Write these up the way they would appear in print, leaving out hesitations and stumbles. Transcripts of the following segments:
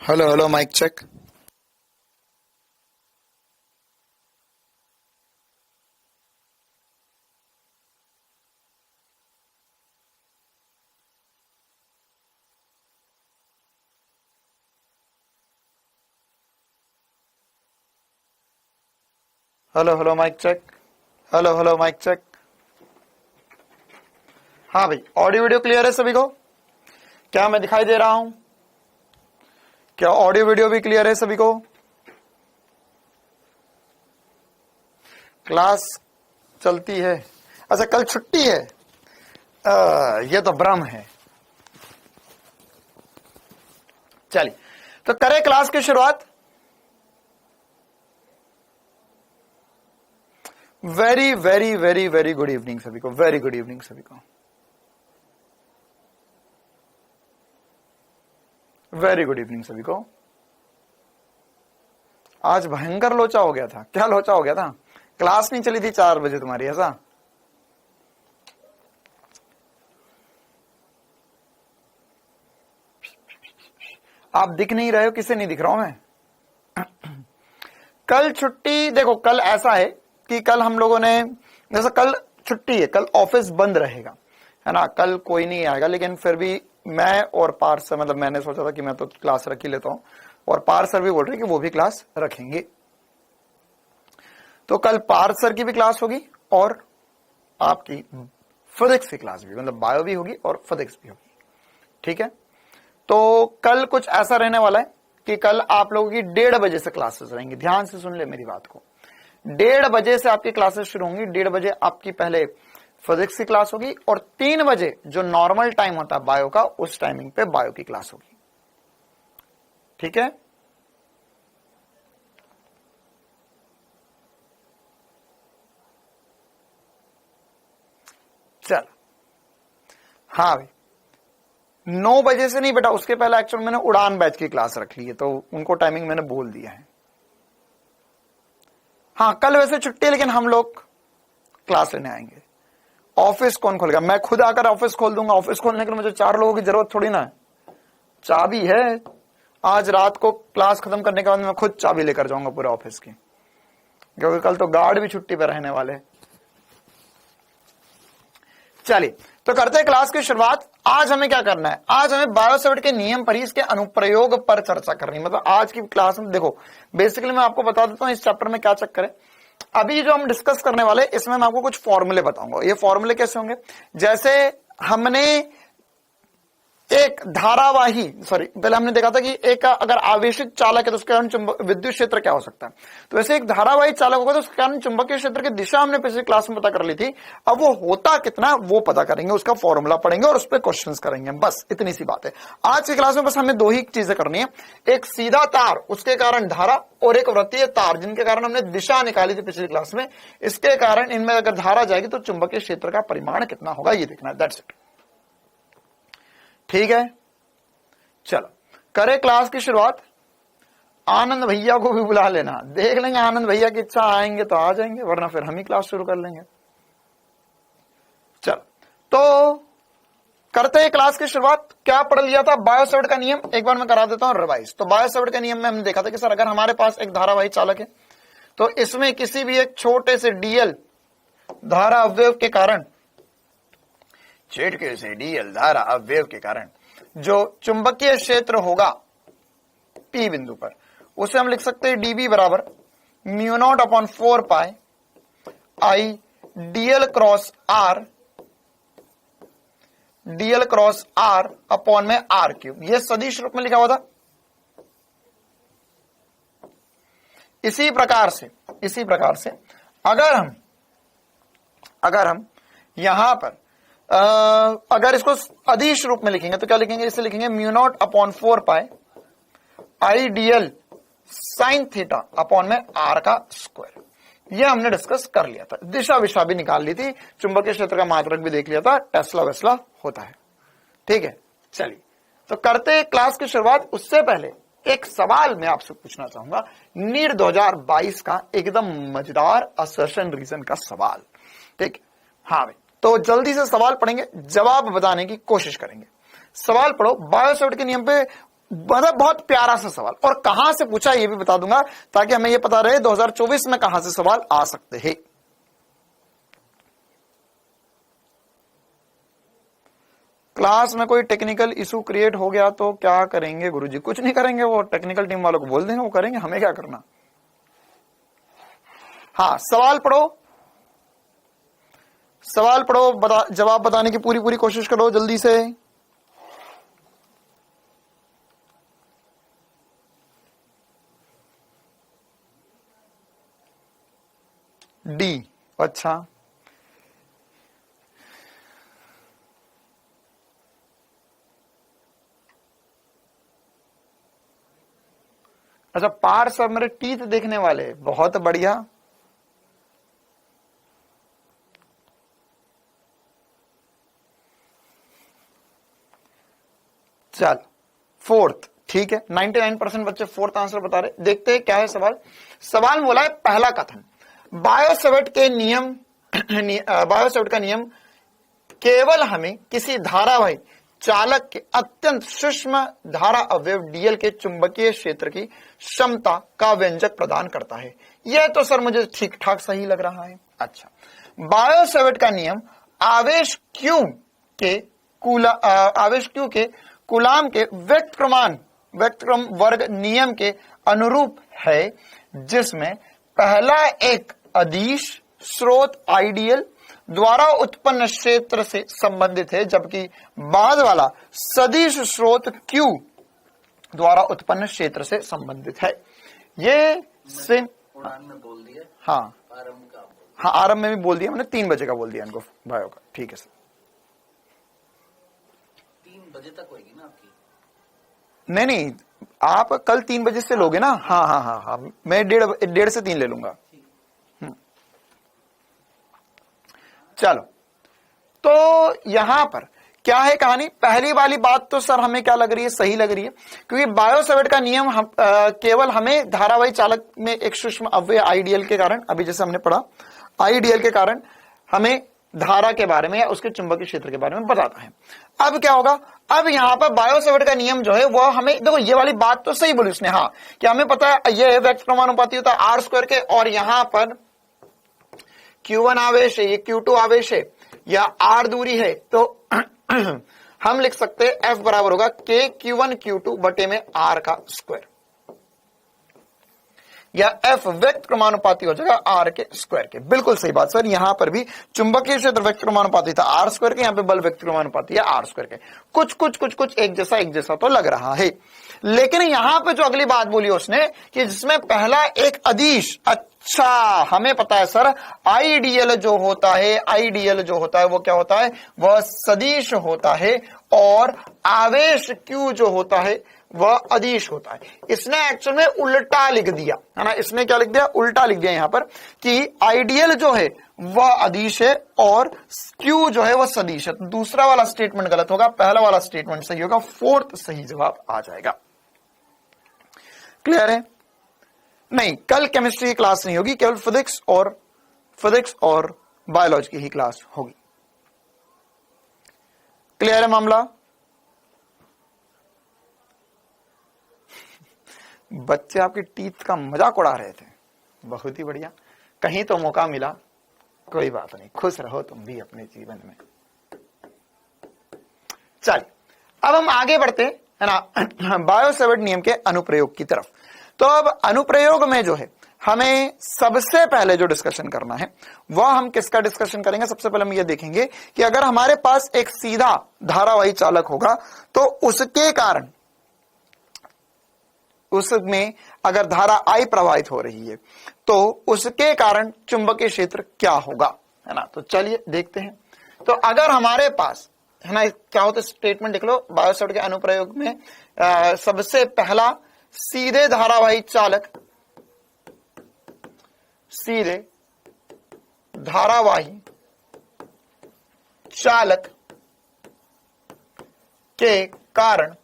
Hello hello mic check. Hello hello mic check. Hello hello mic check. हाँ भाई, audio video clear है सभी को? क्या मैं दिखाई दे रहा हूं? क्या ऑडियो वीडियो भी क्लियर है सभी को? क्लास चलती है? अच्छा, कल छुट्टी है। ये तो भ्रम है। चलिए, तो करें क्लास की शुरुआत। Very very very very good evening सभी को। वेरी गुड इवनिंग सभी को। वेरी गुड इवनिंग सभी को। आज भयंकर लोचा हो गया था। क्या लोचा हो गया था? क्लास नहीं चली थी 4 बजे तुम्हारी, ऐसा? आप दिख नहीं रहे हो? किसे नहीं दिख रहा हूं मैं? कल छुट्टी। देखो, कल ऐसा है कि कल हम लोगों ने, जैसा कल छुट्टी है, कल ऑफिस बंद रहेगा, है ना। कल कोई नहीं आएगा, लेकिन फिर भी मैं और पार्थ सर, मतलब मैंने सोचा था कि मैं तो क्लास रख ही लेता हूं, और पार्थ सर भी बोल रहे कि वो भी क्लास रखेंगे। तो कल पार्थ सर की भी क्लास होगी और आपकी फिजिक्स की क्लास भी, मतलब बायो भी होगी और फिजिक्स भी होगी। ठीक है, तो कल कुछ ऐसा रहने वाला है कि कल आप लोगों की 1:30 बजे से क्लासेस रहेंगी। ध्यान से सुन ले मेरी बात को। 1:30 बजे से आपकी क्लासेस शुरू होंगी। 1:30 बजे आपकी पहले फिजिक्स की क्लास होगी और 3 बजे जो नॉर्मल टाइम होता है बायो का, उस टाइमिंग पे बायो की क्लास होगी। ठीक है, चल। हाँ भाई, 9 बजे से नहीं बेटा, उसके पहले एक्चुअल मैंने उड़ान बैच की क्लास रख ली है, तो उनको टाइमिंग मैंने बोल दिया है। हाँ, कल वैसे छुट्टी है, लेकिन हम लोग क्लास लेने आएंगे। ऑफिस कौन खोलेगा? मैं खुद आकर ऑफिस खोल दूंगा। ऑफिस खोलने के लिए मुझे 4 लोगों की जरूरत थोड़ी ना है। चाबी है। आज रात को क्लास खत्म करने के बाद मैं खुद चाबी लेकर जाऊंगा पूरे ऑफिस की, क्योंकि कल तो गार्ड भी छुट्टी पर रहने वाले। चलिए, तो करते हैं क्लास की शुरुआत। आज हमें क्या करना है? आज हमें बायोसेवर्ट के नियम पर ही इसके अनुप्रयोग पर चर्चा करनी है। मतलब आज की क्लास में देखो, बेसिकली मैं आपको बता देता हूं इस चैप्टर में क्या चक्कर है। अभी जो हम डिस्कस करने वाले, इसमें मैं आपको कुछ फॉर्मूले बताऊंगा। ये फॉर्मूले कैसे होंगे? जैसे हमने एक धारावाही, पहले हमने देखा था कि एक अगर आवेशित चालक है तो उसके कारण विद्युत क्षेत्र क्या हो सकता है। तो वैसे एक धारावाही चालक होगा तो उसके कारण चुंबकीय क्षेत्र की दिशा हमने पिछली क्लास में पता कर ली थी। अब वो होता कितना, वो पता करेंगे, उसका फॉर्मूला पढ़ेंगे और उस पर क्वेश्चन करेंगे। बस इतनी सी बात है आज की क्लास में। बस हमें 2 ही चीजें करनी है, एक सीधा तार, उसके कारण धारा, और एक वृत्तीय तार, जिनके कारण हमने दिशा निकाली थी पिछली क्लास में। इसके कारण इनमें अगर धारा जाएगी तो चुंबकीय क्षेत्र का परिमाण कितना होगा, ये देखना है। That's it. ठीक है, चलो करें क्लास की शुरुआत। आनंद भैया को भी बुला लेना, देख लेंगे आनंद भैया की इच्छा आएंगे तो आ जाएंगे, वरना फिर हम ही क्लास शुरू कर लेंगे। चलो, तो करते हैं क्लास की शुरुआत। क्या पढ़ लिया था? बायोसेवर्ट का नियम एक बार मैं करा देता हूं रिवाइज। तो बायोसेवर्ट के नियम में हमने देखा था कि सर अगर हमारे पास एक धारावाही चालक है तो इसमें किसी भी एक छोटे से डीएल धारा अवयव के कारण, छोटे से डीएल धारा अवयव के कारण जो चुंबकीय क्षेत्र होगा P बिंदु पर, उसे हम लिख सकते हैं dB बराबर μ0/4 पाई I dl cross r upon में r क्यूब। यह सदिश रूप में लिखा हुआ था। इसी प्रकार से अगर हम यहां पर अगर इसको अदिश रूप में लिखेंगे तो क्या लिखेंगे? इसे लिखेंगे μ0/4 पाई I dl sine theta upon में r का स्क्वायर। यह हमने डिस्कस कर लिया था। दिशा विशा भी निकाल ली थी, चुंबकीय क्षेत्र का मात्रक भी देख लिया था, टेस्ला वेस्ला होता है। ठीक है, चलिए तो करते क्लास की शुरुआत। उससे पहले एक सवाल मैं आपसे पूछना चाहूंगा, नीट 2022 का एकदम मजेदार असर्शन रीजन का सवाल। ठीक, हाँ भाई, तो जल्दी से सवाल पढ़ेंगे, जवाब बताने की कोशिश करेंगे। सवाल पढ़ो। बायोसेवर्ट के नियम पे मतलब बहुत प्यारा सा सवाल, और कहां से पूछा ये भी बता दूंगा ताकि हमें ये पता रहे 2024 में कहां से सवाल आ सकते हैं। क्लास में कोई टेक्निकल इशू क्रिएट हो गया तो क्या करेंगे गुरुजी? कुछ नहीं करेंगे, वो टेक्निकल टीम वालों को बोल देंगे, वो करेंगे, हमें क्या करना। हाँ, सवाल पढ़ो, सवाल पढ़ो, जवाब बताने की पूरी कोशिश करो जल्दी से। डी, अच्छा, अच्छा पार सब मेरे टीथ देखने वाले, बहुत बढ़िया। चल, फोर्थ, ठीक है, 99% बच्चे फोर्थ आंसर बता रहे। देखते हैं क्या है सवाल। सवाल बोला है पहला कथन, बायोसेवर्ट के नियम बायोसेवर्ट का नियम केवल हमें किसी धारावाही चालक के अत्यंत सूक्ष्म धारा अवयव डीएल के चुंबकीय क्षेत्र की क्षमता का व्यंजक प्रदान करता है। यह तो सर मुझे ठीक ठाक सही लग रहा है। अच्छा, बायोसेवर्ट का नियम आवेश Q के कूलाम के व्यक्तक्रम वर्ग नियम के अनुरूप है, जिसमें पहला एक अदिश स्रोत आइडियल द्वारा उत्पन्न क्षेत्र से संबंधित है, जबकि बाद वाला सदिश स्रोत Q द्वारा उत्पन्न क्षेत्र से संबंधित है। ये उड़ान में बोल दिया। हाँ, आरंभ में भी बोल दिया मैंने, 3 बजे का बोल दिया इनको बायो का। ठीक है सर, 3 बजे तक होगी ना आपकी? नहीं, आप कल 3 बजे से लोगे ना? हाँ हाँ हाँ हाँ, मैं 1:30 से 3 ले लूंगा। चलो, तो यहां पर क्या है कहानी। पहली वाली बात तो सर हमें क्या लग रही है, सही लग रही है, क्योंकि बायोसेवर्ट का नियम केवल हमें धारावाही चालक में एक सूक्ष्म अवयव आईडीएल के कारण, अभी जैसे हमने पढ़ा, आईडीएल के कारण हमें धारा के बारे में या उसके चुंबकीय क्षेत्र के बारे में बताता है। अब क्या होगा, अब यहाँ पर बायोसेवर्ट का नियम जो है वो हमें, देखो ये वाली बात तो सही बोली उसने, हाँ, कि हमें पता है ये व्यक्तक्रमानुपाती होता है आर स्क्वायर के, और यहां पर Q1 आवेश है, ये Q2 आवेश है, या R दूरी है, तो हम लिख सकते हैं F बराबर होगा K Q1 Q2 बटे में R का स्क्वायर, या F व्यक्तक्रमानुपाती हो जाएगा R के स्क्वायर के। बिल्कुल सही बात सर, यहां पर भी चुंबकीय क्षेत्र व्यक्तक्रमानुपाती था R स्क्वायर के, यहां पे बल व्यक्तक्रमानुपाती है R स्क्वायर के। कुछ एक जैसा तो लग रहा है, लेकिन यहां पे जो अगली बात बोली उसने कि जिसमें पहला एक अदिश, अच्छा हमें पता है सर आइडियल जो होता है वो क्या होता है, वह सदिश होता है, और आवेश Q जो होता है वह अदिश होता है। इसने एक्चुअल में उल्टा लिख दिया है ना, इसने क्या लिख दिया, उल्टा लिख दिया यहां पर कि आइडियल जो है वह अदिश है और Q जो है वह सदिश है। तो दूसरा वाला स्टेटमेंट गलत होगा, पहला वाला स्टेटमेंट सही होगा, फोर्थ सही जवाब आ जाएगा। क्लियर है? नहीं, कल केमिस्ट्री की क्लास नहीं होगी, केवल फिजिक्स और बायोलॉजी की ही क्लास होगी। क्लियर है मामला? बच्चे आपके टीथ का मजाक उड़ा रहे थे, बहुत ही बढ़िया, कहीं तो मौका मिला, कोई बात नहीं, खुश रहो तुम भी अपने जीवन में। चलिए अब हम आगे बढ़ते है ना बायोसेवर्ट नियम के अनुप्रयोग की तरफ। तो अब अनुप्रयोग में जो है हमें सबसे पहले जो डिस्कशन करना है वह हम किसका डिस्कशन करेंगे। सबसे पहले हम ये देखेंगे कि अगर हमारे पास एक सीधा धारावाही चालक होगा तो उसके कारण, उसमें अगर धारा I प्रवाहित हो रही है तो उसके कारण चुंबकीय क्षेत्र क्या होगा, है ना। तो चलिए देखते हैं। तो अगर हमारे पास, है ना, क्या होता है स्टेटमेंट लिख लो बायोसेवर्ट के अनुप्रयोग में। सबसे पहला सीधे धारावाही चालक के कारण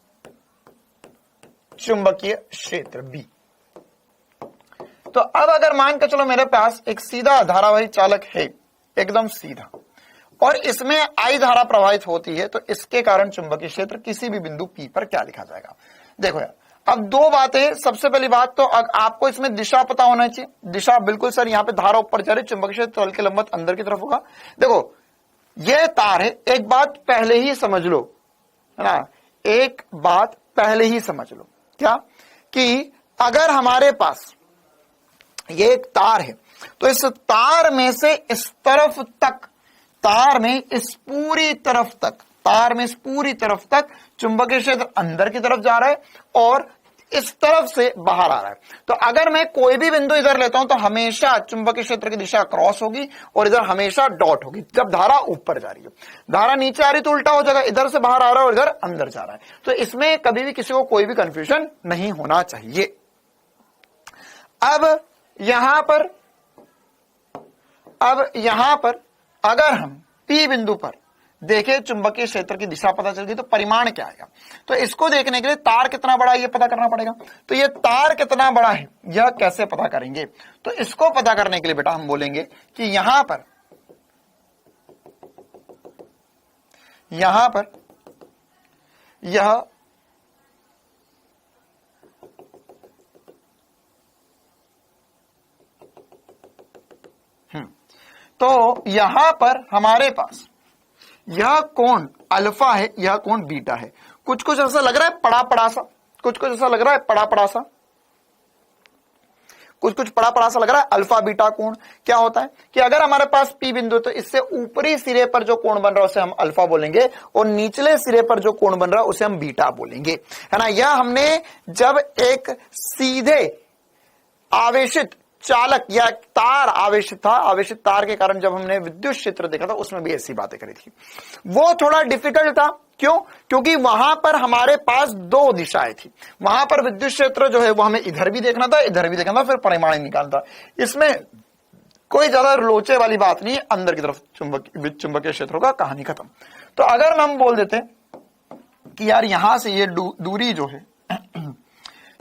चुंबकीय क्षेत्र B। तो अब अगर मान के चलो मेरे पास एक सीधा धारावाही चालक है, एकदम सीधा, और इसमें I धारा प्रवाहित होती है, तो इसके कारण चुंबकीय क्षेत्र किसी भी बिंदु P पर क्या लिखा जाएगा। देखो यार, अब दो बातें। सबसे पहली बात तो आपको इसमें दिशा पता होना चाहिए। दिशा बिल्कुल सर, यहाँ पे धारा ऊपर जा रही, चुंबकीय क्षेत्र तल के लंबवत अंदर की तरफ होगा। देखो ये तार है, एक बात पहले ही समझ लो, है ना, एक बात पहले ही समझ लो, क्या कि अगर हमारे पास ये एक तार है तो इस तार में से इस तरफ तक, तार में इस पूरी तरफ तक, तार में इस पूरी तरफ तक चुंबकीय क्षेत्र अंदर की तरफ जा रहा है और इस तरफ से बाहर आ रहा है। तो अगर मैं कोई भी बिंदु इधर लेता हूं तो हमेशा चुंबकीय क्षेत्र की दिशा क्रॉस होगी और इधर हमेशा डॉट होगी। जब धारा ऊपर जा रही है, धारा नीचे आ रही तो उल्टा हो जाएगा, इधर से बाहर आ रहा है और इधर अंदर जा रहा है। तो इसमें कभी भी किसी को कोई भी कंफ्यूजन नहीं होना चाहिए। अब यहां पर अगर हम P बिंदु पर देखें चुंबकीय क्षेत्र की दिशा पता चल गई तो परिमाण क्या आएगा। तो इसको देखने के लिए तार कितना बड़ा है ये पता करना पड़ेगा। तो ये तार कितना बड़ा है यह कैसे पता करेंगे, तो इसको पता करने के लिए बेटा हम बोलेंगे कि यहां पर यह तो यहां पर हमारे पास यह कोण अल्फा है, यह कोण बीटा है। कुछ कुछ ऐसा लग रहा है पड़ा पड़ा सा, कुछ कुछ ऐसा लग रहा है पड़ा पड़ा सा, कुछ कुछ पड़ा पड़ा सा लग रहा है। अल्फा बीटा कोण क्या होता है कि अगर हमारे पास P बिंदु तो इससे ऊपरी सिरे पर जो कोण बन रहा है उसे हम अल्फा बोलेंगे और निचले सिरे पर जो कोण बन रहा है उसे हम बीटा बोलेंगे, है ना। यह हमने जब एक सीधे आवेशित चालक या तार आवेशित था, आवेशित तार के कारण जब हमने विद्युत क्षेत्र देखा था उसमें भी ऐसी बातें करी थी। वो थोड़ा डिफिकल्ट था, क्यों? क्योंकि वहां पर हमारे पास दो दिशाएं थी। वहां पर विद्युत क्षेत्र जो है वो हमें इधर भी देखना था, इधर भी देखना था, फिर परिमाण निकालना था। इसमें कोई ज्यादा लोचे वाली बात नहीं है, अंदर की तरफ चुंबकीय क्षेत्रों का कहानी खत्म। तो अगर हम बोल देते कि यार यहां से ये दूरी जो है,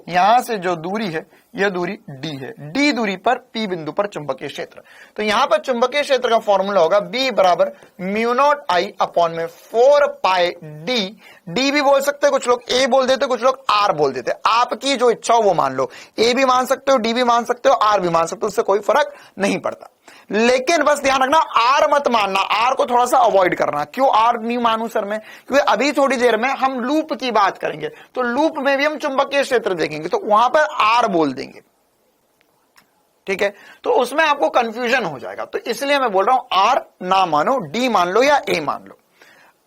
यहां से जो दूरी है यह दूरी d है, d दूरी पर P बिंदु पर चुंबकीय क्षेत्र। तो यहां पर चुंबकीय क्षेत्र का फॉर्मूला होगा B बराबर म्यू0 I अपॉन में 4 पाई d। d भी बोल सकते हैं, कुछ लोग a बोल देते, कुछ लोग r बोल देते। आपकी जो इच्छा हो वो मान लो, a भी मान सकते हो, d भी मान सकते हो, r भी मान सकते हो, उससे कोई फर्क नहीं पड़ता। लेकिन बस ध्यान रखना r मत मानना, r को थोड़ा सा अवॉइड करना। क्यों r नहीं मानू सर मैं? क्योंकि अभी थोड़ी देर में हम लूप की बात करेंगे, तो लूप में भी हम चुंबकीय क्षेत्र देखेंगे, तो वहां पर r बोल देंगे, ठीक है। तो उसमें आपको कंफ्यूजन हो जाएगा, तो इसलिए मैं बोल रहा हूं r ना मानो, d मान लो या a मान लो।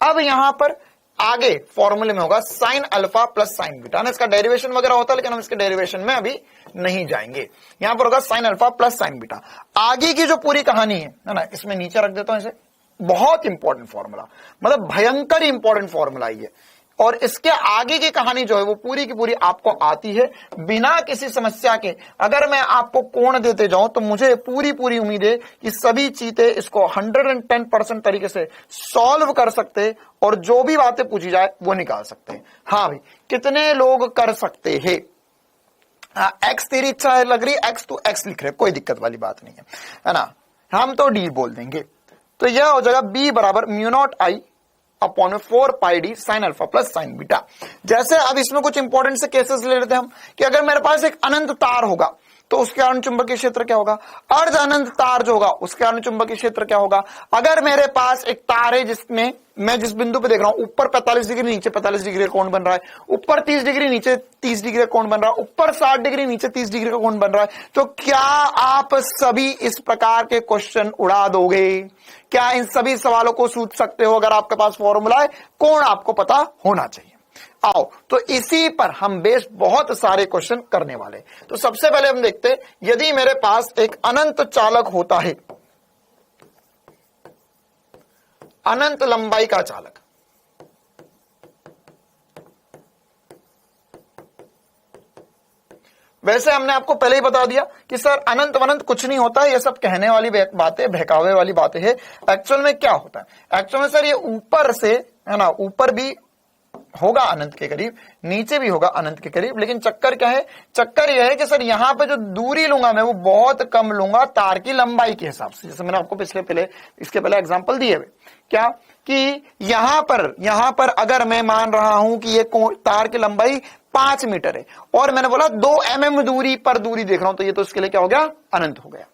अब यहां पर आगे फॉर्मूले में होगा sine alpha plus sign beta, ना इसका डेरिवेशन वगैरह होता है, लेकिन हम इसके डेरिवेशन में अभी नहीं जाएंगे। यहां पर होगा sine alpha plus sign beta. आगे की जो पूरी कहानी है ना, इसमें नीचे रख देता हूं इसे, बहुत इंपॉर्टेंट फॉर्मूला, मतलब भयंकर इंपॉर्टेंट फॉर्मूला ये, और इसके आगे की कहानी जो है वो पूरी की पूरी आपको आती है बिना किसी समस्या के। अगर मैं आपको कोण देते जाऊं तो मुझे पूरी पूरी उम्मीद है कि सभी चीजें इसको 110% तरीके से सॉल्व कर सकते और जो भी बातें पूछी जाए वो निकाल सकते हैं। हाँ भाई, कितने लोग कर सकते हैं? एक्स तेरी इच्छा लग रही, एक्स तो एक्स लिख रहे, कोई दिक्कत वाली बात नहीं है ना, हम तो डी बोल देंगे। तो यह हो जाएगा बी बराबर म्यू0 I upon 4 pi d sine alpha plus sign beta. जैसे अब इसमें कुछ इंपॉर्टेंट से केसेस ले लेते हैं हम, कि अगर मेरे पास एक अनंत तार होगा तो उसके कारण चुंबकीय क्षेत्र क्या होगा, अर्ध अनंत तार जो होगा उसके कारण चुंबकीय क्षेत्र क्या होगा। अगर मेरे पास एक तार है जिसमें मैं जिस बिंदु पे देख रहा हूं ऊपर 45 डिग्री नीचे 45 डिग्री का कोण बन रहा है, ऊपर 30 डिग्री नीचे 30 डिग्री का कोण बन रहा है, ऊपर 60 डिग्री नीचे 30 डिग्री का कोण बन रहा है, तो क्या आप सभी इस प्रकार के क्वेश्चन उड़ा दोगे? क्या इन सभी सवालों को सूझ सकते हो? अगर आपके पास फॉर्मूला है, कोण आपको पता होना चाहिए। आओ तो इसी पर हम बेस बहुत सारे क्वेश्चन करने वाले। तो सबसे पहले हम देखते हैं, यदि मेरे पास एक अनंत चालक होता है, अनंत लंबाई का चालक, वैसे हमने आपको पहले ही बता दिया कि सर अनंत वनंत कुछ नहीं होता है, ये सब कहने वाली बातें, बहकावे वाली बातें है। एक्चुअल में क्या होता है? एक्चुअल में सर ये ऊपर से, है ना, ऊपर भी होगा अनंत के करीब, नीचे भी होगा अनंत के करीब, लेकिन चक्कर क्या है? चक्कर यह है कि सर यहां पे जो दूरी लूंगा मैं वो बहुत कम लूंगा तार की लंबाई के हिसाब से। जैसे मैंने आपको इसके पहले एग्जांपल दिए हुए, क्या कि यहां पर अगर मैं मान रहा हूं कि ये तार की लंबाई 5 मीटर है और मैंने बोला 2 mm दूरी पर दूरी देख रहा हूं, तो ये तो इसके लिए क्या हो गया, अनंत हो गया।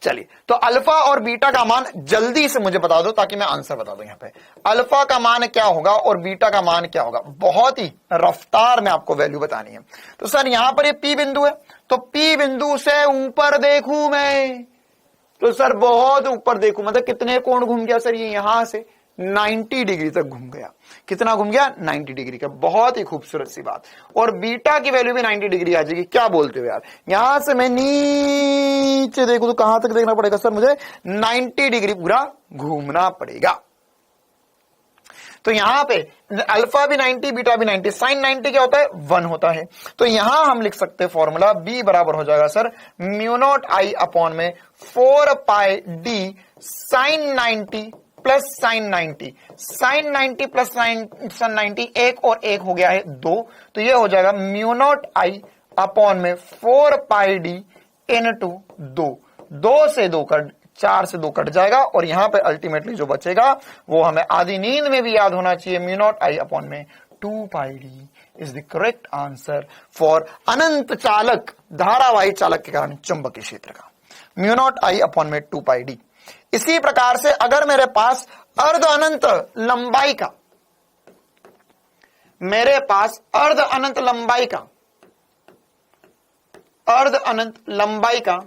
चलिए, तो अल्फा और बीटा का मान जल्दी से मुझे बता दो ताकि मैं आंसर बता दूं। यहां पे अल्फा का मान क्या होगा और बीटा का मान क्या होगा, बहुत ही रफ्तार में आपको वैल्यू बतानी है। तो सर यहां पर ये पी बिंदु है, तो पी बिंदु से ऊपर देखूं मैं, तो सर बहुत ऊपर देखूं, मतलब कितने कोण घूम गया सर, ये यहां से 90 डिग्री तक घूम गया। कितना घूम गया, 90 डिग्री का, बहुत ही खूबसूरत सी बात। और बीटा की वैल्यू भी 90 डिग्री आ जाएगी। क्या बोलते हो यार, यहां से मैं नीचे देखूं तो कहां तक देखना पड़ेगा सर, मुझे 90 डिग्री पूरा घूमना पड़ेगा। तो यहां पे अल्फा भी 90, बीटा भी 90, साइन 90 क्या होता है, 1 होता है। तो यहां हम लिख सकते हैं फॉर्मूला बी बराबर हो जाएगा sir mu not I upon में 4 pi d sine 90 plus sine 90, sine 90 plus sine 90, एक और एक हो गया है 2, तो ये हो जाएगा म्यू नॉट आई अपॉन में 4 पाई डी इनटू 2, 2 से 2 कट, 4 से 2 कट जाएगा और यहां पे अल्टीमेटली जो बचेगा वो हमें आधी नींद में भी याद होना चाहिए, म्यू नॉट आई अपॉन में 2 pi d is the correct answer for अनंत चालक, धारावाही चालक के कारण चुंबकीय क्षेत्र का, म्यू नॉट आई अपॉन में 2 पाई डी। इसी प्रकार से अगर मेरे पास अर्ध अनंत लंबाई का, मेरे पास अर्ध अनंत लंबाई का, अर्ध अनंत लंबाई का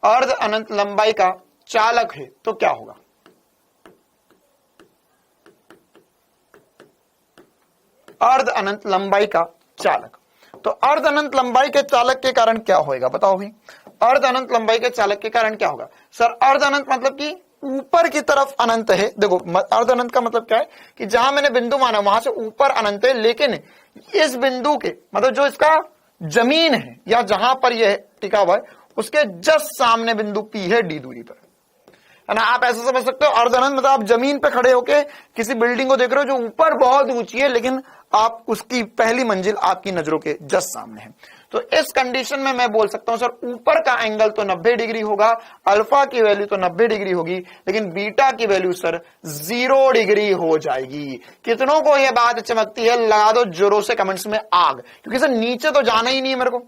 अर्ध अनंत लंबाई का चालक है तो क्या होगा, अर्ध अनंत लंबाई का चालक। तो अर्ध अनंत लंबाई के चालक के कारण क्या होएगा बताओ भी, अर्ध अनंत लंबाई के चालक के कारण क्या होगा सर, अर्ध अनंत मतलब कि ऊपर की तरफ अनंत है। देखो अर्ध अनंत का मतलब क्या है कि जहां मैंने बिंदु माना वहां से ऊपर अनंत है, लेकिन इस बिंदु के मतलब जो इसका जमीन है या जहां पर यह टिका हुआ है उसके जस्ट सामने बिंदु पी है डी दूरी पर, है ना। आप ऐसा समझ सकते हो अर्ध अनंत मतलब आप जमीन पे खड़े होके किसी बिल्डिंग को देख रहे हो जो ऊपर बहुत ऊंची है लेकिन आप उसकी पहली मंजिल आपकी नजरों के जस्ट सामने है। तो इस कंडीशन में मैं बोल सकता हूं सर ऊपर का एंगल तो 90 डिग्री होगा, अल्फा की वैल्यू तो 90 डिग्री होगी, लेकिन बीटा की वैल्यू सर 0 डिग्री हो जाएगी। कितनों को यह बात चमकती है, लगा दो जोरों से कमेंट्स में आग, क्योंकि सर नीचे तो जाना ही नहीं है मेरे को,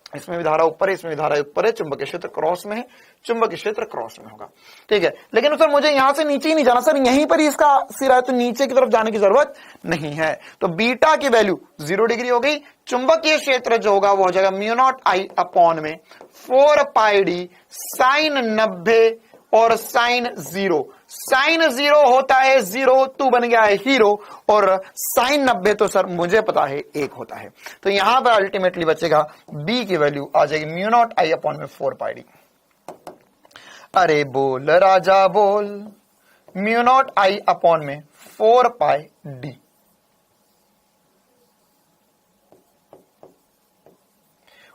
इसमें भी धारा ऊपर है, इसमें भी धारा ऊपर है, चुंबकीय क्षेत्र क्रॉस में है, चुंबकीय क्षेत्र क्रॉस में होगा, ठीक है। लेकिन सर मुझे यहां से नीचे ही नहीं जाना सर, यहीं पर ही इसका सिरा है, तो नीचे की तरफ जाने की जरूरत नहीं है। तो बीटा की वैल्यू 0 डिग्री हो गई, चुंबकीय क्षेत्र जो होगा वो हो जाएगा म्यू नॉट आई अपॉन में 4 पाई डी साइन 90 और साइन 0, साइन 0 होता है 0, तू बन गया है हीरो, और साइन 90 तो सर मुझे पता है 1 होता है। तो यहां पर अल्टीमेटली बचेगा बी की वैल्यू आ जाएगी म्यू नॉट आई अपॉन में 4 पाई डी। अरे बोल राजा बोल, म्यू नॉट आई अपॉन में 4 पाई डी,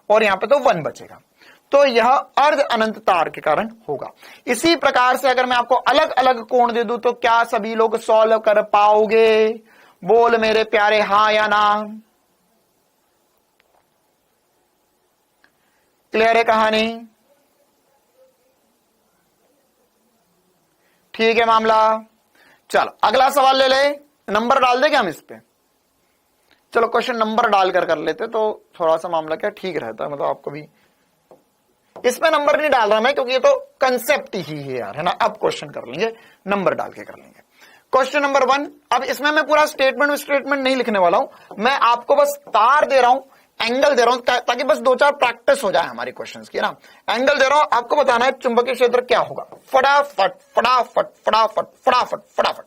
और यहां पे तो 1 बचेगा, तो यह अर्ध अनंत तार के कारण होगा। इसी प्रकार से अगर मैं आपको अलग अलग कोण दे दूं तो क्या सभी लोग सॉल्व कर पाओगे, बोल मेरे प्यारे हां या ना। क्लियर है कहानी, ठीक है मामला। चलो अगला सवाल ले ले, नंबर डाल दे क्या हम इस पे, चलो क्वेश्चन नंबर डालकर कर लेते तो थोड़ा सा मामला क्या ठीक रहता है, मतलब आपको भी इसमें नंबर नहीं डाल रहा मैं क्योंकि ये तो कंसेप्ट ही है यार, है ना। अब क्वेश्चन कर लेंगे, नंबर डाल के कर लेंगे। क्वेश्चन नंबर 1, अब इसमें मैं पूरा स्टेटमेंट नहीं लिखने वाला हूं, मैं आपको बस तार दे रहा हूं, एंगल दे रहा हूं, ताकि बस 2-4 प्रैक्टिस हो जाए हमारी क्वेश्चंस की ना। एंगल दे रहा हूं, आपको बताना है चुंबकीय क्षेत्र क्या होगा, फटाफट फटाफट फटाफट फटाफट फटाफट।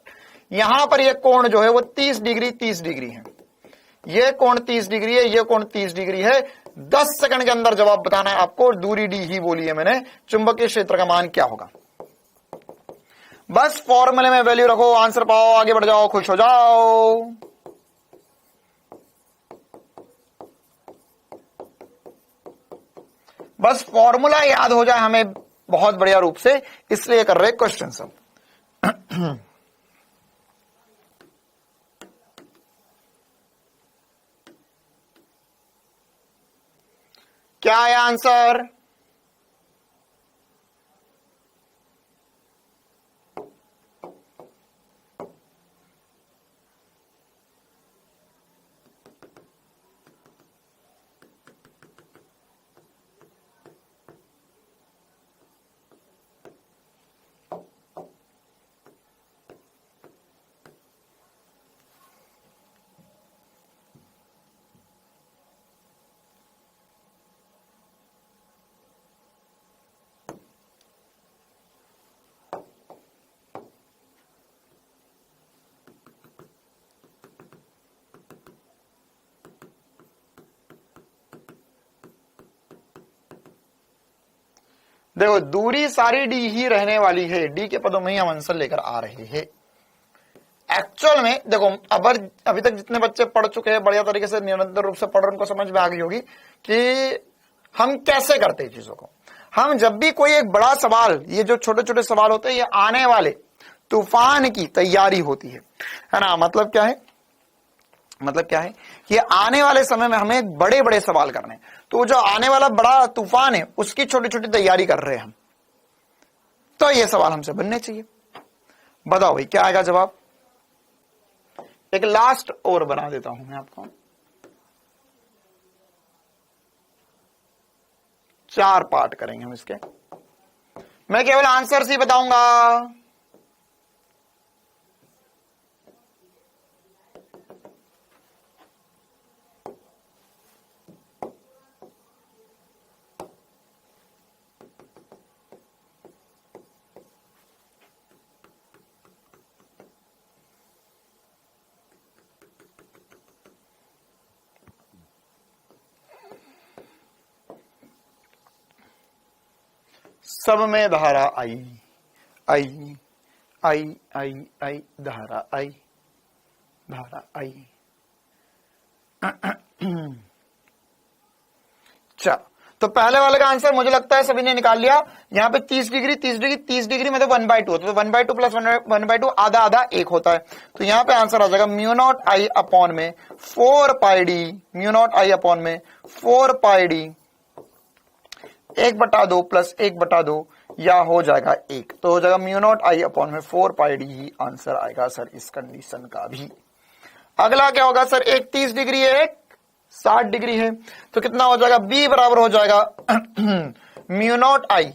यहां पर यह कोण जो है वो 30 डिग्री है, ये कोण 30 डिग्री है, ये कोण 30 डिग्री है। 10 सेकंड के अंदर जवाब बताना है आपको, दूरी डी ही बोली है मैंने, चुंबकीय क्षेत्र का मान क्या होगा। बस फॉर्मूले में वैल्यू रखो, आंसर पाओ, आगे बढ़ जाओ, खुश हो जाओ। बस फॉर्मूला याद हो जाए हमें बहुत बढ़िया रूप से, इसलिए कर रहे क्वेश्चन सब। क्या है आंसर, देखो दूरी सारी डी ही रहने वाली है, डी के पदों में ही हम आंसर लेकर आ रहे हैं। एक्चुअल में देखो अभी तक जितने बच्चे पढ़ चुके हैं बढ़िया तरीके से निरंतर रूप से पढ़ रहे, उनको समझ में आ गई होगी कि हम कैसे करते हैं चीजों को। हम जब भी कोई एक बड़ा सवाल, ये जो छोटे छोटे सवाल होते हैं, ये आने वाले तूफान की तैयारी होती है ना। मतलब क्या है, मतलब क्या है कि आने वाले समय में हमें बड़े बड़े सवाल करने, तो जो आने वाला बड़ा तूफान है उसकी छोटी छोटी तैयारी कर रहे हैं हम, तो ये सवाल हमसे बनने चाहिए। बताओ भाई क्या आएगा जवाब। एक लास्ट और बना देता हूं मैं आपको, 4 पार्ट करेंगे हम इसके, मैं केवल आंसर ही बताऊंगा। सब में धारा आई आई आई आई आई, धारा आई, धारा आई। चल तो पहले वाले का आंसर मुझे लगता है सभी ने निकाल लिया। यहाँ पे 30 डिग्री 30 डिग्री 30 डिग्री में तो 1/2 होता है, तो 1/2 प्लस 1/2 आधा आधा 1 होता है। तो यहाँ पे आंसर आ जाएगा म्यू नॉट आई अपॉन में 4 pi D, mu not I upon में 4 पाई डी 1/2 प्लस 1/2, या हो जाएगा 1, तो हो जाएगा म्यू नॉट आई अपॉन में 4 पाई डी ही आंसर आएगा सर इस कंडीशन का भी। अगला क्या होगा सर, एक 30 डिग्री है एक 60 डिग्री है, तो कितना हो जाएगा, बी बराबर हो जाएगा म्यू नॉट आई,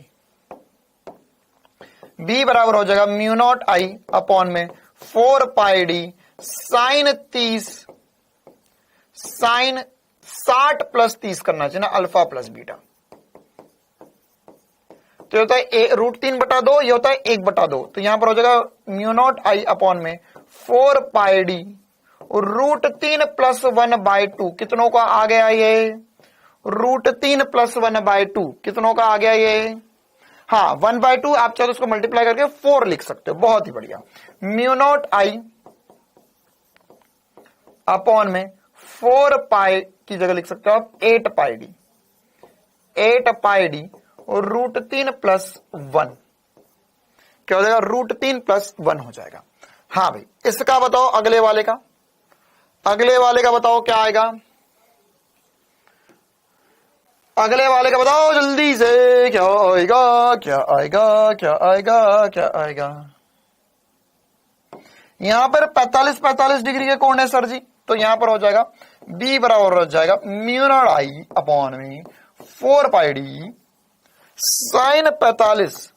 बी बराबर हो जाएगा म्यू नॉट आई अपॉन में 4 pi d sign 30, sign 60 plus 30 करना चाहिए ना, अल्फा प्लस बीटा। तो ये होता है √3/2, ये होता है 1/2, तो यहां पर हो जाएगा म्यू नॉट आई अपॉन में 4 पाई डी √3 प्लस 1/2, कितनों का आ गया ये, √3 प्लस 1/2 कितनों का आ गया ये, हाँ 1/2, आप चाहे तो उसको मल्टीप्लाई करके 4 लिख सकते हो, बहुत ही बढ़िया। म्यू नॉट आई अपॉन में 4 पाई की जगह लिख सकते हो आप 8 पाई डी, 8 पाई डी और √3 प्लस 1, क्या हो जाएगा, √3 प्लस 1 हो जाएगा। हाँ भाई इसका बताओ, अगले वाले का, अगले वाले का बताओ क्या आएगा, अगले वाले का बताओ जल्दी से, क्या आएगा क्या आएगा क्या आएगा क्या आएगा। यहां पर 45 डिग्री के कोण है सर जी, तो यहां पर हो जाएगा बी बराबर हो जाएगा म्यू नॉट आई अपॉन में 4 pi d sign 45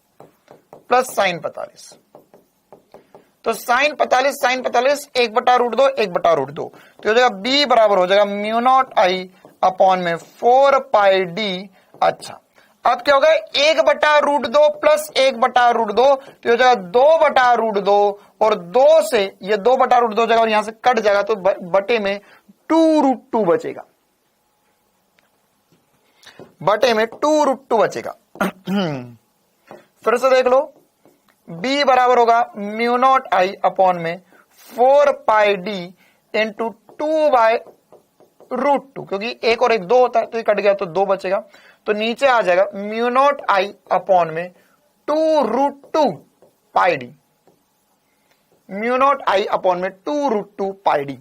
plus sine 45, तो साइन 45 साइन 45 1/√2 1/√2, तो हो जाएगा बी बराबर हो जाएगा म्यू नॉट आई अपॉन में 4 पाई डी। अच्छा अब क्या होगा, 1/√2 प्लस 1/√2, तो हो जाएगा 2/√2, और 2 से ये 2/√2 हो जाएगा और यहां से कट जाएगा, तो बटे में 2√2 बचेगा, बटे में 2√2 बचेगा। फिर से देख लो, b बराबर होगा म्यू नॉट आई अपॉन में 4 पाई डी इंटू 2/√2, क्योंकि 1 और 1 2 होता है, तो ये कट गया तो 2 बचेगा, तो नीचे आ जाएगा म्यू नॉट आई अपॉन में 2√2 पाई D, mu not I upon में 2√2 पाई डी।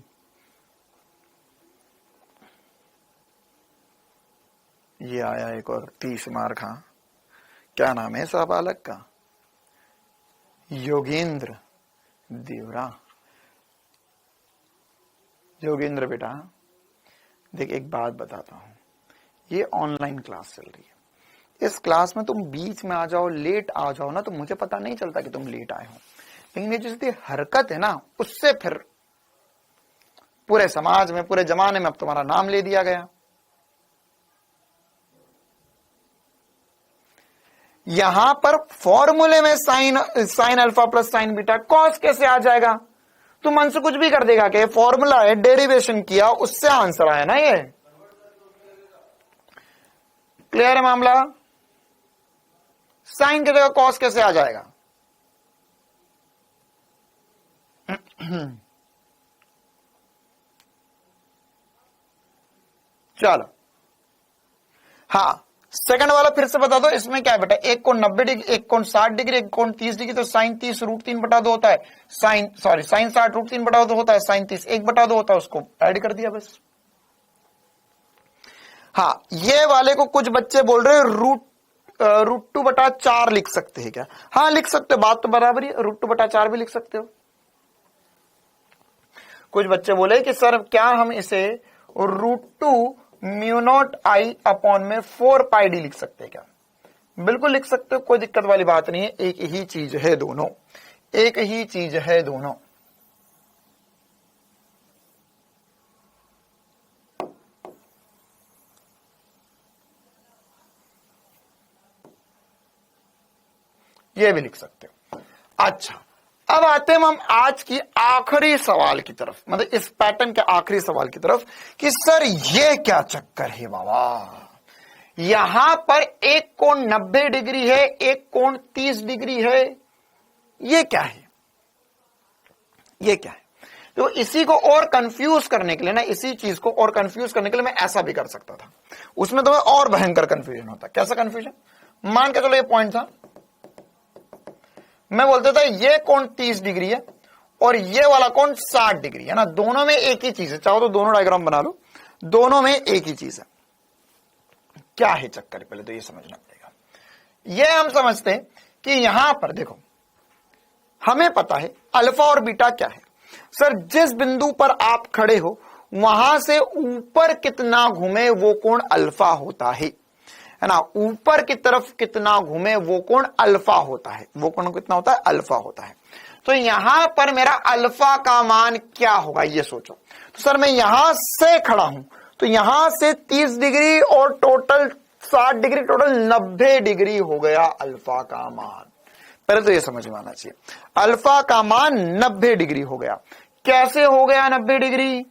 ये आया एक और 30 मार्क। हाँ क्या नाम है साहब बालक का, योगेंद्र देवरा। योगेंद्र बेटा देख एक बात बताता हूं, ये ऑनलाइन क्लास चल रही है, इस क्लास में तुम बीच में आ जाओ, लेट आ जाओ ना, तो मुझे पता नहीं चलता कि तुम लेट आए हो, लेकिन ये जो हरकत है ना, उससे फिर पूरे समाज में पूरे जमाने में अब तुम्हारा नाम ले दिया गया। यहां पर फॉर्मूले में sine alpha plus sign beta cos कैसे आ जाएगा, तो मन से कुछ भी कर देगा कि फॉर्मूला है, डेरिवेशन किया उससे आंसर आया ना, ये क्लियर है मामला। साइन की जगह कॉस कैसे आ जाएगा? चलो हाँ, सेकंड वाला फिर से बता दो, इसमें क्या है बेटा, एक कोण 90 डिग्री, एक कोण 60 डिग्री, एक कोण 30 डिग्री, तो साइन 30 √3/2 होता है, साइन 60 √3/2 होता है, साइन 30 1/2 होता है, उसको ऐड कर दिया बस। हाँ, ये वाले को कुछ बच्चे बोल रहे हैं √2/4 लिख सकते हैं क्या? हाँ लिख सकते हो, बात तो बराबर ही, √2/4 भी लिख सकते हो। कुछ बच्चे बोले कि सर क्या हम इसे √2 μ0I में 4πd लिख सकते हैं क्या? बिल्कुल लिख सकते हो, कोई दिक्कत वाली बात नहीं है, एक ही चीज है दोनों, एक ही चीज है दोनों। ये भी लिख सकते हो। अच्छा, अब आते हैं हम आज की आखिरी सवाल की तरफ, मतलब इस पैटर्न के आखिरी सवाल की तरफ कि सर ये क्या चक्कर है बाबा, यहां पर एक कोण 90 डिग्री है, एक कोण 30 डिग्री है, ये क्या है, ये क्या है? तो इसी को और कंफ्यूज करने के लिए ना, इसी चीज को और कंफ्यूज करने के लिए मैं ऐसा भी कर सकता था, उसमें तो और भयंकर कंफ्यूजन होता। कैसा कंफ्यूजन? मान के चलो ये पॉइंट था, मैं बोलता था ये कोण 30 डिग्री है और ये वाला कोण 60 डिग्री है ना, दोनों में एक ही चीज है, चाहो तो दोनों डायग्राम बना लो, दोनों में एक ही चीज है। क्या है चक्कर, पहले तो ये समझना पड़ेगा। ये हम समझते हैं कि यहां पर देखो, हमें पता है अल्फा और बीटा क्या है। सर जिस बिंदु पर आप खड़े हो वहां से ऊपर कितना घूमे वो कोण अल्फा होता है ना, ऊपर की तरफ कितना घूमे वो कोण अल्फा होता है, वो कोण कितना होता है, अल्फा होता है। तो यहां पर मेरा अल्फा का मान क्या होगा ये सोचो। तो सर मैं यहां से खड़ा हूं, तो यहां से 30 डिग्री और टोटल 60 डिग्री, टोटल 90 डिग्री हो गया अल्फा का मान। पहले तो ये समझ में आना चाहिए, अल्फा का मान 90 डिग्री हो गया। कैसे हो गया 90 डिग्री,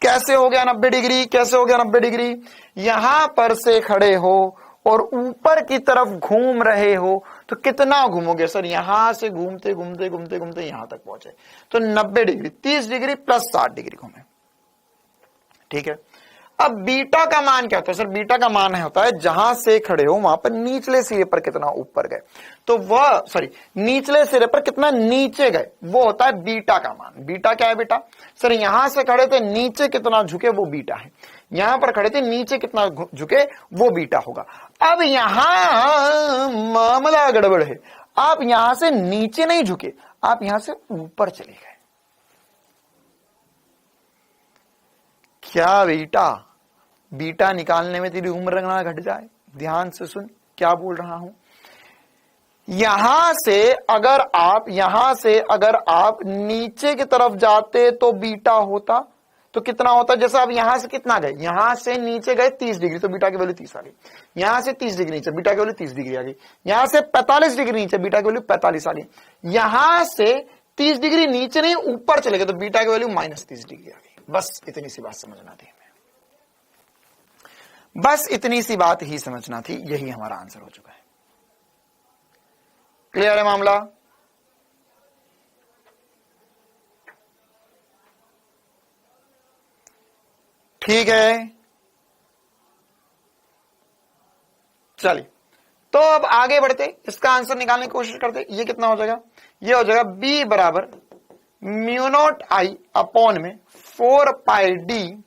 कैसे हो गया 90 डिग्री, कैसे हो गया 90 डिग्री? यहां पर से खड़े हो और ऊपर की तरफ घूम रहे हो, तो कितना घूमोगे? सर यहां से घूमते घूमते घूमते घूमते यहां तक पहुंचे, तो 90 डिग्री, 30 डिग्री प्लस 60 डिग्री घूमे, ठीक है। अब बीटा का मान क्या होता है? सर बीटा का मान होता है जहां से खड़े हो वहां पर निचले सिरे पर कितना ऊपर गए, तो वह निचले सिरे पर कितना नीचे गए, वो होता है बीटा का मान। बीटा क्या है बेटा? सर यहां से खड़े थे, नीचे कितना झुके वो बीटा है, यहां पर खड़े थे, नीचे कितना झुके वो बीटा होगा। अब यहां मामला गड़बड़ है, आप यहां से नीचे नहीं झुके, आप यहां से ऊपर चले गए। क्या बेटा, बीटा निकालने में तेरी उम्र ना घट जाए? ध्यान से सुन क्या बोल रहा हूं। यहां से अगर आप नीचे की तरफ जाते तो बीटा होता, तो कितना होता? जैसे आप यहां से कितना गए, यहां से नीचे गए 30 डिग्री, तो बीटा की वैल्यू 30 आ गई। यहां से 30 डिग्री नीचे, बीटा की वैल्यू 30 डिग्री आ गई। यहां से 45 डिग्री नीचे, बीटा की वैल्यू 45 आ गई। यहां से 30 डिग्री नीचे नहीं ऊपर चले गए, तो बीटा की वैल्यू -30 डिग्री आ गई। बस इतनी सी बात समझना थी, बस इतनी सी बात ही समझना थी, यही हमारा आंसर हो चुका है। क्लियर है मामला? ठीक है, चलिए तो अब आगे बढ़ते, इसका आंसर निकालने की कोशिश करते। ये कितना हो जाएगा? ये हो जाएगा b बराबर μ0I में 4πd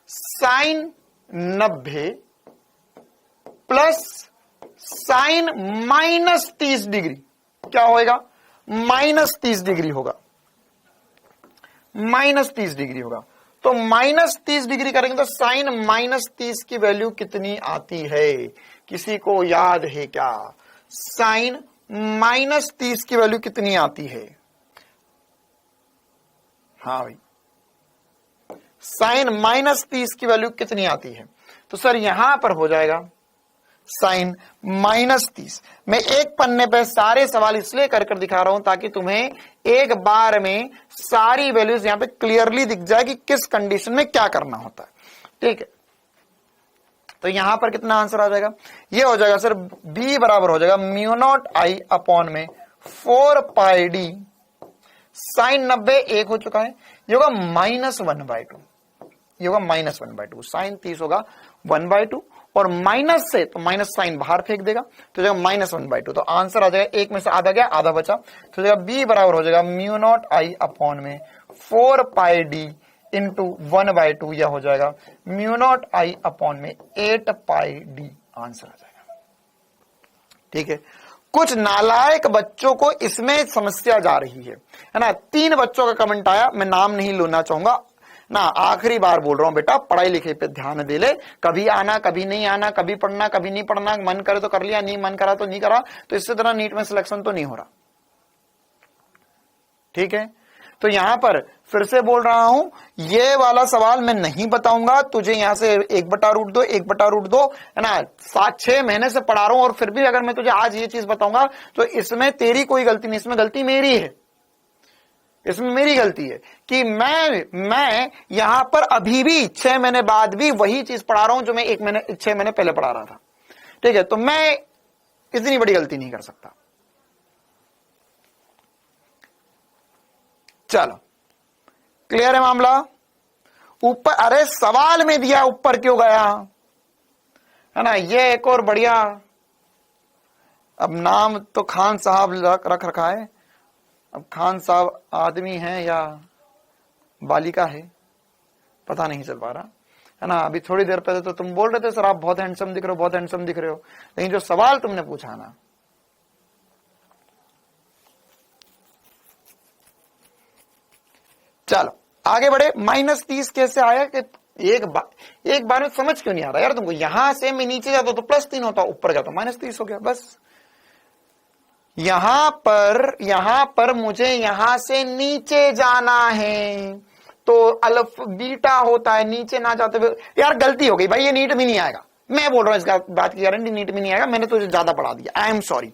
sign 90 plus sign -30 degree. क्या होएगा? -30 डिग्री होगा, -30 डिग्री होगा। तो -30 डिग्री करेंगे तो साइन -30 की वैल्यू कितनी आती है? किसी को याद है क्या? साइन -30 की वैल्यू कितनी आती है? हाँ भाई, साइन -30 की वैल्यू कितनी आती है? तो सर यहां पर हो जाएगा साइन -30। मैं एक पन्ने पे सारे सवाल इसलिए कर दिखा रहा हूं ताकि तुम्हें एक बार में सारी वैल्यूज यहां पे क्लियरली दिख जाए कि किस कंडीशन में क्या करना होता है, ठीक है। तो यहां पर कितना आंसर आ जाएगा, ये हो जाएगा सर b बराबर हो जाएगा म्यू नॉट आई अपॉन में 4 पाई डी साइन 90 एक हो चुका है, ये होगा -1/2, ये होगा -1/2, साइन 30 होगा 1/2 और माइनस से तो माइनस साइन बाहर फेंक देगा तो जाएगा -1/2, तो आंसर आ जाएगा एक में से आधा गया आधा बचा, तो जाएगा b बराबर हो जाएगा म्यू नॉट आई अपॉन में 4 पाई डी इंटू 1/2, यह हो जाएगा म्यू नॉट आई अपॉन में 8 पाई डी, आंसर आ जाएगा। ठीक है, कुछ नालायक बच्चों को इसमें समस्या जा रही है ना। 3 बच्चों का कमेंट आया, मैं नाम नहीं लेना चाहूंगा ना, आखिरी बार बोल रहा हूं बेटा, पढ़ाई लिखाई पे ध्यान दे ले, कभी आना कभी नहीं आना, कभी पढ़ना कभी नहीं पढ़ना, मन करे तो कर लिया, नहीं मन करा तो नहीं करा, तो इससे तरह नीट में सिलेक्शन तो नहीं हो रहा। ठीक है, तो यहां पर फिर से बोल रहा हूं, ये वाला सवाल मैं नहीं बताऊंगा तुझे, यहां से 1/√2 1/√2 है ना, 7-6 महीने से पढ़ा रहा हूं और फिर भी अगर मैं तुझे आज ये चीज बताऊंगा तो इसमें तेरी कोई गलती नहीं, इसमें गलती मेरी है, इसमें मेरी गलती है कि मैं यहां पर अभी भी 6 महीने बाद भी वही चीज पढ़ा रहा हूं जो मैं 6 महीने पहले पढ़ा रहा था। ठीक है, तो मैं इतनी बड़ी गलती नहीं कर सकता। चलो क्लियर है मामला। ऊपर, अरे सवाल में दिया ऊपर क्यों गया है ना, ये एक और बढ़िया, अब नाम तो खान साहब रख रखा है, अब खान साहब आदमी है या बालिका है पता नहीं चल पा रहा है ना। अभी थोड़ी देर पहले तो तुम बोल रहे थे सर आप बहुत हैंडसम दिख रहे हो, बहुत हैंडसम दिख रहे हो, लेकिन जो सवाल तुमने पूछा ना, चलो आगे बढ़े। -30 कैसे आया कि एक बार में समझ क्यों नहीं आ रहा यार तुमको, यहां से मैं नीचे जाता तो +3 होता, ऊपर जाता -30 हो गया, बस यहां पर मुझे यहां से नीचे जाना है तो अल्फ बीटा होता है, नीचे ना जाते हुए यार गलती हो गई भाई, ये नीट में नहीं आएगा, मैं बोल रहा हूं इसका बात की गारंटी नीट में नहीं आएगा, मैंने तुझे ज्यादा पढ़ा दिया, आई एम सॉरी।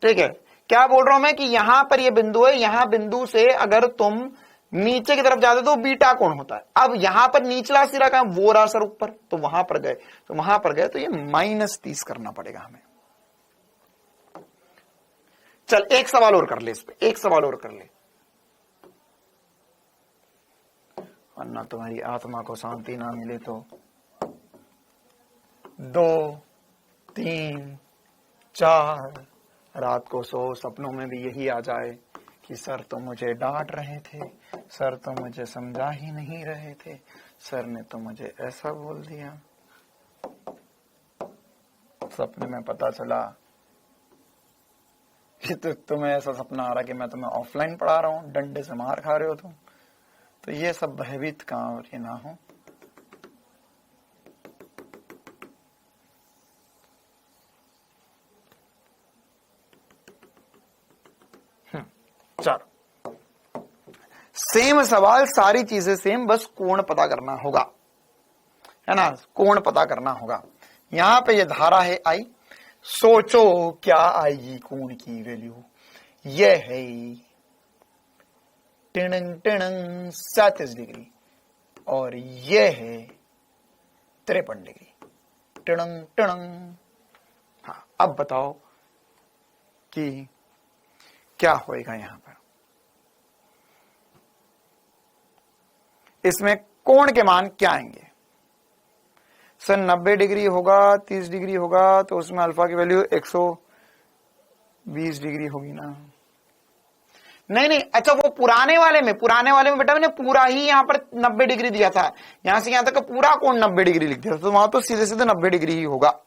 ठीक है, क्या बोल रहा हूं मैं कि यहां पर ये बिंदु है, यहां बिंदु से अगर तुम नीचे की तरफ जाते तो बीटा कोण होता है, अब यहां पर निचला सिरा का वो रहा सर ऊपर, तो वहां पर गए तो ये -30 करना पड़ेगा हमें। चल एक सवाल और कर ले, इस पे एक सवाल और कर ले, वरना तुम्हारी आत्मा को शांति ना मिले तो 2, 3, 4 रात को सो सपनों में भी यही आ जाए कि सर तो मुझे डांट रहे थे, सर तो मुझे समझा ही नहीं रहे थे, सर ने तो मुझे ऐसा बोल दिया, सपने में पता चला कि तुम्हें ऐसा सपना आ रहा कि मैं तुम्हें ऑफलाइन पढ़ा रहा हूं, डंडे से मार खा रहे हो तुम, तो ये सब भयभीत काम ये ना हो। चलो सेम सवाल, सारी चीजें सेम, बस कोण पता करना होगा, है ना, कोण पता करना होगा। यहां पे ये धारा है आई, सोचो क्या आएगी कोण की वैल्यू, ये है टिणंग टिणंग 37 डिग्री और ये है 53 डिग्री, टिणंग टिणंग। हाँ अब बताओ कि क्या होएगा यहां पर, इसमें कोण के मान क्या आएंगे सर, 90 डिग्री होगा, 30 डिग्री होगा, तो उसमें अल्फा की वैल्यू 120 डिग्री होगी ना, नहीं अच्छा वो पुराने वाले में बेटा मैंने पूरा ही यहां पर 90 डिग्री दिया था, यहां से यहां तक पूरा कोण 90 डिग्री लिख दिया था, तो वहां तो सीधे 90 डिग्री ही होगा।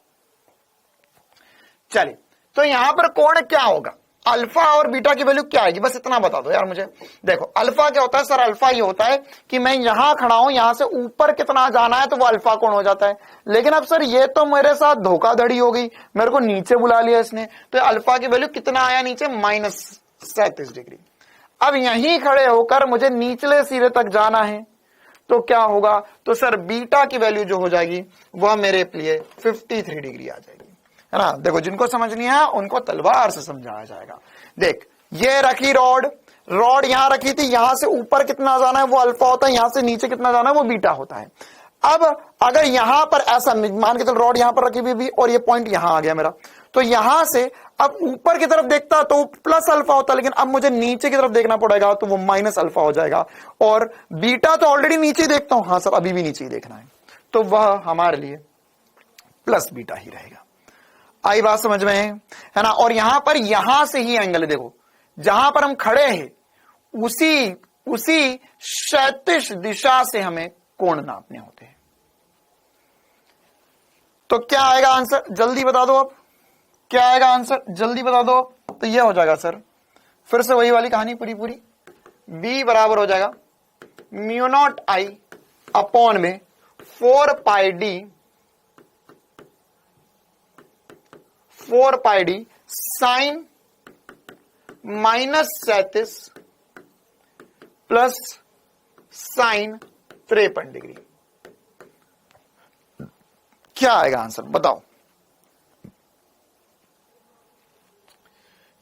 चलिए तो यहां पर कोण क्या होगा, अल्फा और बीटा की वैल्यू क्या आएगी, बस इतना बता दो यार मुझे। देखो अल्फा क्या होता है सर, अल्फा ये होता है कि मैं यहां खड़ा हूं, यहां से ऊपर कितना जाना है तो वो अल्फा कोण हो जाता है, लेकिन अब सर ये तो मेरे साथ धोखाधड़ी हो गई, मेरे को नीचे बुला लिया इसने, तो अल्फा की वैल्यू कितना आया नीचे, -37 डिग्री। अब यहीं खड़े होकर मुझे निचले सिरे तक जाना है तो क्या होगा, तो सर बीटा की वैल्यू जो हो जाएगी वह मेरे लिए 53 डिग्री आ जाएगी, है ना। देखो जिनको समझ नहीं आया उनको तलवार से समझाया जाएगा। देख ये रखी रॉड, रॉड यहां रखी थी, यहां से ऊपर कितना जाना है वो अल्फा होता है, यहां से नीचे कितना जाना है वो बीटा होता है। अब अगर यहां पर ऐसा मान के चल रॉड यहां पर रखी हुई भी और ये पॉइंट यहां आ गया मेरा, तो यहां से अब ऊपर की तरफ देखता तो प्लस अल्फा होता, लेकिन अब मुझे नीचे की तरफ देखना पड़ेगा तो वो माइनस अल्फा हो जाएगा। और बीटा तो ऑलरेडी नीचे देखता हूं, हाँ सर अभी भी नीचे ही देखना है, तो वह हमारे लिए प्लस बीटा ही रहेगा। आई बात समझ में है ना। और यहां से ही एंगल देखो, जहां पर हम खड़े हैं उसी क्षैतिज दिशा से हमें कोण नापने होते हैं। तो क्या आएगा आंसर, जल्दी बता दो। अब क्या आएगा आंसर, जल्दी बता दो। तो ये हो जाएगा सर, फिर से वही वाली कहानी पूरी b बराबर हो जाएगा म्यू नॉट आई अपॉन में 4 pi d sine -37 plus sine 53 degree. क्या आएगा आंसर बताओ।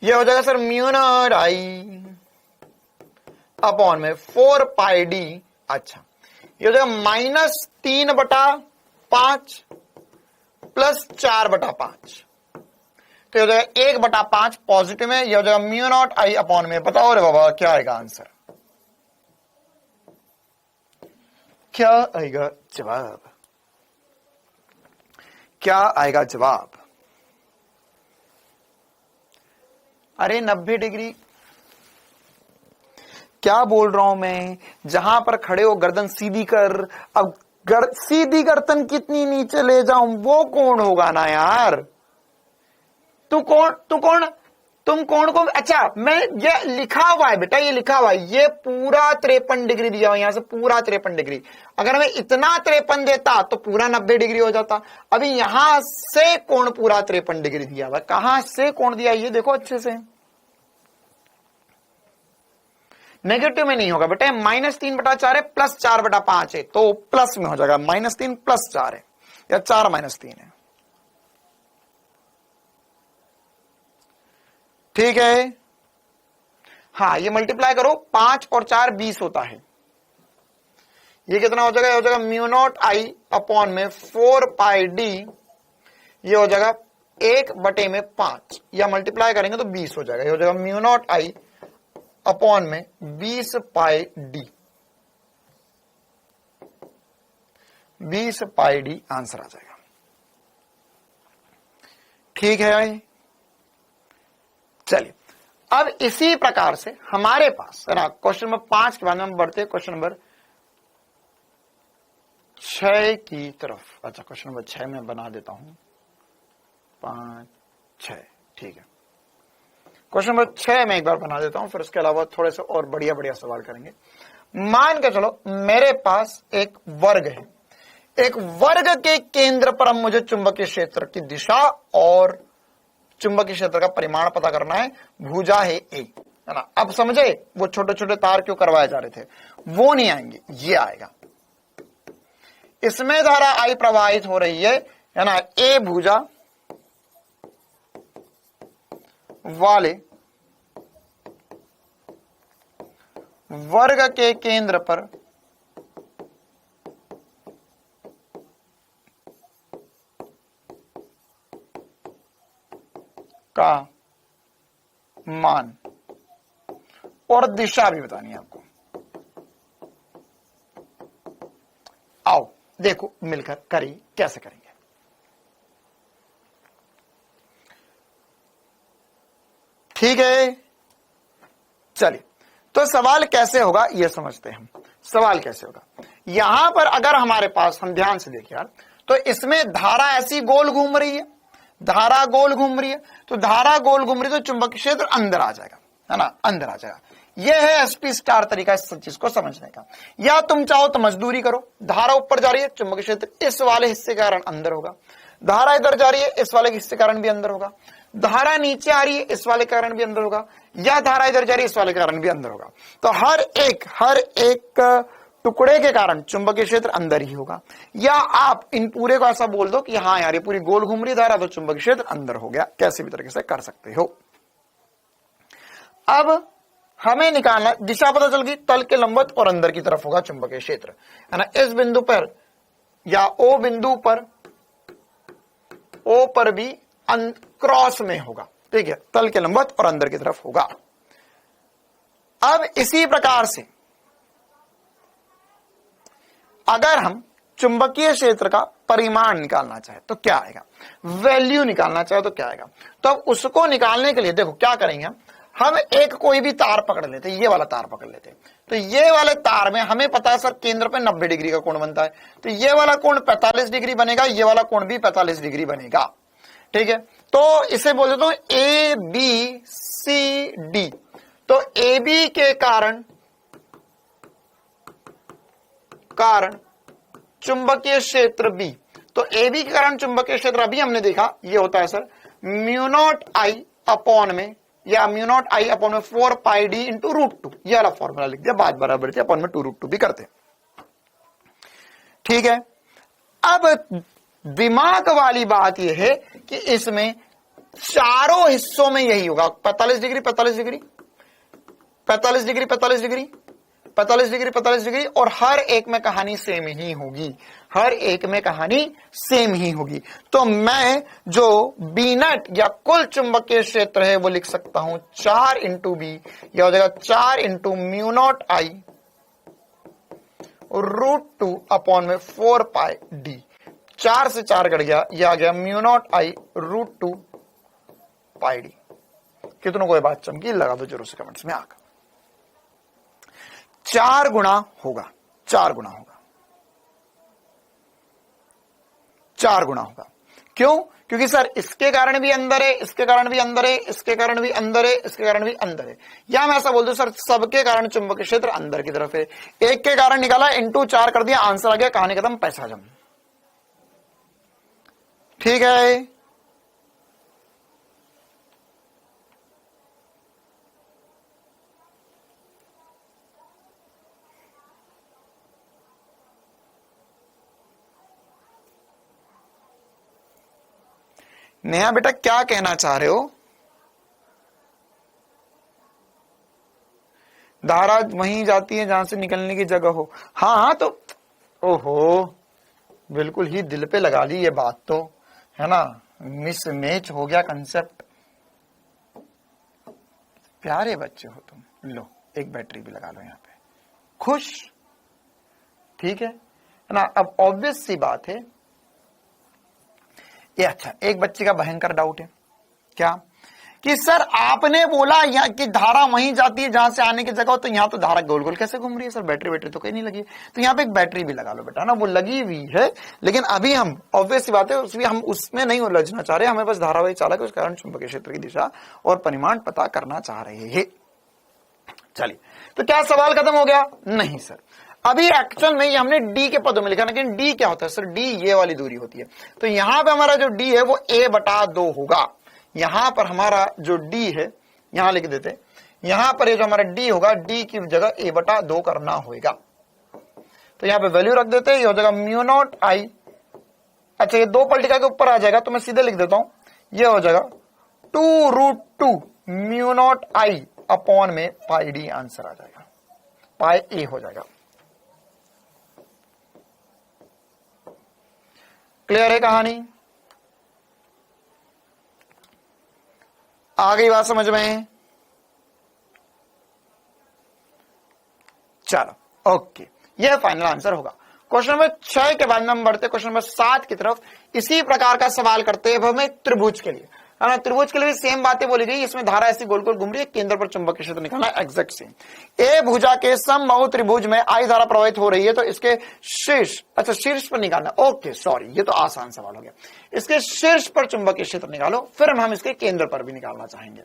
ये हो जाएगा sir mu not I upon में 4 पाई डी, अच्छा ये हो जाएगा -3/5 प्लस 4/5, तो ये हो जाएगा 1/5 पॉजिटिव में, ये हो जाएगा म्यू नॉट आई अपॉन में, बताओ रे बाबा क्या आएगा आंसर, क्या आएगा जवाब, क्या आएगा जवाब। अरे 90 डिग्री क्या बोल रहा हूं मैं, जहां पर खड़े हो गर्दन सीधी कर। अब सीधी गर्दन कितनी नीचे ले जाऊं वो कौन होगा ना यार। तुम कौन को, अच्छा मैं ये लिखा हुआ है बेटा, ये लिखा हुआ है, ये पूरा 53 डिग्री दिया हुआ है, यहां से पूरा 53 डिग्री। अगर मैं इतना 53 देता तो पूरा 90 डिग्री हो जाता। अभी यहां से कोण पूरा 53 डिग्री दिया हुआ है, कहां से कोण दिया ये देखो अच्छे से, नेगेटिव में नहीं होगा बेटा, -3/4 है प्लस 4/5 है, तो प्लस में हो जाएगा, -3 प्लस 4 है या 4 -3 है, ठीक है। हाँ ये मल्टीप्लाई करो, 5 और 4 20 होता है, ये कितना हो जाएगा, ये हो जाएगा म्यू नॉट आई अपॉन में 4 पाई डी, ये हो जाएगा 1/5, या मल्टीप्लाई करेंगे तो 20 हो जाएगा, ये हो जाएगा म्यू नॉट आई अपॉन में 20 पाई डी, 20 पाई डी आंसर आ जाएगा, ठीक है भाई। चलिए अब इसी प्रकार से हमारे पास है ना, क्वेश्चन नंबर 5 के बाद में हम बढ़ते हैं क्वेश्चन नंबर 6 की तरफ। अच्छा क्वेश्चन नंबर 6 में बना देता हूं, 5 6, ठीक है। क्वेश्चन नंबर 6 में एक बार बना देता हूं, फिर उसके अलावा थोड़े से और बढ़िया बढ़िया सवाल करेंगे। मान के चलो मेरे पास एक वर्ग है, एक वर्ग के केंद्र पर हम मुझे चुंबकीय क्षेत्र की दिशा और चुंबकीय क्षेत्र का परिमाण पता करना है, भुजा है ए, है ना। अब समझे वो छोटे छोटे तार क्यों करवाए जा रहे थे, वो नहीं आएंगे, ये आएगा। इसमें धारा आई प्रवाहित हो रही है ना, ए भुजा वाले वर्ग के केंद्र पर का मान और दिशा भी बतानी है आपको। आओ देखो मिलकर करिए, कैसे करेंगे। ठीक है चलिए, तो सवाल कैसे होगा ये समझते हैं हम। सवाल कैसे होगा, यहां पर अगर हमारे पास, हम ध्यान से देखिए यार, तो इसमें धारा ऐसी गोल घूम रही है, धारा गोल घूम रही है, तो धारा गोल घूम रही है तो चुंबकीय क्षेत्र अंदर आ जाएगा, है ना, अंदर आ जाएगा। यह है एसपी स्टार तरीका इस चीज को समझने का। या तुम चाहो तो मजदूरी करो, धारा ऊपर जा रही है, चुंबकीय क्षेत्र इस वाले हिस्से के कारण अंदर होगा, धारा इधर जा रही है, इस वाले हिस्से के कारण भी अंदर होगा, धारा नीचे आ रही है, इस वाले कारण भी अंदर होगा, या धारा इधर जा रही है, इस वाले कारण भी अंदर होगा। तो हर एक टुकड़े के कारण चुंबकीय क्षेत्र अंदर ही होगा। या आप इन पूरे को ऐसा बोल दो कि हाँ यार ये पूरी गोल घूम रही धारा, तो चुंबकीय क्षेत्र अंदर हो गया, कैसे भी तरीके से कर सकते हो। अब हमें निकालना, दिशा पता चल गई, तल के लंबवत और अंदर की तरफ होगा चुंबकीय क्षेत्र, है ना। इस बिंदु पर या ओ बिंदु पर, ओ पर भी क्रॉस में होगा, ठीक है, तल के लंबवत और अंदर की तरफ होगा। अब इसी प्रकार से अगर हम चुंबकीय क्षेत्र का परिमाण निकालना चाहे तो क्या आएगा, वैल्यू निकालना चाहे तो क्या आएगा। तो अब उसको निकालने के लिए देखो क्या करेंगे, हम एक कोई भी तार पकड़ लेते, ये वाला तार पकड़ लेते। तो ये वाले तार में हमें पता है सर केंद्र पे 90 डिग्री का कोण बनता है, तो ये वाला कोण 45 डिग्री बनेगा, ये वाला कोण भी 45 डिग्री बनेगा, ठीक है। तो इसे बोल देता हूं ए बी सी डी। तो ए बी के कारण चुंबकीय क्षेत्र बी, तो ए बी के कारण चुंबकीय क्षेत्र अभी हमने देखा ये होता है sir mu not I upon में, या म्यू नॉट आई अपॉन में 4 पाई डी इंटू √2, ये वाला फॉर्मूला लिख दिया, बाद बराबर थे अपॉन में 2√2 भी करते, ठीक है। अब दिमाग वाली बात यह है कि इसमें चारों हिस्सों में यही होगा, 45 degree 45 degree 45 degree 45 degree 45 degree 45 degree, और हर एक में कहानी सेम ही होगी, हर एक में कहानी सेम ही होगी। तो मैं जो बी नट या कुल चुंबकीय क्षेत्र है वो लिख सकता हूं 4 इंटू बी, यह हो जाएगा 4 into mu not I √2 upon में 4 पाई डी। 4 से 4 कट गया, यह आ गया mu not I √2 pi D. कितनों को ये बात चमकी, लगा दो जरूर से कमेंट्स में आकर। 4 गुना होगा, 4 गुना होगा, 4 गुना होगा। क्यों? क्योंकि सर इसके कारण भी अंदर है, इसके कारण भी अंदर है, इसके कारण भी अंदर है, इसके कारण भी अंदर है, या मैं ऐसा बोल दूं सर सबके कारण चुंबकीय क्षेत्र अंदर की तरफ है। एक के कारण निकाला, इंटू 4 कर दिया, आंसर आ गया, कहानी खत्म, पैसा जम, ठीक है। नेहा बेटा क्या कहना चाह रहे हो? धारा वहीं जाती है जहां से निकलने की जगह हो। हाँ हाँ, तो ओहो बिल्कुल ही दिल पे लगा ली ये बात, तो है ना, मिस मैच हो गया कंसेप्ट। प्यारे बच्चे हो तुम। लो एक बैटरी भी लगा लो यहाँ पे, खुश, ठीक है ना। अब ऑब्वियस सी बात है ये। अच्छा, एक बच्चे का भयंकर डाउट है, क्या कि सर आपने बोला यहाँ की धारा वहीं जाती है जहां से आने की जगह हो, तो यहाँ तो धारा गोल गोल कैसे घूम रही है सर, बैटरी तो कहीं नहीं लगी। तो यहाँ पे एक बैटरी भी लगा लो बेटा ना, वो लगी हुई है, लेकिन अभी हम ऑब्वियस सी बात है हम उसमें नहीं उलझना चाह रहे, हमें बस धारावाही चालक उस कारण चुंबकीय क्षेत्र की दिशा और परिमाण पता करना चाह रहे हैं। चलिए, तो क्या सवाल खत्म हो गया? नहीं सर, अभी एक्चुअल में हमने डी के पदों में लिखा, लेकिन डी क्या होता है सर, डी ये वाली दूरी होती है। तो यहां पे हमारा जो डी है वो a/2 होगा। यहां पर हमारा जो डी है, यहां लिख देते, यहां पर ये जो हमारा डी होगा, डी की जगह a/2 करना होगा। तो यहां पे वैल्यू रख देते हैं, ये हो जाएगा म्यू नॉट आई। अच्छा, ये 2 पलटिका के ऊपर आ जाएगा, तो मैं सीधे लिख देता हूं, ये हो जाएगा 2√2 म्यू नॉट आई अपॉन में पाई डी, आंसर आ जाएगा, पाई ए हो जाएगा। क्लियर है कहानी? आ गई बात समझ में? चलो ओके, यह फाइनल आंसर होगा। क्वेश्चन नंबर 6 के बाद में हम बढ़ते क्वेश्चन नंबर 7 की तरफ। इसी प्रकार का सवाल करते हैं हमें त्रिभुज के लिए, है ना। त्रिभुज के लिए सेम बातें बोली गई, इसमें धारा ऐसी गोल गोल घूम रही है, केंद्र पर चुंबकीय क्षेत्र निकालना, एग्जैक्ट सेम। ए भुजा के समबाहु त्रिभुज में आई धारा प्रवाहित हो रही है, तो इसके शीर्ष, अच्छा शीर्ष पर निकालना, ओके सॉरी, ये तो आसान सवाल हो गया। इसके शीर्ष पर चुंबकीय क्षेत्र निकालो, फिर हम इसके केंद्र पर भी निकालना चाहेंगे।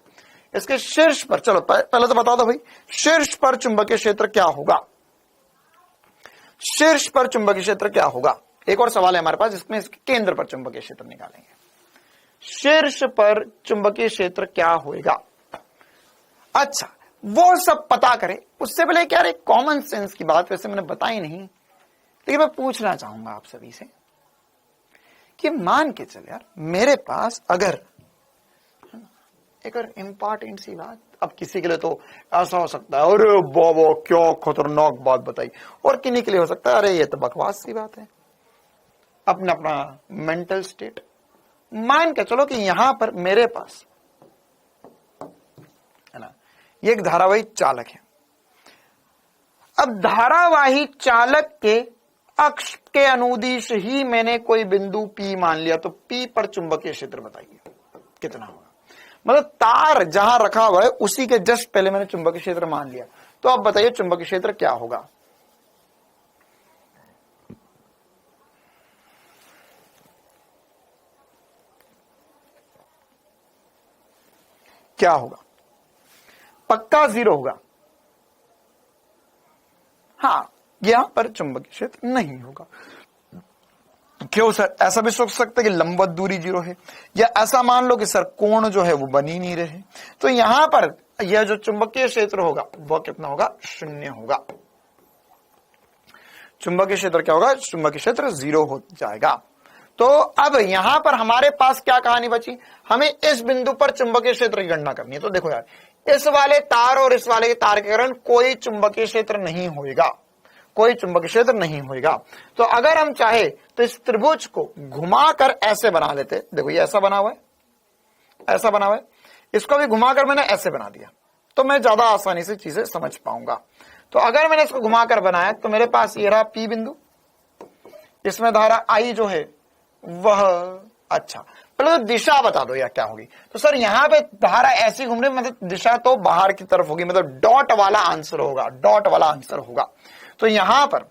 इसके शीर्ष पर, चलो पहले तो बता दो भाई, शीर्ष पर चुंबकीय क्षेत्र क्या होगा? शीर्ष पर चुंबकीय क्षेत्र क्या होगा? एक और सवाल है हमारे पास, जिसमें इसके केंद्र पर चुंबकीय क्षेत्र निकालेंगे। शीर्ष पर चुंबकीय क्षेत्र क्या होगा? अच्छा, वो सब पता करें उससे पहले क्या, एक कॉमन सेंस की बात वैसे मैंने बताई नहीं, लेकिन मैं पूछना चाहूंगा आप सभी से कि मान के चल यार, मेरे पास अगर एक और इंपॉर्टेंट सी बात, अब किसी के लिए तो ऐसा हो सकता है अरे बाबा क्या खतरनाक बात बताई, और किन्हीं के लिए हो सकता है अरे ये तो बकवास सी बात है। अपना अपना मेंटल स्टेट मान के चलो कि यहां पर मेरे पास है ना, ये एक धारावाही चालक है। अब धारावाही चालक के अक्ष के अनुदिश ही मैंने कोई बिंदु P मान लिया, तो P पर चुंबकीय क्षेत्र बताइए कितना होगा। मतलब तार जहां रखा हुआ है उसी के जस्ट पहले मैंने चुंबकीय क्षेत्र मान लिया, तो अब बताइए चुंबकीय क्षेत्र क्या होगा। क्या होगा? पक्का 0 होगा। हाँ, यहां पर चुंबकीय क्षेत्र नहीं होगा। क्यों सर? ऐसा भी सोच सकते कि लंबवत दूरी 0 है, या ऐसा मान लो कि सर कोण जो है वो बन ही नहीं रहे, तो यहां पर यह जो चुंबकीय क्षेत्र होगा वह कितना होगा? 0 होगा। चुंबकीय क्षेत्र क्या होगा? चुंबकीय क्षेत्र 0 हो जाएगा। तो अब यहां पर हमारे पास क्या कहानी बची? हमें इस बिंदु पर चुंबकीय क्षेत्र की गणना करनी है। तो देखो यार, इस वाले तार और इस वाले तार के कारण कोई चुंबकीय क्षेत्र नहीं होगा, कोई चुंबकीय क्षेत्र नहीं होगा। तो अगर हम चाहे तो इस त्रिभुज को घुमाकर ऐसे बना लेते। देखो ये ऐसा बना हुआ है, ऐसा बना हुआ है, इसको भी घुमाकर मैंने ऐसे बना दिया, तो मैं ज्यादा आसानी से चीजें समझ पाऊंगा। तो अगर मैंने इसको घुमाकर बनाया तो मेरे पास ये रहा P बिंदु, इसमें धारा I जो है वह, अच्छा पहले तो दिशा बता दो यार क्या होगी। तो सर यहां पे धारा ऐसी घूम रही, मतलब दिशा तो बाहर की तरफ होगी, मतलब डॉट वाला आंसर होगा, डॉट वाला आंसर होगा। तो यहां पर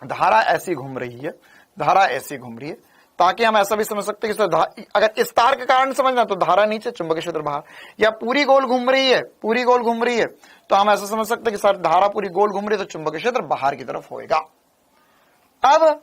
धारा ऐसी घूम रही है, धारा ऐसी घूम रही है, ताकि हम ऐसा भी समझ सकते हैं कि अगर इस तार के कारण समझना तो धारा नीचे, चुंबकीय क्षेत्र बाहर, या पूरी गोल घूम रही है, पूरी गोल घूम रही है, तो हम ऐसा समझ सकते हैं कि सर धारा पूरी गोल घूम रही है तो चुंबकीय क्षेत्र बाहर की तरफ होएगा। अब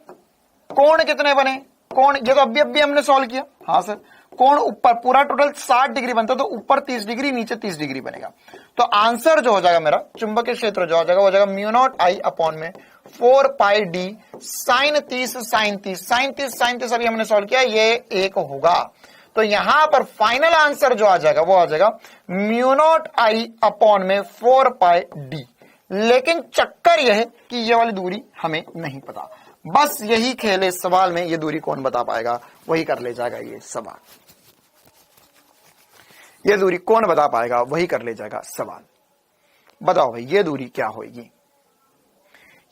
कोण कितने बने? कोण ये तो अभी हमने सॉल्व किया। हाँ सर, कोण ऊपर पूरा टोटल 60 डिग्री बनता है, तो ऊपर 30 डिग्री नीचे 30 डिग्री बनेगा। तो आंसर जो हो जाएगा मेरा, चुंबकीय क्षेत्र जो हो जाएगा वो हो जाएगा μ0I अपॉन में 4 pi d sine 30 sine 30 sine 30 sine 30 अभी हमने सॉल्व किया, ये 1 होगा। तो यहां पर फाइनल आंसर जो आ जाएगा वो आ जाएगा μ0I अपॉन में 4 पाई d। लेकिन चक्कर यह है कि ये वाली दूरी हमें नहीं पता, बस यही खेल है इस सवाल में, ये दूरी कौन बता पाएगा वही कर ले जाएगा ये सवाल। ये दूरी कौन बता पाएगा वही कर ले जाएगा सवाल। बताओ भाई ये दूरी क्या होगी,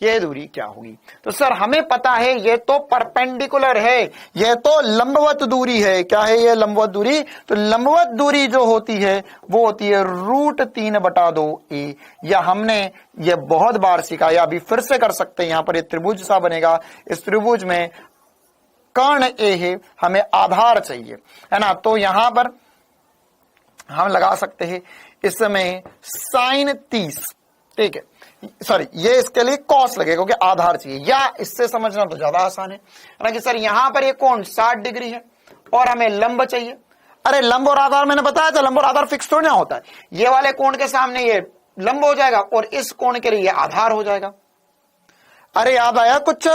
ये दूरी क्या होगी? तो सर हमें पता है ये तो परपेंडिकुलर है, ये तो लंबवत दूरी है। क्या है ये लंबवत दूरी? तो लंबवत दूरी जो होती है वो होती है √3/2a, या हमने ये बहुत बार सीखा, या अभी फिर से कर सकते हैं। यहां पर ये त्रिभुज सा बनेगा, इस त्रिभुज में कर्ण a है, हमें आधार चाहिए है ना, तो यहां पर हम लगा सकते हैं इसमें साइन 30, ठीक है, सॉरी ये इसके लिए कॉस लगेगा क्योंकि आधार चाहिए, या इससे समझना तो ज्यादा आसान है ना कि सर यहां पर ये कोण 60 डिग्री है और हमें लंब चाहिए। अरे लंब और आधार मैंने बताया था, लंब और आधार फिक्स थोड़ी ना होता है। ये वाले कोण के सामने ये लंब हो जाएगा और इस कोण के लिए ये आधार हो जाएगा। अरे याद आया कुछ?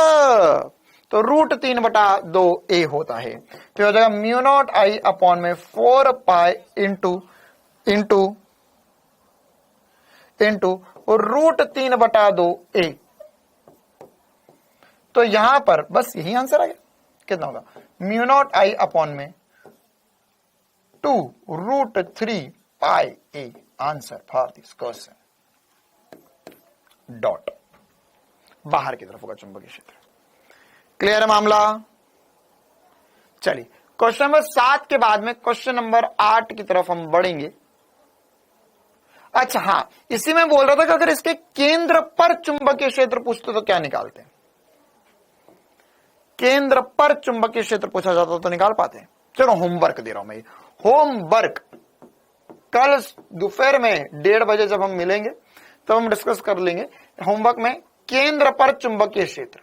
तो √3/2a होता है, तो हो जाएगा μ0I अपॉन में 4 पाई इंटू √3/2a। तो यहां पर बस यही आंसर आ गया। कितना होगा? μ0I अपॉन में 2√3πa answer for this question. Dot बाहर की तरफ होगा चुंबकीय क्षेत्र। क्लियर है मामला? चलिए क्वेश्चन नंबर 7 के बाद में क्वेश्चन नंबर 8 की तरफ हम बढ़ेंगे। अच्छा हाँ, इसी में बोल रहा था कि अगर इसके केंद्र पर चुंबकीय क्षेत्र पूछते तो क्या निकालते हैं? केंद्र पर चुंबकीय क्षेत्र पूछा जाता तो निकाल पाते हैं। चलो होमवर्क दे रहा हूं मैं, होमवर्क कल दोपहर में 1:30 बजे जब हम मिलेंगे तब हम डिस्कस कर लेंगे होमवर्क में केंद्र पर चुंबकीय क्षेत्र।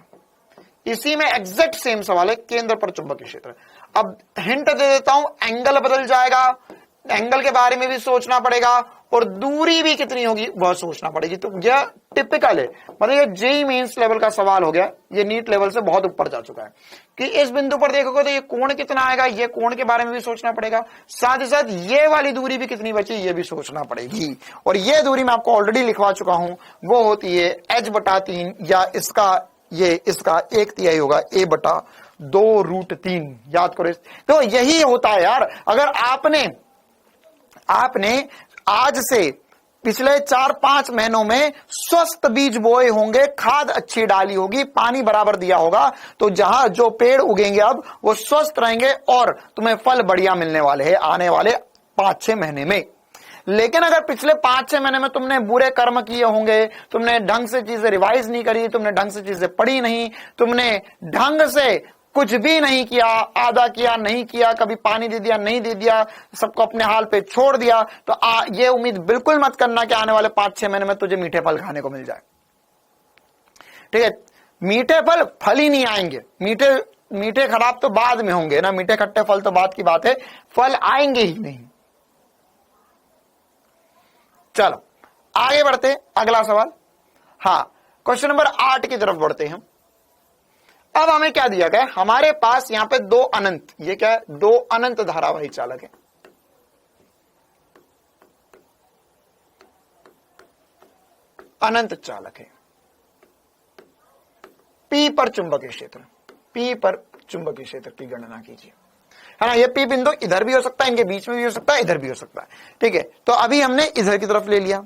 इसी में एग्जैक्ट सेम सवाल है, केंद्र पर चुंबकीय क्षेत्र। अब हिंट दे देता हूं, एंगल बदल जाएगा, एंगल के बारे में भी सोचना पड़ेगा और दूरी भी कितनी होगी वह सोचना पड़ेगी। तो यह टिपिकल है, मतलब ये जेईई मेंस लेवल का सवाल हो गया, ये नीट लेवल से बहुत ऊपर जा चुका है कि इस बिंदु पर देखोगे तो ये कोण कितना आएगा, ये कोण के बारे में भी सोचना पड़ेगा, साथ ही साथ ये वाली दूरी भी कितनी बची ये भी सोचना पड़ेगी। और ये दूरी मैं आपको ऑलरेडी लिखवा चुका हूं, वो होती है h/3 या इसका 1/3 होगा a/2√3। याद करो, तो यही होता है यार। अगर आपने आज से पिछले 4-5 महीनों में स्वस्थ बीज बोए होंगे, खाद अच्छी डाली होगी, पानी बराबर दिया होगा, तो जहां जो पेड़ उगेंगे अब वो स्वस्थ रहेंगे और तुम्हें फल बढ़िया मिलने वाले हैं आने वाले 5-6 महीने में। लेकिन अगर पिछले 5-6 महीने में तुमने बुरे कर्म किए होंगे, तुमने ढंग से चीजें रिवाइज नहीं करी, तुमने ढंग से चीजें पढ़ी नहीं, तुमने ढंग से कुछ भी नहीं किया, आधा किया नहीं किया, कभी पानी दे दिया नहीं दे दिया, सबको अपने हाल पे छोड़ दिया, तो ये उम्मीद बिल्कुल मत करना कि आने वाले 5-6 महीने में तुझे मीठे फल खाने को मिल जाए। ठीक है, मीठे फल ही नहीं आएंगे, मीठे खराब तो बाद में होंगे ना, मीठे खट्टे फल तो बाद की बात है, फल आएंगे ही नहीं। चलो आगे बढ़ते, अगला सवाल। हाँ, क्वेश्चन नंबर 8 की तरफ बढ़ते हैं। अब हमें क्या दिया गया, हमारे पास यहां पे 2 अनंत, ये क्या है, 2 अनंत धारावाही चालक है। अनंत चालक है, P पर चुंबकीय क्षेत्र, P पर चुंबकीय क्षेत्र की गणना कीजिए, है ना। ये P बिंदु इधर भी हो सकता है, इनके बीच में भी हो सकता है, इधर भी हो सकता है। ठीक है, तो अभी हमने इधर की तरफ ले लिया।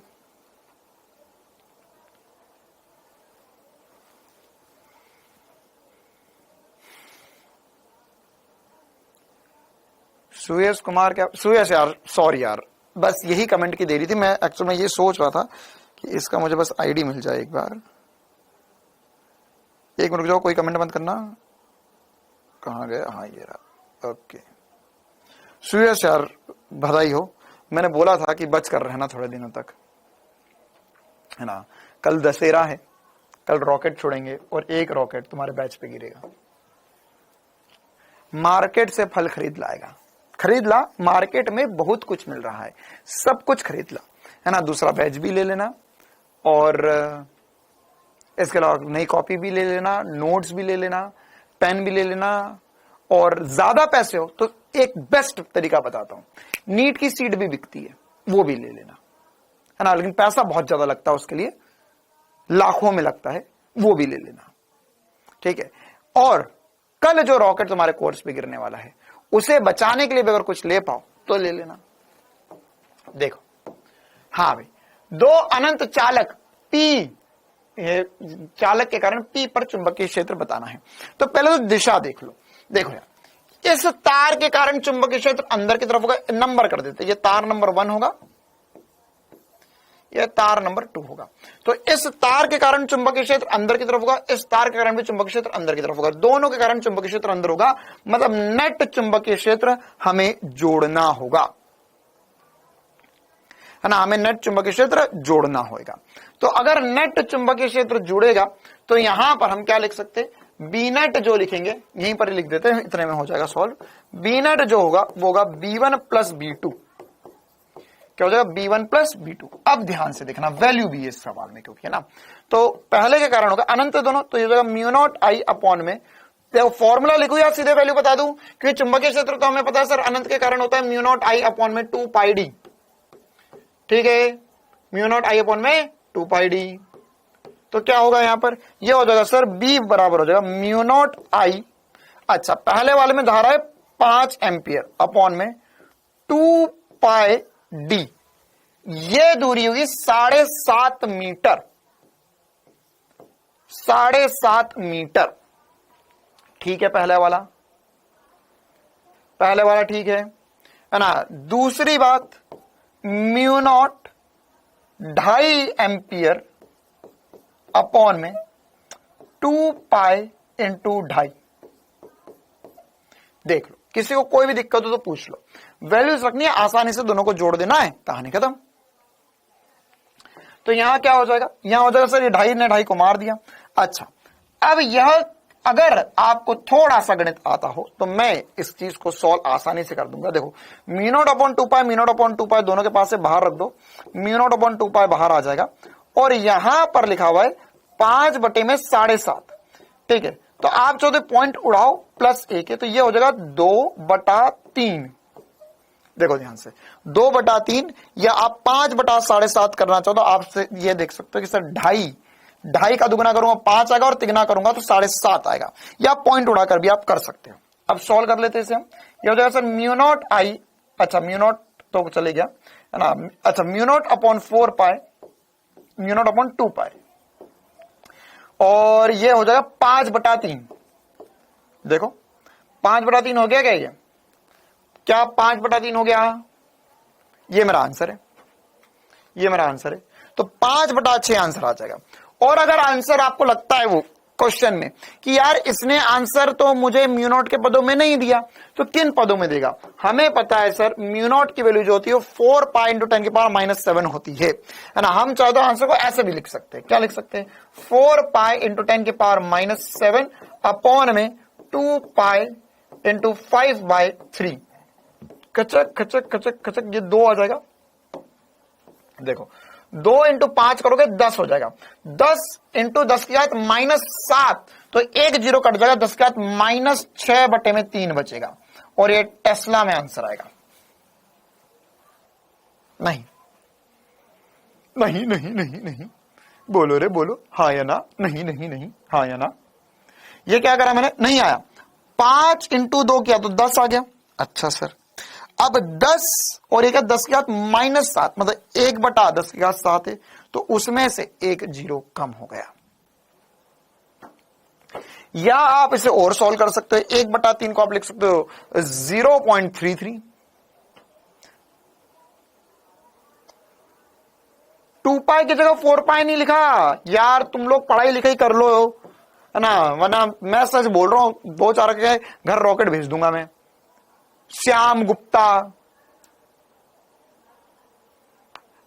सुयस कुमार, क्या सुयस यार, सॉरी यार, बस यही कमेंट की दे रही थी मैं। एक्चुअली मैं ये सोच रहा था कि इसका मुझे बस आईडी मिल जाए एक बार। एक मिनट रुक जाओ, कोई कमेंट मत करना। कहाँ गया, हाँ ये रहा, ओके। सुयस यार बधाई हो, मैंने बोला था कि बच कर रहना थोड़े दिनों तक, है ना। कल दशहरा है, कल रॉकेट छोड़ेंगे और एक रॉकेट तुम्हारे बैच पे गिरेगा। मार्केट से फल खरीद ला, मार्केट में बहुत कुछ मिल रहा है, सब कुछ खरीद ला, है ना। दूसरा बैच भी ले लेना और इसके अलावा नई कॉपी भी ले लेना, नोट्स भी ले लेना, पेन भी ले लेना, और ज्यादा पैसे हो तो एक बेस्ट तरीका बताता हूं, नीट की सीट भी बिकती है, वो भी ले लेना, है ना। लेकिन पैसा बहुत ज्यादा लगता है उसके लिए, लाखों में लगता है, वो भी ले लेना। ठीक है, और कल जो रॉकेट तुम्हारे कोर्स पे गिरने वाला है उसे बचाने के लिए भी अगर कुछ ले पाओ तो ले लेना। देखो, हाँ भाई, 2 अनंत चालक P, चालक के कारण P पर चुंबकीय क्षेत्र बताना है। तो पहले तो दिशा देख लो। देखो यार, इस तार के कारण चुंबकीय क्षेत्र अंदर की तरफ होगा, नंबर कर देते, ये तार नंबर 1 होगा, यह तार नंबर 2 होगा। तो इस तार के कारण चुंबकीय क्षेत्र अंदर की तरफ होगा, इस तार के कारण भी चुंबकीय क्षेत्र अंदर की तरफ होगा, दोनों के कारण चुंबकीय क्षेत्र अंदर होगा, मतलब नेट चुंबकीय क्षेत्र हमें जोड़ना होगा, है ना। हमें नेट चुंबकीय क्षेत्र जोड़ना होगा। तो अगर नेट चुंबकीय क्षेत्र जुड़ेगा तो यहां पर हम क्या लिख सकते, बी नेट जो लिखेंगे यहीं पर लिख देते हैं, इतने में हो जाएगा सॉल्व। बी नेट जो होगा वो होगा B1 प्लस B2, क्या हो जाएगा, B1 प्लस B2। अब ध्यान से देखना, वैल्यू भी है इस सवाल में, क्योंकि है ना। तो पहले के कारण होगा अनंत दोनों, तो ये हो जाएगा μ0I अपॉन में, तो फॉर्मूला लिखू या सीधे वैल्यू बता दूं, क्योंकि चुंबकीय क्षेत्र तो हमें पता है सर अनंत के कारण होता है μ0I अपॉन में 2πd। ठीक है, μ0I अपॉन में 2πd। तो क्या होगा यहां पर, ये हो जाएगा सर B बराबर हो जाएगा μ0I, अच्छा पहले वाले में धारा है 5 एम्पियर अपॉन में 2πd, ये दूरी होगी 7.5 मीटर, 7.5 मीटर। ठीक है, पहले वाला ठीक है ना। दूसरी बात, μ0 2.5 एम्पियर अपॉन में 2π इंटू 2.5। देख लो, किसी को कोई भी दिक्कत हो तो पूछ लो, वैल्यूज रखनी है, आसानी से दोनों को जोड़ देना है, कहानी खत्म। तो यहां क्या हो जाएगा, यहां हो जाएगा सर ये 2.5 ने 2.5 को मार दिया। अच्छा, अब यह अगर आपको थोड़ा सा गणित आता हो तो मैं इस चीज को सॉल्व आसानी से कर दूंगा। देखो म्यू नॉट अपॉन 2 पाई, म्यू नॉट अपॉन 2 पाई दोनों के पास से बाहर रख दो, म्यू नॉट अपॉन 2 पाई बाहर आ जाएगा और यहां पर लिखा हुआ है 5 बटे में 7.5। ठीक है, तो आप चाहो तो पॉइंट उड़ाओ प्लस 1 है, तो ये हो जाएगा 2/3। देखो ध्यान से 2/3 या आप 5/7.5 करना चाहो तो आपसे ये देख सकते हो कि सर ढाई का दुगना करूंगा 5 आएगा और तिगना करूंगा तो 7.5 आएगा, या पॉइंट उड़ाकर भी आप कर सकते हो। अब सॉल्व कर लेते हैं इसे हम। ये हो जाएगा सर म्यू नॉट आई, अच्छा म्यू नॉट तो चले गया है ना, अच्छा म्यू नॉट अपॉन 4 पाई, म्यू नॉट अपॉन 2 पाई और ये हो जाएगा 5/3। देखो 5/3 हो गया क्या 5/3 हो गया? ये मेरा आंसर है, ये मेरा आंसर है। तो 5/6 आंसर आ जाएगा। और अगर आंसर आपको लगता है वो क्वेश्चन में कि यार इसने आंसर तो मुझे म्यू नॉट के पदों में नहीं दिया, तो किन पदों में देगा? हमें पता है सर म्यू नॉट की वैल्यू जो होती है 4 पाई इंटू 10 की पावर -7 होती है ना। हम चाहे तो आंसर को ऐसे भी लिख सकते हैं, क्या लिख सकते हैं? 4 पाई इंटू 10 की पावर -7 अपॉन में 2 पाई इंटू 5/3। खचक खचक खचक खचक, ये 2 आ जाएगा। देखो 2 इंटू 5 करोगे 10 हो जाएगा, 10 इंटू 10 की घात -7, तो 1 0 कट जाएगा, 10 की घात -6 बटे में 3 बचेगा और ये टेस्ला में आंसर आएगा। नहीं नहीं नहीं नहीं नहीं, बोलो रे बोलो, हाँ या ना? नहीं नहीं नहीं, हाँ या ना? ये क्या करा मैंने? नहीं आया। 5 इंटू 2 किया तो 10 आ गया। अच्छा सर, अब 10 और 1 10 की घात -7, मतलब 1/10 की घात 7 है, तो उसमें से 1 0 कम हो गया। या आप इसे और सॉल्व कर सकते हो, 1/3 को आप लिख सकते हो 0.33। 2 पाई की जगह 4 पाई नहीं लिखा यार, तुम लोग पढ़ाई लिखाई कर लो है ना, वरना मैं सच बोल रहा हूं, 2-4 के घर रॉकेट भेज दूंगा मैं। श्याम गुप्ता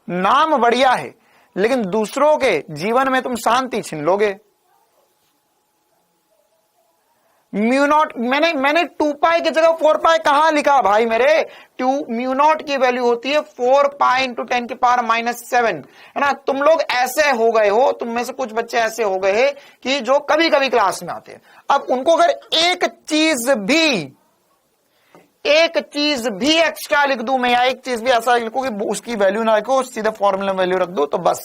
नाम बढ़िया है, लेकिन दूसरों के जीवन में तुम शांति छीन लोगे। म्यू नॉट मैंने 2 पाई की जगह 4 पाई कहां लिखा भाई मेरे? म्यू नॉट की वैल्यू होती है 4 पाई इंटू 10 की पावर -7 है ना। तुम लोग ऐसे हो गए हो, तुम में से कुछ बच्चे ऐसे हो गए हैं कि जो कभी कभी क्लास में आते हैं। अब उनको अगर एक चीज भी एक्स्ट्रा लिख दूं मैं, या एक चीज भी ऐसा लिखूं कि उसकी वैल्यू ना लिखो, सीधे फॉर्मूला में वैल्यू रख दो, तो बस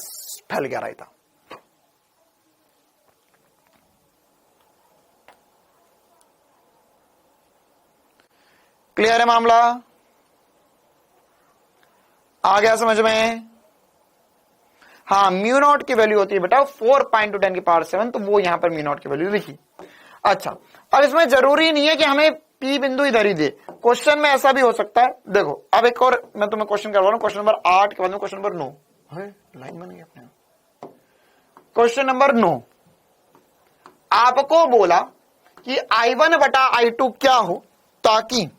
फैल गया रायता। क्लियर है मामला? आ गया समझ में? हाँ, म्यू नॉट की वैल्यू होती है बेटा 4 पाई इंटू 10 की पावर 7, तो वो यहां पर म्यू नॉट की वैल्यू लिखी। अच्छा, अब इसमें जरूरी नहीं है कि हमें पी बिंदु इधर ही दे, क्वेश्चन में ऐसा भी हो सकता है। देखो अब एक और मैं तुम्हें क्वेश्चन करवा रहा हूं, क्वेश्चन नंबर 8 के बाद में क्वेश्चन नंबर 9। लाइन बन गई अपने। क्वेश्चन नंबर 9, आपको बोला कि I1 बटा I2 क्या हो ताकि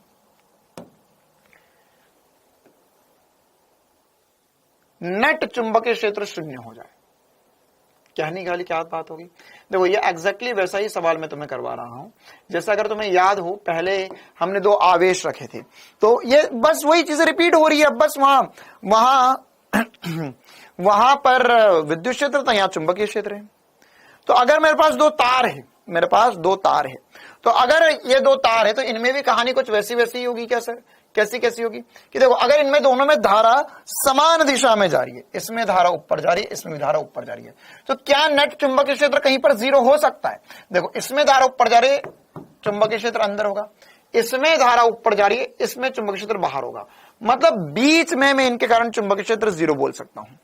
नेट चुंबकीय क्षेत्र 0 हो जाए। कहने वाली क्या बात होगी? देखो ये एग्जैक्टली वैसा ही सवाल मैं तुम्हें करवा रहा हूं, जैसा अगर तुम्हें याद हो पहले हमने 2 आवेश रखे थे, तो ये बस वही चीजें रिपीट हो रही है। बस वहां पर विद्युत क्षेत्र था, यहां चुंबकीय क्षेत्र है। तो अगर मेरे पास 2 तार है, तो अगर ये 2 तार है तो इनमें भी कहानी कुछ वैसी ही होगी क्या सर? कैसी होगी कि देखो अगर इनमें दोनों में धारा समान दिशा में जा रही है, इसमें धारा ऊपर जा रही है, इसमें धारा ऊपर जा रही है, तो क्या नेट चुंबकीय क्षेत्र कहीं पर 0 हो सकता है? देखो इसमें धारा ऊपर जा रही है, चुंबकीय क्षेत्र अंदर होगा, इसमें धारा ऊपर जा रही है, इसमें चुंबकीय क्षेत्र बाहर होगा, मतलब बीच में मैं इनके कारण चुंबकीय क्षेत्र 0 बोल सकता हूं।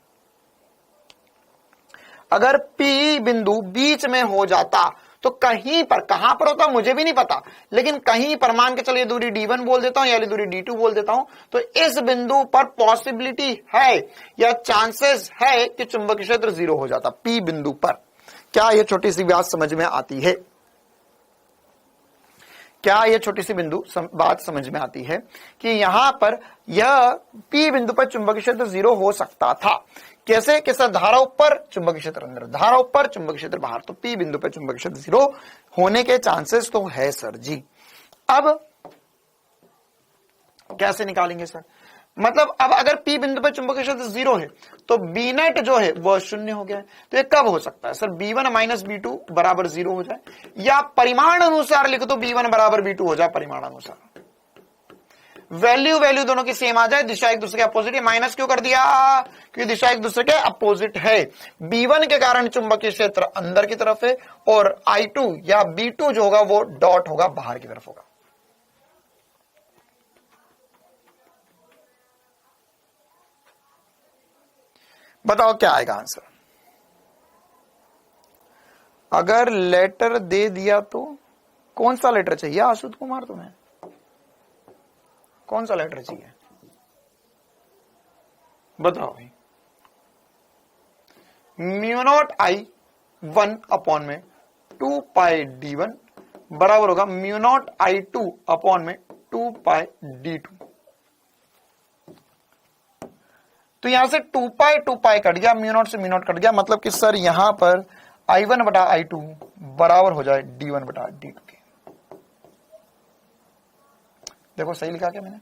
अगर P बिंदु बीच में हो जाता तो कहीं पर, कहां पर होता मुझे भी नहीं पता, लेकिन कहीं पर मान के चलिए दूरी D1 बोल देता हूं या दूरी D2 बोल देता हूं, तो इस बिंदु पर पॉसिबिलिटी है या चांसेस है कि चुंबकीय क्षेत्र 0 हो जाता P बिंदु पर। क्या यह छोटी सी बात समझ में आती है? क्या ये छोटी सी बिंदु बात समझ में आती है कि यहां पर यह P बिंदु पर चुंबकीय क्षेत्र 0 हो सकता था। कैसे? कि सर धारा ऊपर चुंबकीय क्षेत्र अंदर, धारा ऊपर चुंबकीय क्षेत्र बाहर, तो P बिंदु पर चुंबकीय क्षेत्र 0 होने के चांसेस तो है सर जी। अब कैसे निकालेंगे सर? मतलब अब अगर P बिंदु पर चुंबकीय क्षेत्र 0 है तो B नेट जो है वह शून्य हो गया है। तो ये कब हो सकता है सर? B1 माइनस B2 बराबर 0 हो जाए, या परिमाण अनुसार लिख दो B1 बराबर B2 हो जाए परिमाण अनुसार। वैल्यू दोनों की सेम आ जाए, दिशा एक दूसरे के अपोजिट है। माइनस क्यों कर दिया? क्योंकि दिशा एक दूसरे के अपोजिट है। B1 के कारण चुंबकीय क्षेत्र अंदर की तरफ है और I2 या B2 जो होगा वो डॉट होगा, बाहर की तरफ होगा। बताओ क्या आएगा आंसर? अगर लेटर दे दिया तो कौन सा लेटर चाहिए आशुत कुमार तुम्हें? कौन सा लेटर चाहिए बताओ भाई? μ0I1 अपॉन में 2 पाई d1 बराबर होगा μ0I2 अपॉन में 2 पाई d2। तो यहां से 2 पाई कट गया, μ0 से μ0 कट गया, मतलब कि सर यहां पर I1 बटा I2 बराबर हो जाए d1 बटा d2 के। देखो सही लिखा क्या मैंने?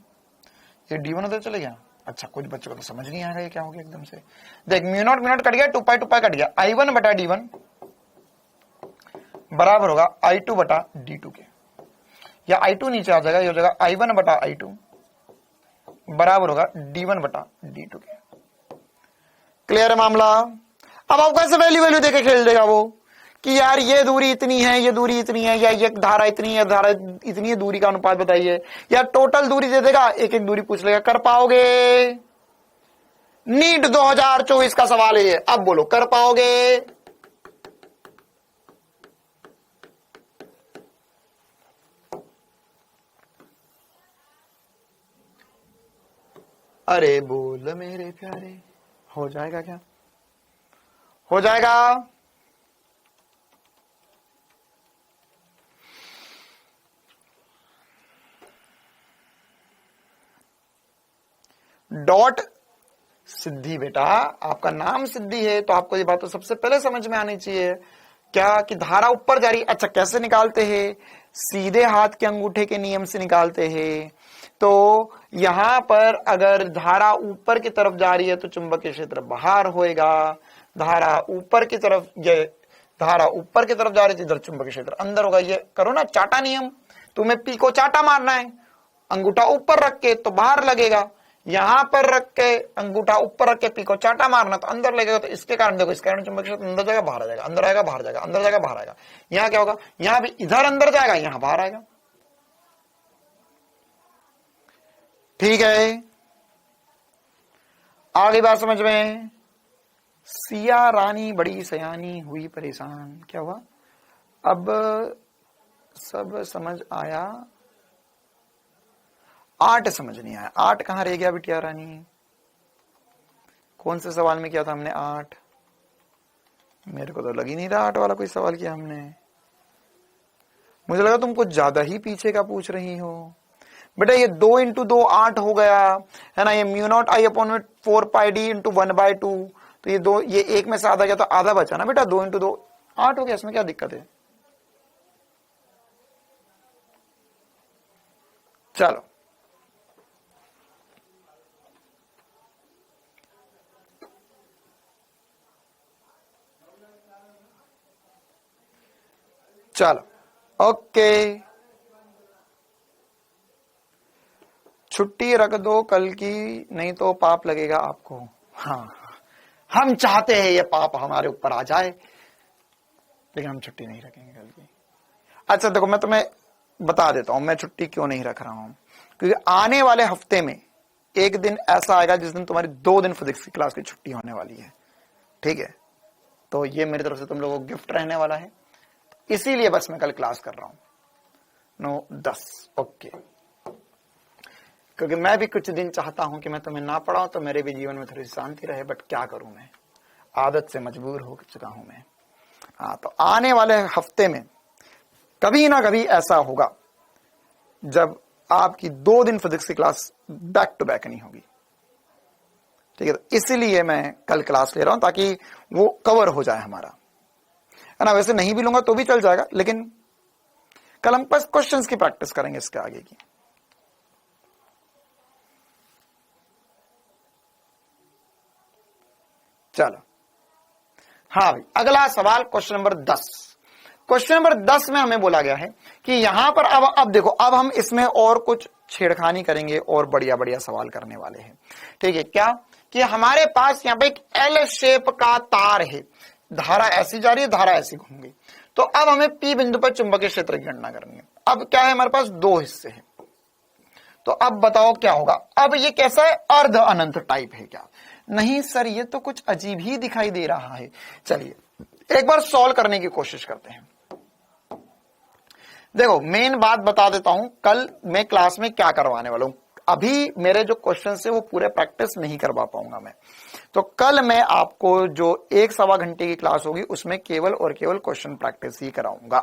ये d1 उधर चले गया। अच्छा, कुछ बच्चों को तो समझ नहीं आएगा ये क्या हो गया एकदम से। देख μ0 कट गया, 2 पाई कट गया, I1 बटा d1 बराबर होगा I2 बटा d2 के, या I2 नीचे आ जाएगा, ये हो जाएगा I1 बटा I2 बराबर होगा d1 बटा d2 के। क्लियर है मामला? अब आपको ऐसे वैल्यू देके खेल देगा वो कि यार ये दूरी इतनी है, ये दूरी इतनी है, या ये धारा इतनी है, धारा इतनी है, दूरी का अनुपात बताइए, या टोटल दूरी दे देगा, एक एक दूरी पूछ लेगा। कर पाओगे? नीट 2024 का सवाल है ये। अब बोलो, कर पाओगे? अरे बोल मेरे प्यारे, हो जाएगा क्या? हो जाएगा? डॉट सिद्धि बेटा, आपका नाम सिद्धि है तो आपको ये बात तो सबसे पहले समझ में आनी चाहिए क्या कि धारा ऊपर जा रही। अच्छा, कैसे निकालते हैं? सीधे हाथ के अंगूठे के नियम से निकालते हैं। तो यहां पर अगर धारा ऊपर की तरफ जा रही है तो चुंबकीय क्षेत्र बाहर होएगा, धारा ऊपर की तरफ जा रही थी इधर चुंबकीय क्षेत्र अंदर होगा। ये करो ना चाटा नियम, तुम्हें पी को चाटा मारना है, अंगूठा ऊपर रख के तो बाहर लगेगा, यहां पर रख के अंगूठा ऊपर रख के पी को चाटा मारना तो अंदर लगेगा। तो इसके कारण देखो, इसके कारण चुंबकीय क्षेत्र अंदर जाएगा बाहर जाएगा, अंदर आएगा बाहर जाएगा, अंदर जाएगा बाहर आएगा। यहां क्या होगा? यहां भी इधर अंदर जाएगा, यहां बाहर आएगा। ठीक है, आगे बात समझ में? सिया रानी बड़ी सयानी हुई परेशान। क्या हुआ? अब सब समझ आया, 8 समझ नहीं आया। 8 कहां रह गया बिटिया रानी? कौन से सवाल में किया था हमने 8? मेरे को तो लग ही नहीं रहा 8 वाला कोई सवाल किया हमने। मुझे लगा तुम कुछ ज्यादा ही पीछे का पूछ रही हो। बेटा ये 2 इंटू 2 8 हो गया है ना। ये μ0I अपॉन में 4 पाई डी इंटू 1/2, तो ये 2, ये 1 में से आधा गया तो आधा बचा ना बेटा। 2 इंटू 2 8 हो गया, इसमें क्या दिक्कत है? चलो चलो ओके, छुट्टी रख दो कल की, नहीं तो पाप लगेगा आपको। हाँ, हम चाहते हैं ये पाप हमारे ऊपर आ जाए, लेकिन हम छुट्टी नहीं रखेंगे कल की। अच्छा देखो, मैं तुम्हें बता देता हूं मैं छुट्टी क्यों नहीं रख रहा हूं। क्योंकि आने वाले हफ्ते में एक दिन ऐसा आएगा जिस दिन तुम्हारी 2 दिन फिजिक्स की क्लास की छुट्टी होने वाली है। ठीक है, तो ये मेरी तरफ से तुम लोगों को गिफ्ट रहने वाला है, इसीलिए बस मैं कल क्लास कर रहा हूं 9-10। ओके, क्योंकि मैं भी कुछ दिन चाहता हूं कि मैं तुम्हें ना पढ़ाऊं तो मेरे भी जीवन में थोड़ी शांति रहे, बट क्या करूं, मैं आदत से मजबूर हो चुका हूं मैं। हाँ, तो आने वाले हफ्ते में कभी ना कभी ऐसा होगा जब आपकी 2 दिन फिजिक्स की क्लास बैक टू बैक नहीं होगी। ठीक है, तो इसीलिए मैं कल क्लास ले रहा हूं ताकि वो कवर हो जाए हमारा, है ना। वैसे नहीं भी लूंगा तो भी चल जाएगा, लेकिन कल हम बस क्वेश्चंस की प्रैक्टिस करेंगे इसके आगे की। चलो, हाँ भाई, अगला सवाल क्वेश्चन नंबर 10। क्वेश्चन नंबर 10 में हमें बोला गया है कि यहां पर अब देखो, अब हम इसमें और कुछ छेड़खानी करेंगे और बढ़िया बढ़िया सवाल करने वाले हैं। ठीक है, क्या कि हमारे पास यहाँ पे एक एल शेप का तार है, धारा ऐसी जा रही है, धारा ऐसी घूम गई। तो अब हमें पी बिंदु पर चुंबकीय क्षेत्र की गणना करनी है। अब क्या है, हमारे पास 2 हिस्से हैं, तो अब बताओ क्या होगा। अब ये कैसा है, अर्ध अनंत टाइप है क्या? नहीं सर, ये तो कुछ अजीब ही दिखाई दे रहा है। चलिए एक बार सॉल्व करने की कोशिश करते हैं। देखो, मेन बात बता देता हूं, कल मैं क्लास में क्या करवाने वाला हूं। अभी मेरे जो क्वेश्चन है वो पूरे प्रैक्टिस नहीं करवा पाऊंगा मैं, तो कल मैं आपको जो 1-1.25 घंटे की क्लास होगी उसमें केवल और केवल क्वेश्चन प्रैक्टिस ही कराऊंगा,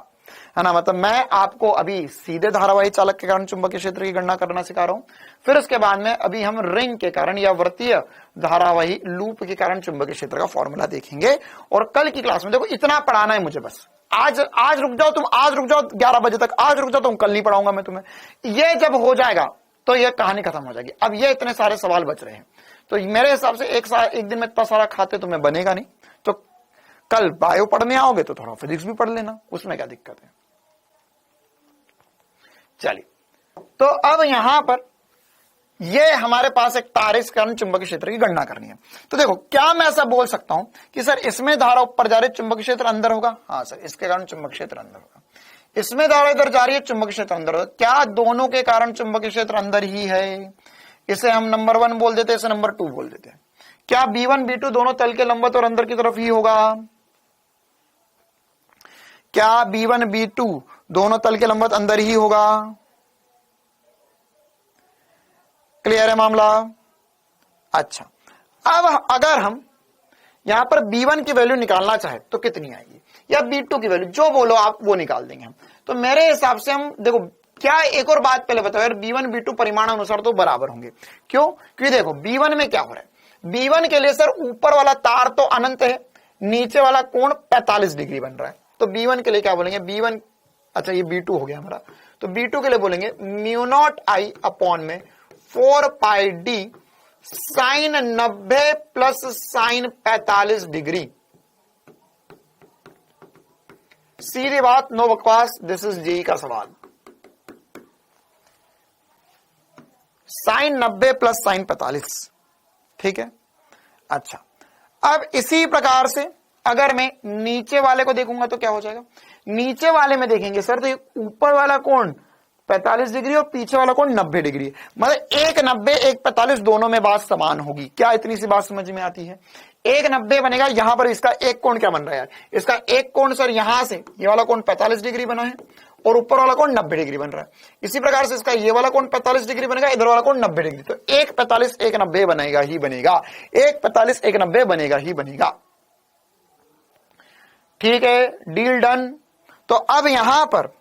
है ना। मतलब मैं आपको अभी सीधे धारावाही चालक के कारण चुंबकीय क्षेत्र की गणना करना सिखा रहा हूं, फिर उसके बाद में अभी हम रिंग के कारण या वृत्तीय धारावाही लूप के कारण चुंबकीय क्षेत्र का फॉर्मूला देखेंगे। और कल की क्लास में देखो, इतना पढ़ाना है मुझे बस। आज रुक जाओ तुम, आज रुक जाओ 11 बजे तक, आज रुक जाओ तुम, कल नहीं पढ़ाऊंगा मैं तुम्हें। ये जब हो जाएगा तो ये कहानी खत्म हो जाएगी। अब ये इतने सारे सवाल बच रहे हैं, तो मेरे हिसाब से एक दिन में इतना सारा खाते तुम्हें बनेगा नहीं, तो कल बायो पढ़ने आओगे तो थोड़ा फिजिक्स भी पढ़ लेना, उसमें क्या दिक्कत है। चलिए, तो अब यहां पर ये हमारे पास एक तार, इस कारण चुंबकीय क्षेत्र की गणना करनी है। तो देखो, क्या मैं ऐसा बोल सकता हूं कि सर इसमें धारा ऊपर जा रही है, चुंबकीय क्षेत्र अंदर होगा? हाँ सर, इसके कारण चुंबकीय क्षेत्र अंदर होगा। इसमें धारा इधर जा रही है, चुंबकीय क्षेत्र अंदर होगा। क्या दोनों के कारण चुंबकीय क्षेत्र अंदर ही है? इसे हम नंबर 1 बोल देते हैं, इसे नंबर 2 बोल देते हैं। क्या B1 B2 दोनों तल के लंबवत और अंदर की तरफ ही होगा? क्या B1 B2 दोनों तल के लंबवत अंदर ही होगा? क्लियर है मामला? अच्छा, अब अगर हम यहां पर B1 की वैल्यू निकालना चाहे तो कितनी आएगी, या B2 की वैल्यू, जो बोलो आप वो निकाल देंगे हम। तो मेरे हिसाब से हम देखो, क्या एक और बात पहले बताओ यार, B1 B2 परिमाण अनुसार तो बराबर होंगे। क्यों? क्योंकि देखो B1 में क्या हो रहा है, B1 के लिए सर ऊपर वाला तार तो अनंत है, नीचे वाला कोण 45 डिग्री बन रहा है। तो B1 के लिए क्या बोलेंगे, B1, अच्छा ये B2 हो गया हमारा, तो B2 के लिए बोलेंगे म्यू0 I अपॉन में 4 pi D sine 90 plus sine 45 degree. सीधी बात, नो बकवास, दिस इज जेई का सवाल। साइन 90 प्लस साइन 45, ठीक है। अच्छा, अब इसी प्रकार से अगर मैं नीचे वाले को देखूंगा तो क्या हो जाएगा, नीचे वाले में देखेंगे सर तो ऊपर वाला कोण 45 डिग्री और पीछे वाला कोण 90 डिग्री, मतलब 190 145 दोनों में बात समान होगी। क्या इतनी सी बात समझ में आती है? 190 बनेगा, यहां पर इसका एक कोण क्या बन रहा है यार, इसका एक कोण सर यहां से ये वाला कोण 45 डिग्री बना है और ऊपर वाला कोण 90 डिग्री बन रहा है। इसी प्रकार से इसका ये वाला कोण 45 डिग्री बनेगा, इधर वाला कोण 90 डिग्री, तो 145 190 बनेगा ही बनेगा, 145 190 बनेगा ही बनेगा। ठीक है, डील डन। तो अब यहां पर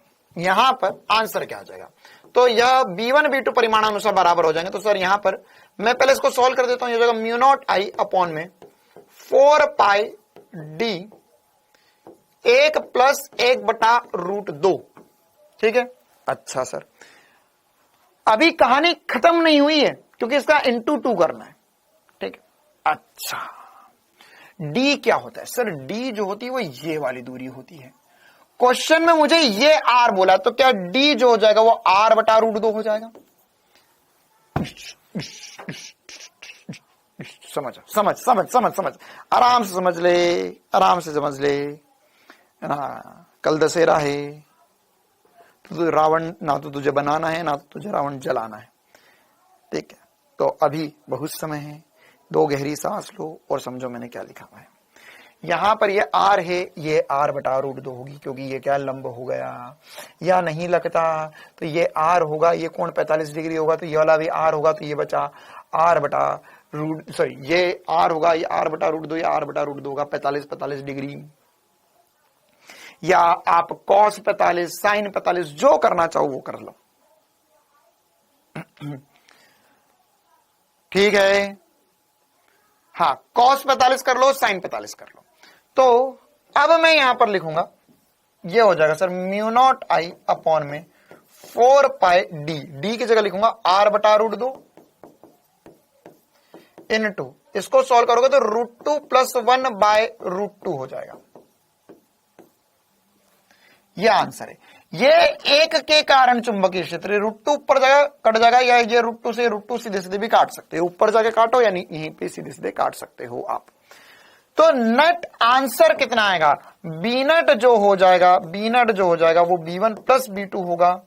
आंसर क्या आ जाएगा, तो यह B1 B2 परिमाणानुसार बराबर हो जाएंगे। तो सर यहां पर मैं पहले इसको सॉल्व कर देता हूं, ये हो जाएगा म्यू0 I अपॉन में 4 पाई D 1 प्लस 1/√2, ठीक है। अच्छा सर, अभी कहानी खत्म नहीं हुई है क्योंकि इसका इंटू 2 करना है, ठीक है। अच्छा, D क्या होता है सर, D जो होती है वो ये वाली दूरी होती है। क्वेश्चन में मुझे ये R बोला, तो क्या D जो हो जाएगा वो R/√2 हो जाएगा। समझ, आराम से समझ ले, ना कल दशहरा है, तो रावण ना तो तुझे बनाना है ना तो तुझे रावण जलाना है, ठीक है। तो अभी बहुत समय है, 2 गहरी सांस लो और समझो मैंने क्या लिखा हुआ है। यहां पर ये R है, ये R/√2 होगी क्योंकि ये क्या लंब हो गया, या नहीं लगता तो ये R होगा, ये कोण 45 डिग्री होगा तो ये वाला भी R होगा, तो ये बचा ये R होगा, ये R/√2, ये R/√2 होगा 45 डिग्री, या आप cos 45 sin 45 जो करना चाहो वो कर लो, ठीक है, हाँ cos 45 कर लो, sin 45 कर लो। तो अब मैं यहां पर लिखूंगा, ये हो जाएगा sir mu not I upon में 4 पाई डी, डी की जगह लिखूंगा r बटा रूट 2 इन टू, इसको सॉल्व करोगे तो √2 + 1 बाय √2 हो जाएगा। यह आंसर है। ये एक के कारण चुंबकीय क्षेत्र √2 ऊपर जाएगा कट जाएगा, या ये √2 सीधे सीधे भी काट सकते हो, ऊपर जाके काटो या यहीं पे सीधे सीधे काट सकते हो आप। तो नेट आंसर कितना आएगा, बी नट जो हो जाएगा, वो B1 + B2 होगा,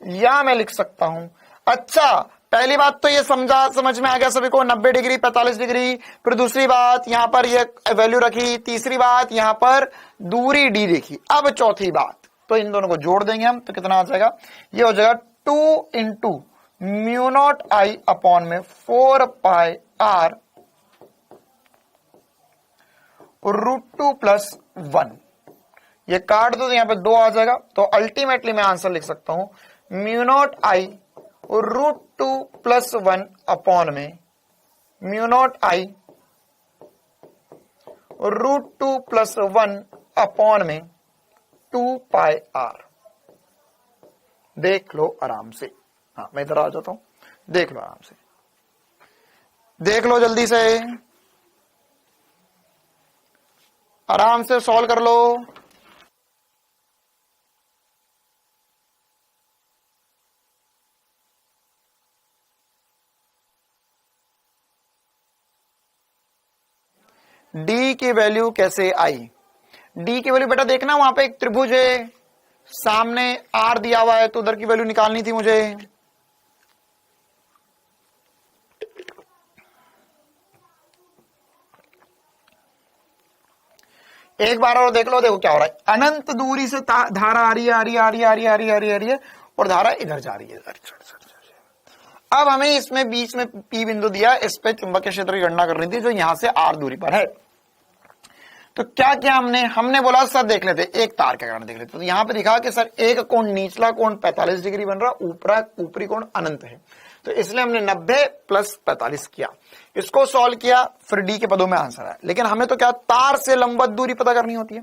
या मैं लिख सकता हूं। अच्छा, पहली बात तो ये समझ में आ गया सभी को, 90 डिग्री 45 डिग्री। फिर दूसरी बात यहां पर ये वैल्यू रखी, तीसरी बात यहां पर दूरी डी देखी। अब चौथी बात, तो इन दोनों को जोड़ देंगे हम, तो कितना आ जाएगा, ये हो जाएगा 2 × म्यू नॉट आई अपॉन में 4 पाई r √2 + 1। ये काट दो तो यहां पे 2 आ जाएगा, तो अल्टीमेटली मैं आंसर लिख सकता हूं म्यू नॉट आई √2 + 1 अपॉन में म्यू नॉट आई √2 + 1 अपॉन में 2 पाई r। देख लो आराम से, हाँ मैं इधर आ जाता हूं, देख लो आराम से, देख लो जल्दी से, आराम से सॉल्व कर लो। डी की वैल्यू कैसे आई, डी की वैल्यू बेटा देखना, वहां पे एक त्रिभुज है, सामने आर दिया हुआ है, तो उधर की वैल्यू निकालनी थी मुझे। एक बार और देख लो, देखो क्या हो रहा है, अनंत दूरी से धारा आ रही है, और धारा इधर जा रही है। अब हमें इसमें बीच में पी बिंदु दिया, इस पे चुंबकीय क्षेत्र की गणना करनी थी, जो यहां से आर दूरी पर है। तो क्या किया हमने बोला सर देख लेते, एक तार के कारण देख लेते। तो यहां पे दिखा कि सर एक कोण, निचला कोण 45 डिग्री बन रहा, ऊपरी कोण अनंत है, तो इसलिए हमने 90 + 45 किया, इसको सॉल्व किया, फिर डी के पदों में आंसर आया। लेकिन हमें तो क्या तार से लंबवत दूरी पता करनी होती है,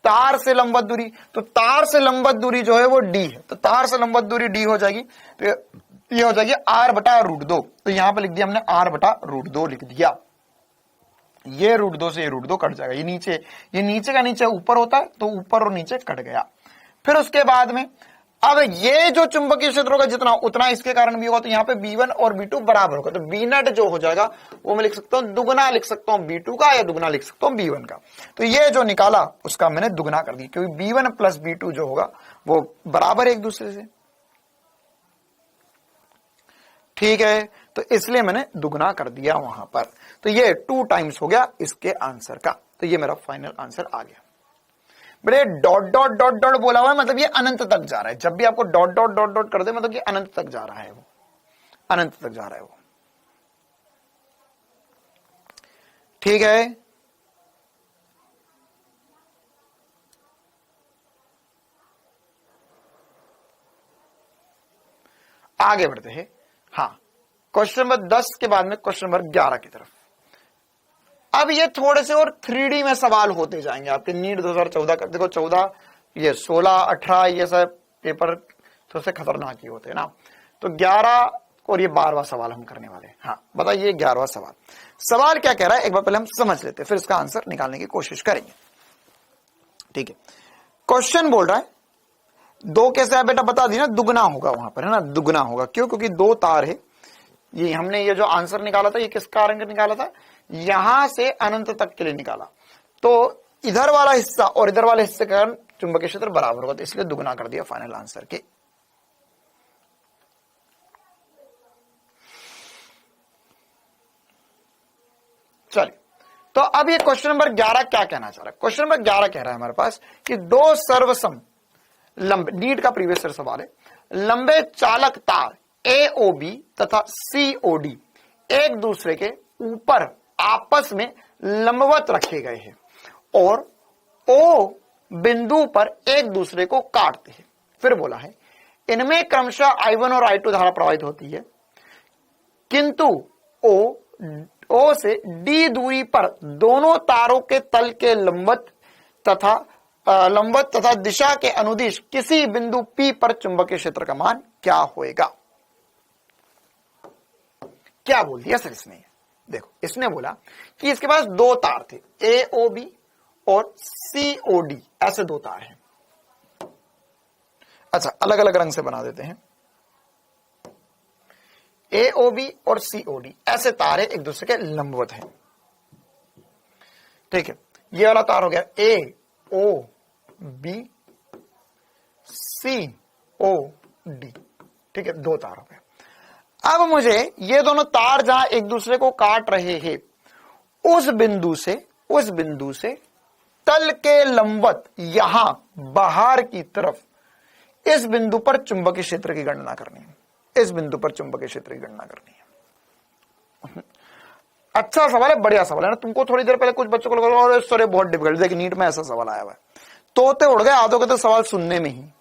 तार से लंबवत दूरी, तो तार से लंबवत दूरी जो है वो डी है, तो तार से लंबवत दूरी डी हो जाएगी, तो ये हो जाएगी r बटा √2। तो यहां पे लिख दिया हमने r बटा √2 लिख दिया। ये √2 से ये √2 कट जाएगा, ये नीचे का नीचे ऊपर होता है, तो ऊपर और नीचे कट गया। फिर उसके बाद में अब ये जो चुंबकीय क्षेत्र होगा जितना उतना इसके कारण भी होगा, तो यहाँ पे B1 और B2 बराबर होगा, तो B नट जो हो जाएगा वो मैं लिख सकता हूं दुगना लिख सकता हूं B2 का, या दुगना लिख सकता हूं B1 का। तो ये जो निकाला उसका मैंने दुगना कर दिया, क्योंकि B1 + B2 जो होगा वो बराबर एक दूसरे से, ठीक है, तो इसलिए मैंने दुगना कर दिया वहां पर। तो ये 2 टाइम्स हो गया इसके आंसर का, तो ये मेरा फाइनल आंसर आ गया। बड़े डॉट डॉट डॉट डॉट बोला हुआ है, मतलब ये अनंत तक जा रहा है। जब भी आपको डॉट डॉट डॉट डॉट कर दे, मतलब ये अनंत तक जा रहा है, वो अनंत तक जा रहा है वो, ठीक है। आगे बढ़ते हैं, हाँ क्वेश्चन नंबर 10 के बाद में क्वेश्चन नंबर 11 की तरफ। अब ये थोड़े से और 3D में सवाल होते जाएंगे आपके नीट 2014 का। देखो 14, ये 16, 18 ये सब पेपर थोड़े से खतरनाक ही होते हैं ना। तो 11 और ये 12वां सवाल हम करने वाले हैं। हाँ बताइए 11वां सवाल क्या कह रहा है, एक बार पहले हम समझ लेते हैं, फिर इसका आंसर निकालने की कोशिश करेंगे, ठीक है। क्वेश्चन बोल रहा है 2 कैसे है बेटा, बता दी ना, दुगना होगा वहां पर, है ना, दुगना होगा। क्यों, क्योंकि 2 तार है। ये हमने ये जो आंसर निकाला था, ये किस कारण का निकाला था, यहां से अनंत तक के लिए निकाला। तो इधर वाला हिस्सा और इधर वाले हिस्से के कारण चुंबकीय क्षेत्र बराबर होगा, तो इसलिए दुगना कर दिया फाइनल आंसर के। चलिए, तो अब ये क्वेश्चन नंबर 11 क्या कहना चाह रहा है। क्वेश्चन नंबर 11 कह रहा है हमारे पास कि 2 सर्वसम लंबे, नीट का प्रीवियस ईयर सवाल है, लंबे चालक तार AOB तथा COD एक दूसरे के ऊपर आपस में लंबवत रखे गए हैं और O बिंदु पर एक दूसरे को काटते हैं। फिर बोला है इनमें क्रमशः I1 और I2 धारा प्रवाहित होती है, किंतु O से D दूरी पर दोनों तारों के तल के लंबवत तथा दिशा के अनुदिश किसी बिंदु P पर चुंबकीय क्षेत्र का मान क्या होएगा? क्या बोल दिया सर इसने? देखो, इसने बोला कि इसके पास दो तार थे, AOB और COD, ऐसे दो तार हैं। अच्छा, अलग अलग रंग से बना देते हैं। AOB और COD ऐसे तार है, एक दूसरे के लंबवत हैं। ठीक है, ये वाला तार हो गया AOB COD। ठीक है, दो तार हो गए। अब मुझे ये दोनों तार जहां एक दूसरे को काट रहे हैं, उस बिंदु से तल के लंबवत यहां बाहर की तरफ इस बिंदु पर चुंबकीय क्षेत्र की गणना करनी है। इस बिंदु पर चुंबकीय क्षेत्र की गणना करनी है। अच्छा सवाल है, बढ़िया सवाल है ना। तुमको थोड़ी देर पहले कुछ बच्चों को लगा और सर बहुत डिफिकल्ट, देखिए नीट में ऐसा सवाल आया हुआ है, तोते उड़ गए आधों के तो सवाल सुनने में ही, है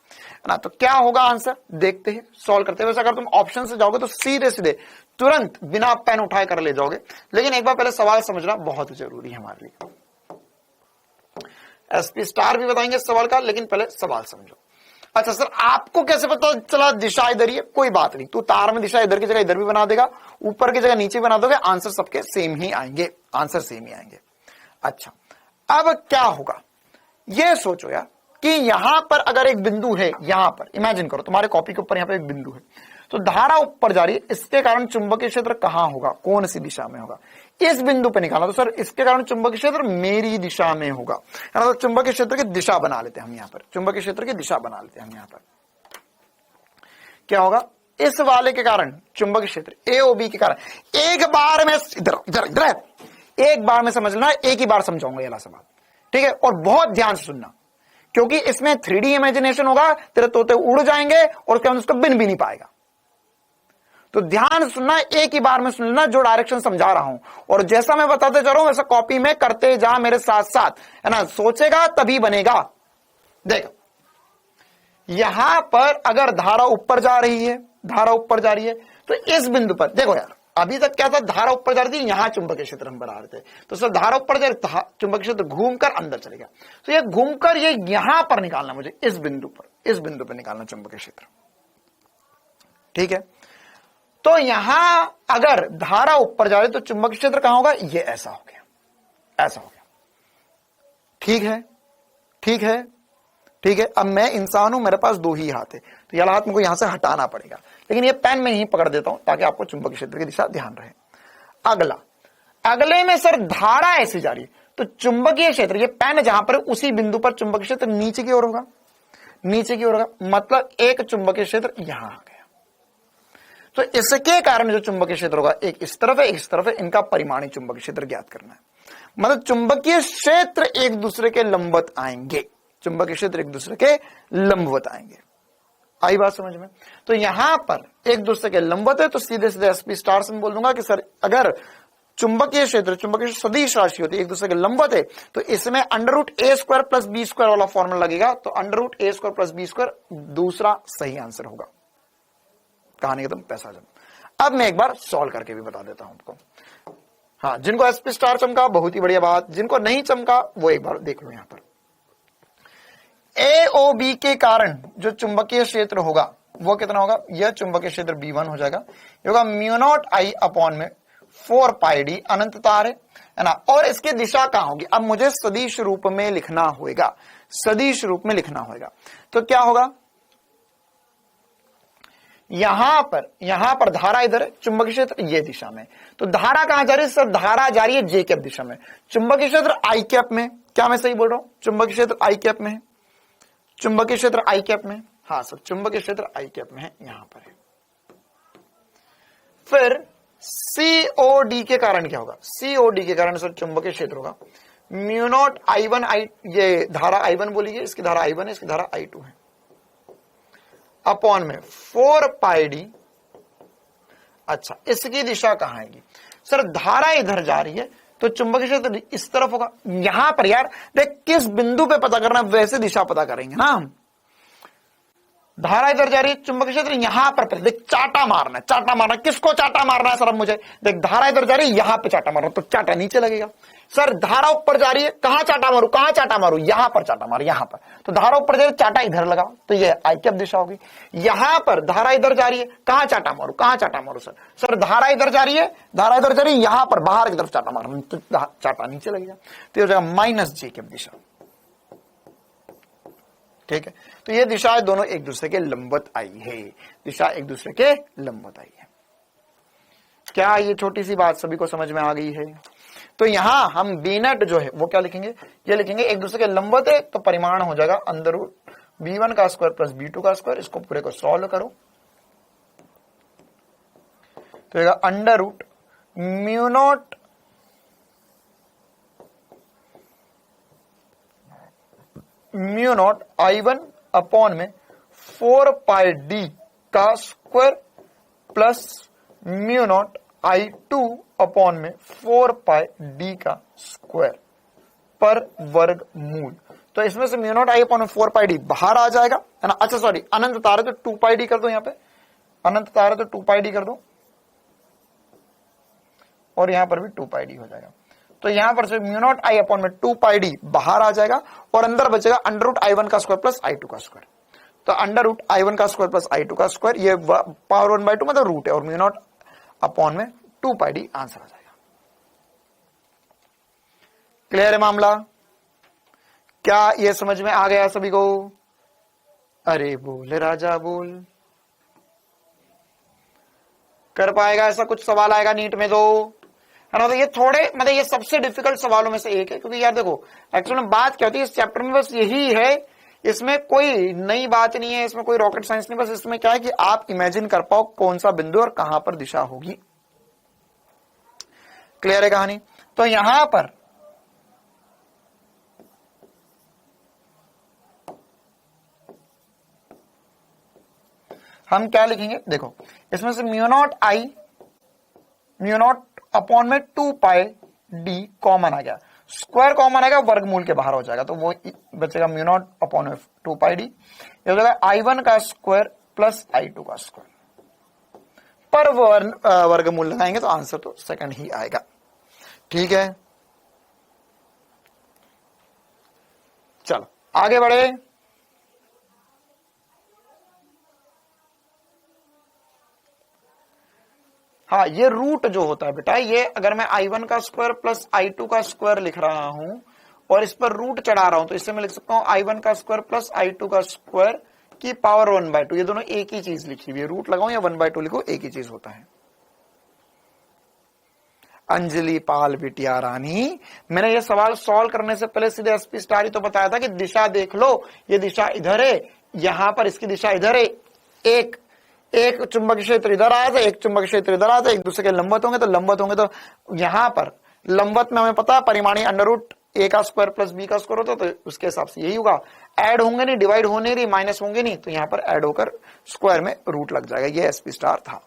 ना। तो क्या होगा आंसर, देखते हैं, सॉल्व करते हैं। वैसे अगर तुम ऑप्शन से जाओगे तो सीधे सीधे तुरंत बिना पेन उठाए कर ले जाओगे, लेकिन एक बार पहले सवाल समझना बहुत जरूरी है हमारे लिए। SP स्टार भी बताएंगे सवाल का, लेकिन पहले सवाल समझो। अच्छा सर, आपको कैसे पता चला दिशा इधर ही है? कोई बात नहीं, तू तार में दिशा इधर की जगह इधर भी बना देगा, ऊपर की जगह नीचे बना दोगे, आंसर सबके सेम ही आएंगे, आंसर सेम ही आएंगे। अच्छा, अब क्या होगा ये सोचो यार कि यहां पर अगर एक बिंदु है, यहां पर इमेजिन करो तुम्हारे कॉपी के ऊपर यहां पर एक बिंदु है, तो धारा ऊपर जा रही है, इसके कारण चुंबकीय क्षेत्र कहां होगा, कौन सी दिशा में होगा? इस बिंदु पे निकालना, तो सर इसके कारण चुंबकीय क्षेत्र मेरी दिशा में होगा, है ना। तो चुंबकीय क्षेत्र की दिशा बना लेते हैं हम यहां पर, चुंबकीय क्षेत्र की दिशा बना लेते हैं हम यहां पर। क्या होगा, इस वाले के कारण चुंबकीय क्षेत्र AOB के कारण, एक बार में इधर एक बार में समझ लेना, एक ही बार समझाऊंगा ये वाला सवाल, ठीक है। और बहुत ध्यान से सुनना, क्योंकि इसमें 3D इमेजिनेशन होगा, तेरे तोते उड़ जाएंगे और उसके बाद उसको बिन भी नहीं पाएगा। तो ध्यान सुनना, एक ही बार में सुन लेना जो डायरेक्शन समझा रहा हूं, और जैसा मैं बताते जा रहा हूं वैसा कॉपी में करते जा मेरे साथ साथ, है ना। सोचेगा तभी बनेगा। देखो, यहां पर अगर धारा ऊपर जा रही है, धारा ऊपर जा रही है, तो इस बिंदु पर देखो यार, अभी तक क्या था, धारा ऊपर जा रही थी, यहां चुंबकीय क्षेत्र हम बना रहे थे, तो सर धारा ऊपर जा रही, चुंबकीय क्षेत्र घूमकर अंदर चलेगा, तो ये घूमकर ये यहां पर निकालना, मुझे इस बिंदु पर निकालना चुंबकीय क्षेत्र, ठीक है। तो यहां अगर धारा ऊपर जा रही तो चुंबकीय क्षेत्र कहां होगा, ये ऐसा हो गया, ऐसा हो गया, ठीक है, ठीक है, ठीक है। अब मैं इंसान हूं, मेरे पास दो ही हाथ है, तो यह हाथ मुझको यहां से हटाना पड़ेगा, लेकिन ये पेन में ही पकड़ देता हूं ताकि आपको चुंबकीय क्षेत्र की दिशा ध्यान रहे। अगले में सर धारा ऐसी जा रही है, तो चुंबकीय क्षेत्र, ये पेन जहां पर उसी बिंदु पर चुंबकीय क्षेत्र नीचे की ओर होगा, नीचे की ओर होगा, मतलब एक चुंबकीय क्षेत्र यहां आ गया। तो इसके कारण जो चुंबकीय क्षेत्र होगा, एक इस तरफ है, एक इस तरफ है, इनका परिमाणी चुंबकीय क्षेत्र ज्ञात करना है। मतलब चुंबकीय क्षेत्र एक दूसरे के लंबवत आएंगे, चुंबकीय क्षेत्र एक दूसरे के लंबवत आएंगे। आई बात समझ में? तो यहां पर एक दूसरे के लंबवत है, तो सीधे सीधे SP स्टार से मैं बोल दूंगा कि सर अगर चुंबकीय क्षेत्र सदिश राशि होती है, एक दूसरे के लंबवत है, तो इसमें √A² + B² वाला फॉर्मूला लगेगा, तो √A² + B² दूसरा सही आंसर होगा। कहानी एकदम पैसा जम। अब मैं एक बार सॉल्व करके भी बता देता हूं आपको। हाँ, जिनको SP स्टार चमका बहुत ही बढ़िया बात, जिनको नहीं चमका वो एक बार देख लो। यहां पर AOB के कारण जो चुंबकीय क्षेत्र होगा वो कितना होगा, यह चुंबकीय क्षेत्र B1 हो जाएगा, ये होगा μ0I/में 4πd, अनंत तार है ना। और इसकी दिशा कहां होगी, अब मुझे सदिश रूप में लिखना होगा, सदिश रूप में लिखना होगा। तो क्या होगा, यहां पर धारा इधर है, चुंबकीय क्षेत्र ये दिशा में, तो धारा कहां जा रही है सर, धारा जा रही है J दिशा में, चुंबकीय क्षेत्र I में। क्या मैं सही बोल रहा हूं, चुंबकीय क्षेत्र I में है, चुंबकीय क्षेत्र I में, हाँ सर चुंबकीय क्षेत्र I में है, यहां पर है। फिर COD के कारण क्या होगा, COD के कारण सर चुंबकीय क्षेत्र होगा μ0I1, ये धारा I1 बोली है, इसकी धारा I1 है, इसकी धारा I2 है, अपॉन में 4πd। अच्छा, इसकी दिशा कहां आएगी सर, धारा इधर जा रही है तो चुंबकीय क्षेत्र इस तरफ होगा। यहां पर यार देख, किस बिंदु पे पता करना, वैसे दिशा पता करेंगे ना हम। धारा इधर जा रही है, चुंबकीय क्षेत्र यहां पर देख, चाटा मारना है, चाटा मारना है। किसको चाटा मारना है सर? अब मुझे देख, धारा इधर जा रही है, यहां पे चाटा मारना, तो चाटा नीचे लगेगा। सर धारा ऊपर जा रही है, कहां चाटा मारू, कहां चाटा मारू, यहां पर चाटा मारू, यहां पर। तो धारा ऊपर जा रही है, चाटा इधर लगाओ, तो ये आई कैप दिशा होगी। यहां पर धारा इधर जा रही है, कहां चाटा मारू, कहां चाटा मारू सर? सर धारा इधर जा रही है, धारा इधर जा रही है, यहां पर बाहर की तरफ चाटा मारू, तो चाटा नीचे लगेगा, तो ये हो जाएगा माइनस जे कैप दिशा। ठीक है, तो ये दिशाएं दोनों एक दूसरे के लंबवत आई है, दिशा एक दूसरे के लंबवत आई है। क्या ये छोटी सी बात सभी को समझ में आ गई है? तो यहां हम बी नेट जो है वो क्या लिखेंगे, ये लिखेंगे एक दूसरे के लंबवत है, तो परिमाण हो जाएगा अंडर रूट b1 का स्क्वायर प्लस b2 का स्क्वायर। इसको पूरे को सॉल्व करो तो under root mu naught I1 upon में 4 पाई डी का square plus mu naught I2 upon में 4 पाई डी का स्क्वायर पर वर्ग मूल। तो इसमें से mu not I upon 4 pi D बाहर आ जाएगा, है ना। अच्छा सॉरी, अनंत तार है तो 2 पाई डी कर दो, यहां पे अनंत तार है तो 2 पाई डी कर दो, और यहां पर भी 2 पाई डी हो जाएगा। तो यहां पर से म्यू नॉट आई अपॉन में 2 पाई डी बाहर आ जाएगा, और अंदर बचेगा अंडर रूट I1 का स्क्वायर प्लस I2 का स्क्वायर। तो अंडर रूट I1 का स्क्वायर प्लस I2 का स्क्वायर, ये पावर 1/2 मतलब रूट है, और म्यू नॉट अपॉन में 2 पाई डी आंसर आ जाएगा। क्लियर है मामला? क्या ये समझ में आ गया सभी को? अरे बोल राजा बोल। कर पाएगा ऐसा कुछ सवाल आएगा नीट में तो, है ना। तो ये थोड़े मतलब ये सबसे डिफिकल्ट सवालों में से एक है, क्योंकि यार देखो एक्चुअली में बात क्या होती है इस चैप्टर में, बस यही है, इसमें कोई नई बात नहीं है, इसमें कोई रॉकेट साइंस नहीं, बस इसमें क्या है कि आप इमेजिन कर पाओ कौन सा बिंदु और कहां पर दिशा होगी। क्लियर है कहानी? तो यहां पर हम क्या लिखेंगे, देखो इसमें से म्यू नॉट अपॉन में 2 पाई डी कॉमन आ गया, स्क्वायर कॉमन आएगा, वर्गमूल के बाहर हो जाएगा, तो वो बचेगा म्यू नॉट अपॉन में 2 पाई डी। ये हो जाएगा I1 का स्क्वायर प्लस I2 का स्क्वायर पर वर्गमूल लगाएंगे तो आंसर तो सेकंड ही आएगा। ठीक है, चलो आगे बढ़े। हाँ, ये रूट जो होता है बेटा, ये अगर मैं I1 का स्क्वायर प्लस I2 का स्क्वायर लिख रहा हूं और इस पर रूट चढ़ा रहा हूं, तो इससे मैं लिख सकता हूं I1 का स्क्वायर प्लस I2 का स्क्वायर की पावर 1/2। ये दोनों एक ही चीज लिखी हुई है, रूट लगाऊं या 1/2 लिखो, एक ही चीज होता है। अंजलि पाल बिटिया रानी, मैंने ये सवाल सॉल्व करने से पहले सीधे SP स्टार ही तो बताया था कि दिशा देख लो, ये दिशा इधर है, यहां पर इसकी दिशा इधर है, एक चुंबकीय क्षेत्र इधर आया था, एक चुंबकीय क्षेत्र इधर आया था, एक दूसरे के लंबवत होंगे, तो लंबवत होंगे, तो यहां पर लंबवत में हमें पता है परिमाणी अंडर रूट A का स्क्वायर प्लस B का स्क्वायर होता है, तो उसके हिसाब से यही होगा। ऐड होंगे नहीं, डिवाइड होने नहीं, माइनस होंगे नहीं, तो यहां पर ऐड होकर स्क्वायर में रूट लग जाएगा। ये SP स्टार था।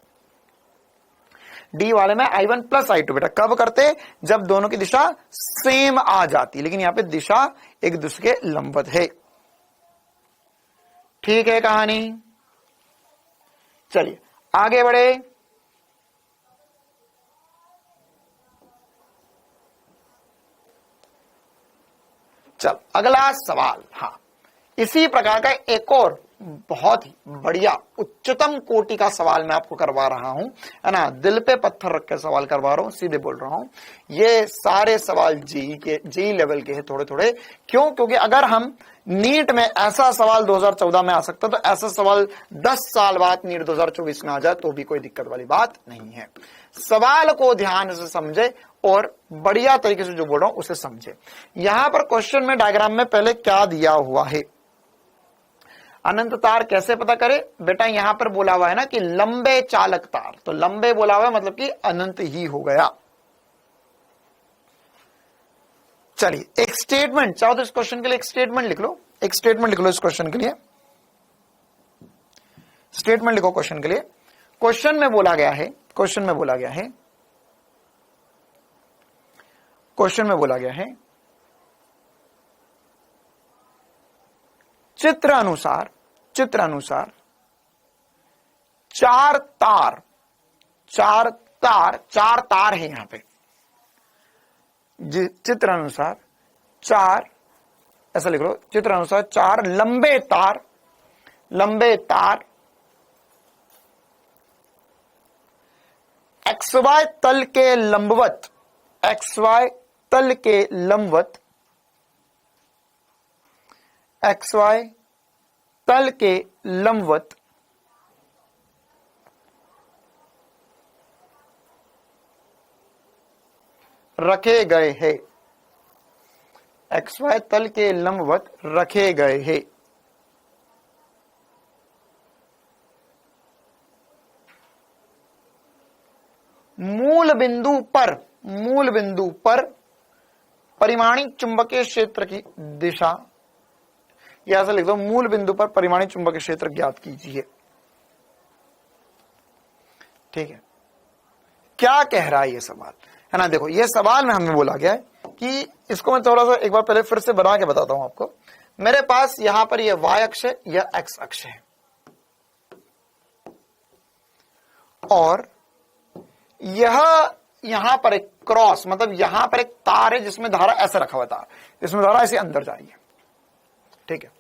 डी वाले में I1 प्लस I2 बेटा कब करते, जब दोनों की दिशा सेम आ जाती, लेकिन यहां पे दिशा एक दूसरे के लंबवत है। ठीक है कहानी, चलिए आगे बढ़े। चल अगला सवाल, हाँ इसी प्रकार का एक और बहुत ही बढ़िया उच्चतम कोटि का सवाल मैं आपको करवा रहा हूं, है ना। दिल पे पत्थर रख के सवाल करवा रहा हूं, सीधे बोल रहा हूं। ये सारे सवाल जेई लेवल के हैं थोड़े थोड़े। क्यों? क्योंकि अगर हम नीट में ऐसा सवाल 2014 में आ सकता, तो ऐसा सवाल 10 साल बाद नीट 2024 में आ जाए तो भी कोई दिक्कत वाली बात नहीं है। सवाल को ध्यान से समझे और बढ़िया तरीके से जो बोल रहा हूं उसे समझे। यहां पर क्वेश्चन में डायग्राम में पहले क्या दिया हुआ है, अनंत तार कैसे पता करे बेटा, यहां पर बोला हुआ है ना कि लंबे चालक तार, तो लंबे बोला हुआ है मतलब कि अनंत ही हो गया। चलिए एक स्टेटमेंट चाहो तो इस क्वेश्चन के लिए एक स्टेटमेंट लिख लो, एक स्टेटमेंट लिख लो इस क्वेश्चन के लिए, स्टेटमेंट लिखो क्वेश्चन के लिए। क्वेश्चन में बोला गया है, क्वेश्चन में बोला गया है, क्वेश्चन में बोला गया है चित्र अनुसार चार तार है यहां पे, चित्र अनुसार चार, ऐसा लिख लो, चित्र अनुसार चार लंबे तार XY तल के लंबवत, XY तल के लंबवत, XY तल के लंबवत रखे गए हैं, XY तल के लंबवत रखे गए हैं। मूल बिंदु पर परिमाणिक चुंबकीय क्षेत्र की दिशा, या ऐसा लिख दो, मूल बिंदु पर परिमाणिक चुंबकीय क्षेत्र ज्ञात कीजिए। ठीक है, क्या कह रहा है ये सवाल, है ना। देखो ये सवाल में हमें बोला गया है कि इसको मैं थोड़ा सा एक बार पहले फिर से बना के बताता हूं आपको। मेरे पास यहां पर ये y अक्ष है, यह x अक्ष है, और यह यहां पर एक क्रॉस, मतलब यहां पर एक तार है जिसमें धारा ऐसे रखा हुआ तार, जिसमें धारा ऐसे अंदर जा रही है। ठीक है,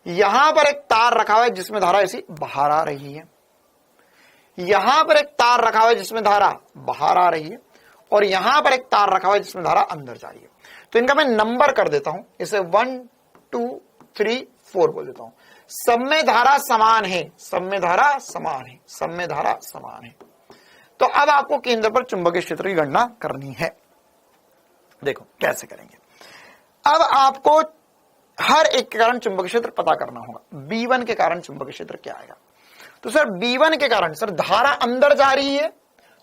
यहां पर एक तार रखा हुआ है जिसमें धारा ऐसी बाहर आ रही है, यहां पर एक तार रखा हुआ है जिसमें धारा बाहर आ रही है, और यहां पर एक तार रखा हुआ है जिसमें धारा अंदर जा रही है। तो इनका मैं नंबर कर देता हूं, इसे 1 2 3 4 बोल देता हूं। सब में धारा समान है, सब में धारा समान है, सब में धारा समान है। तो अब आपको केंद्र पर चुंबकीय क्षेत्र की गणना करनी है। देखो कैसे करेंगे। अब आपको हर एक के कारण चुंबकीय क्षेत्र पता करना होगा। B1 के कारण चुंबकीय क्षेत्र क्या आएगा? तो सर B1 के कारण, सर धारा अंदर जा रही है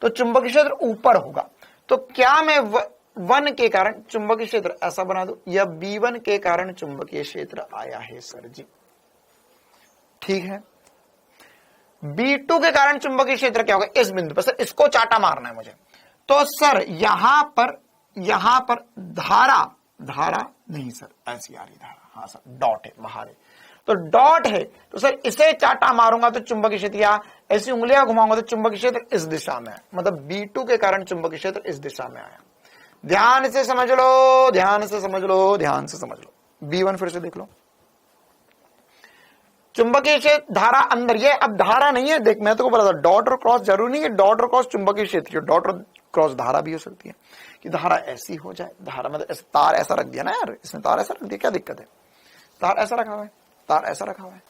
तो चुंबकीय क्षेत्र ऊपर होगा। तो क्या मैं 1 के कारण चुंबकीय क्षेत्र ऐसा बना दूं, या B1 के कारण चुंबकीय क्षेत्र आया है सर जी? ठीक है। B2 के कारण चुंबकीय क्षेत्र क्या होगा? इस बिंदु पर, सर इसको चाटा मारना है मुझे। तो सर यहां पर धारा नहीं सर, ऐसी आ रही धारा, हाँ सर डॉट है, बाहर है, तो डॉट है, तो सर इसे चाटा मारूंगा तो चुंबकीय क्षेत्र, या ऐसी उंगलियां घुमाऊंगा तो चुंबकीय क्षेत्र इस दिशा में है। मतलब B2 के कारण चुंबकीय क्षेत्र इस दिशा में आया। ध्यान से समझ लो, ध्यान से समझ लो, ध्यान से समझ लो। B1 फिर से देख लो, चुंबकीय क्षेत्र धारा अंदर, ये अब धारा नहीं है। देख मैं तो को बोला था डॉट और क्रॉस जरूरी नहीं है, डॉट और क्रॉस चुंबकीय क्षेत्र, डॉट और क्रॉस धारा भी हो सकती है कि धारा ऐसी हो जाए। धारा मतलब तार ऐसा रख दिया ना यार, इसमें तार ऐसा रख दिया, क्या दिक्कत है? तार ऐसा रखा हुआ है, तार ऐसा रखा हुआ है।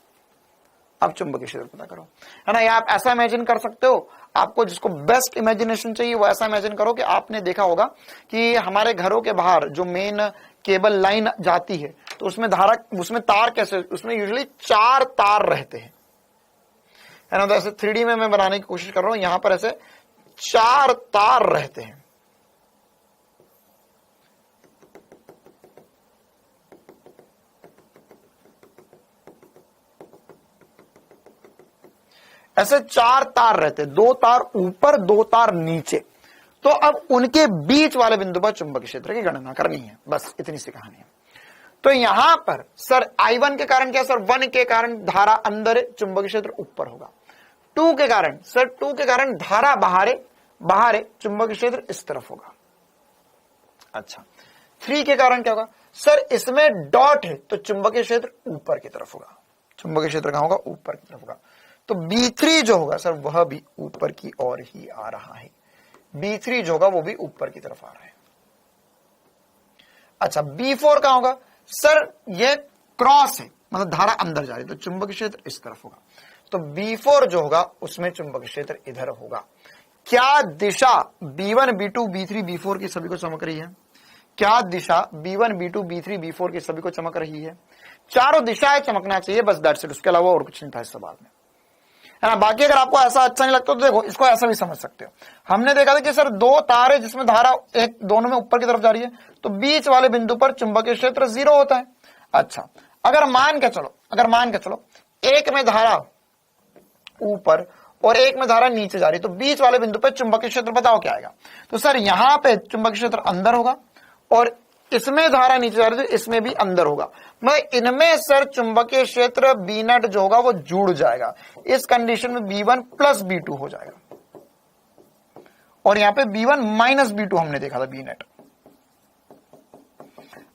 अब चुंबकीय क्षेत्र पता करो, है ना। या आप ऐसा इमेजिन कर सकते हो, आपको जिसको बेस्ट इमेजिनेशन चाहिए वो ऐसा इमेजिन करो कि आपने देखा होगा कि हमारे घरों के बाहर जो मेन केबल लाइन जाती है तो उसमें धारा, उसमें तार कैसे, उसमें यूजुअली 4 तार रहते हैं, है ना। तो ऐसे 3D में मैं बनाने की कोशिश कर रहा हूं, यहां पर ऐसे 4 तार रहते हैं। ऐसे 4 तार रहते, 2 तार ऊपर 2 तार नीचे। तो अब उनके बीच वाले बिंदु पर चुंबकीय क्षेत्र की गणना करनी है, बस इतनी सी कहानी है। तो यहां पर सर I1 के कारण क्या, सर 1 के कारण धारा अंदर है, चुंबकीय क्षेत्र ऊपर होगा। 2 के कारण, सर 2 के कारण धारा बाहर है, चुंबकीय क्षेत्र इस तरफ होगा। अच्छा, 3 के कारण क्या होगा, सर इसमें डॉट है तो चुंबकीय क्षेत्र ऊपर की तरफ होगा। चुंबकीय क्षेत्र कहां होगा? ऊपर की तरफ होगा। तो B3 जो होगा सर वह भी ऊपर की ओर ही आ रहा है। B3 जो होगा वो भी ऊपर की तरफ आ रहा है। अच्छा, B4 कहां होगा? सर ये क्रॉस है, मतलब धारा अंदर जा रही है तो चुंबकीय क्षेत्र इस तरफ होगा। तो B4 जो होगा उसमें चुंबकीय क्षेत्र इधर होगा। क्या दिशा B1 B2 B3 B4 की सभी को चमक रही है? क्या दिशा B1 B2 B3 B4 की सभी को चमक रही है? चारों दिशाएं चमकना चाहिए, बस दैट्स इट, उसके अलावा और कुछ नहीं था इस सवाल में, है ना। बाकी अगर आपको ऐसा अच्छा नहीं लगता तो देखो इसको ऐसा भी समझ सकते हो। हमने देखा था कि सर 2 तार है जिसमें धारा एक दोनों में ऊपर की तरफ जा रही है, तो बीच वाले बिंदु पर चुंबकीय क्षेत्र 0 होता है। अच्छा, अगर मान के चलो एक में धारा ऊपर और एक में धारा नीचे जा रही है, तो बीच वाले बिंदु पर चुंबकीय क्षेत्र बताओ क्या आएगा? तो सर यहां पे चुंबकीय क्षेत्र अंदर होगा और इसमें धारा नीचे जा रही है तो इसमें भी अंदर होगा, मतलब इनमें सर चुंबकीय क्षेत्र बी नेट जो होगा वो जुड़ जाएगा। इस कंडीशन में B1 प्लस B2 हो जाएगा, और यहां पे B1 माइनस B2 हमने देखा था बी नेट।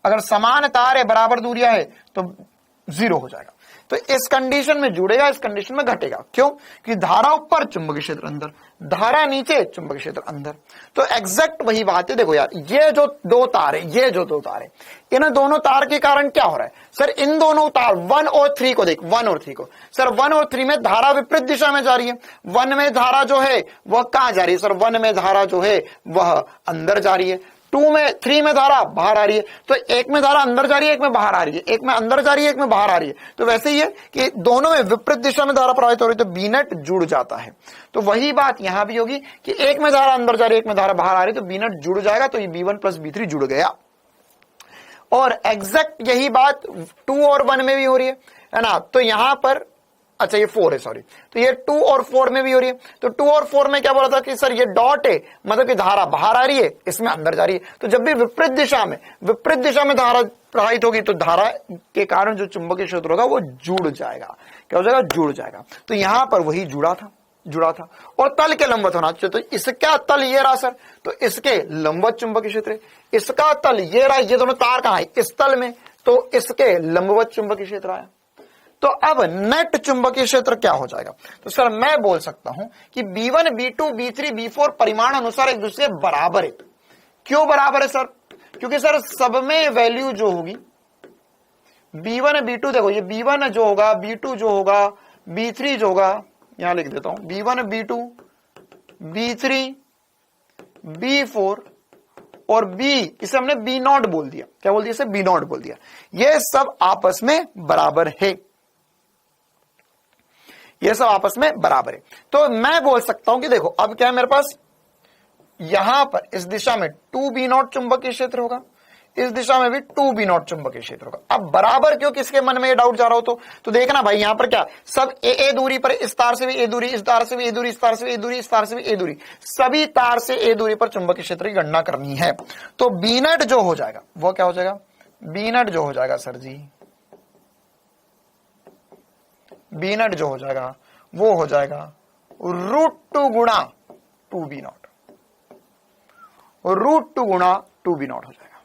अगर समान तार है, बराबर दूरियां है तो 0 हो जाएगा। तो इस कंडीशन में जुड़ेगा, इस कंडीशन में घटेगा। क्यों? कि धारा ऊपर, चुंबकीय क्षेत्र अंदर, धारा नीचे, चुंबकीय क्षेत्र अंदर। तो एग्जैक्ट वही बात है। देखो यार, ये जो दो तार है, ये जो दो तार है, इन दोनों तार के कारण क्या हो रहा है सर? इन दोनों तार 1 और 3 को देख, 1 और 3 को सर, 1 और 3 में धारा विपरीत दिशा में जा रही है। 1 में धारा जो है वह कहां जा रही है सर? 1 में धारा जो है वह अंदर जा रही है, 3 में धारा बाहर आ रही है। तो एक में धारा अंदर जा रही है, एक में बाहर आ रही है, एक में अंदर जा रही है, एक में बाहर आ रही है। तो वैसे ही है कि दोनों में विपरीत दिशा में धारा प्रवाहित हो रही है, तो बी नेट जुड़ जाता है। तो वही बात यहां भी होगी कि एक में धारा अंदर जा रही है, एक में धारा बाहर आ रही है, तो बी नेट जुड़ जाएगा। तो ये B1 प्लस B3 जुड़ गया। और एग्जैक्ट यही बात 2 और 1 में भी हो रही है ना? तो यहां पर अच्छा ये 4 है, सॉरी, तो ये 2 और 4 में भी हो रही है। तो 2 और 4 में क्या बोला था कि सर ये डॉट है, मतलब कि धारा बाहर आ रही है, इसमें अंदर जा रही है। तो जब भी विपरीत दिशा में धारा प्रवाहित होगी तो धारा के कारण जो चुंबकीय क्षेत्र होगा वो जुड़ जाएगा। क्या हो जाएगा? जुड़ जाएगा। तो यहां पर वही जुड़ा था। और तल के लंबवत होना चाहिए। तो इसका तल ये रहा सर, तो इसके लंबवत चुंबकीय क्षेत्र, इसका तल ये रहा, ये दोनों तार कहां है? इस तल में, तो इसके लंबवत चुंबकीय क्षेत्र आया। तो अब नेट चुंबकीय क्षेत्र क्या हो जाएगा? तो सर मैं बोल सकता हूं कि B1, B2, B3, B4 परिमाण अनुसार एक दूसरे बराबर है। क्यों बराबर है सर? क्योंकि सर सब में वैल्यू जो होगी B1 B2, देखो ये B1 जो होगा, B2 जो होगा, B3 जो होगा, यहां लिख देता हूं B1 B2 B3 B4 और B, इसे हमने B0 बोल दिया। क्या बोल दिया? इसे B0 बोल दिया। ये सब आपस में बराबर है, ये सब आपस में बराबर है। तो मैं बोल सकता हूं कि देखो अब क्या है मेरे पास, यहां पर इस दिशा में 2B0 चुंबकीय क्षेत्र होगा, इस दिशा में भी 2B0 चुंबकीय क्षेत्र होगा। अब बराबर क्यों? किसके मन में ये डाउट जा रहा हो तो देखना भाई, यहां पर क्या सब ए दूरी पर, इस तार से भी ए दूरी, इस तार से भी ए दूरी, इस तार से भी ए दूरी, इस तार से भी ए दूरी, सभी तार से ए दूरी पर चुंबकीय क्षेत्र की गणना करनी है। तो बी नेट जो हो जाएगा वो क्या हो जाएगा? बी नेट जो हो जाएगा सर जी, बी नेट जो हो जाएगा वो हो जाएगा √2 गुणा 2B0, √2 गुणा 2B0 हो जाएगा।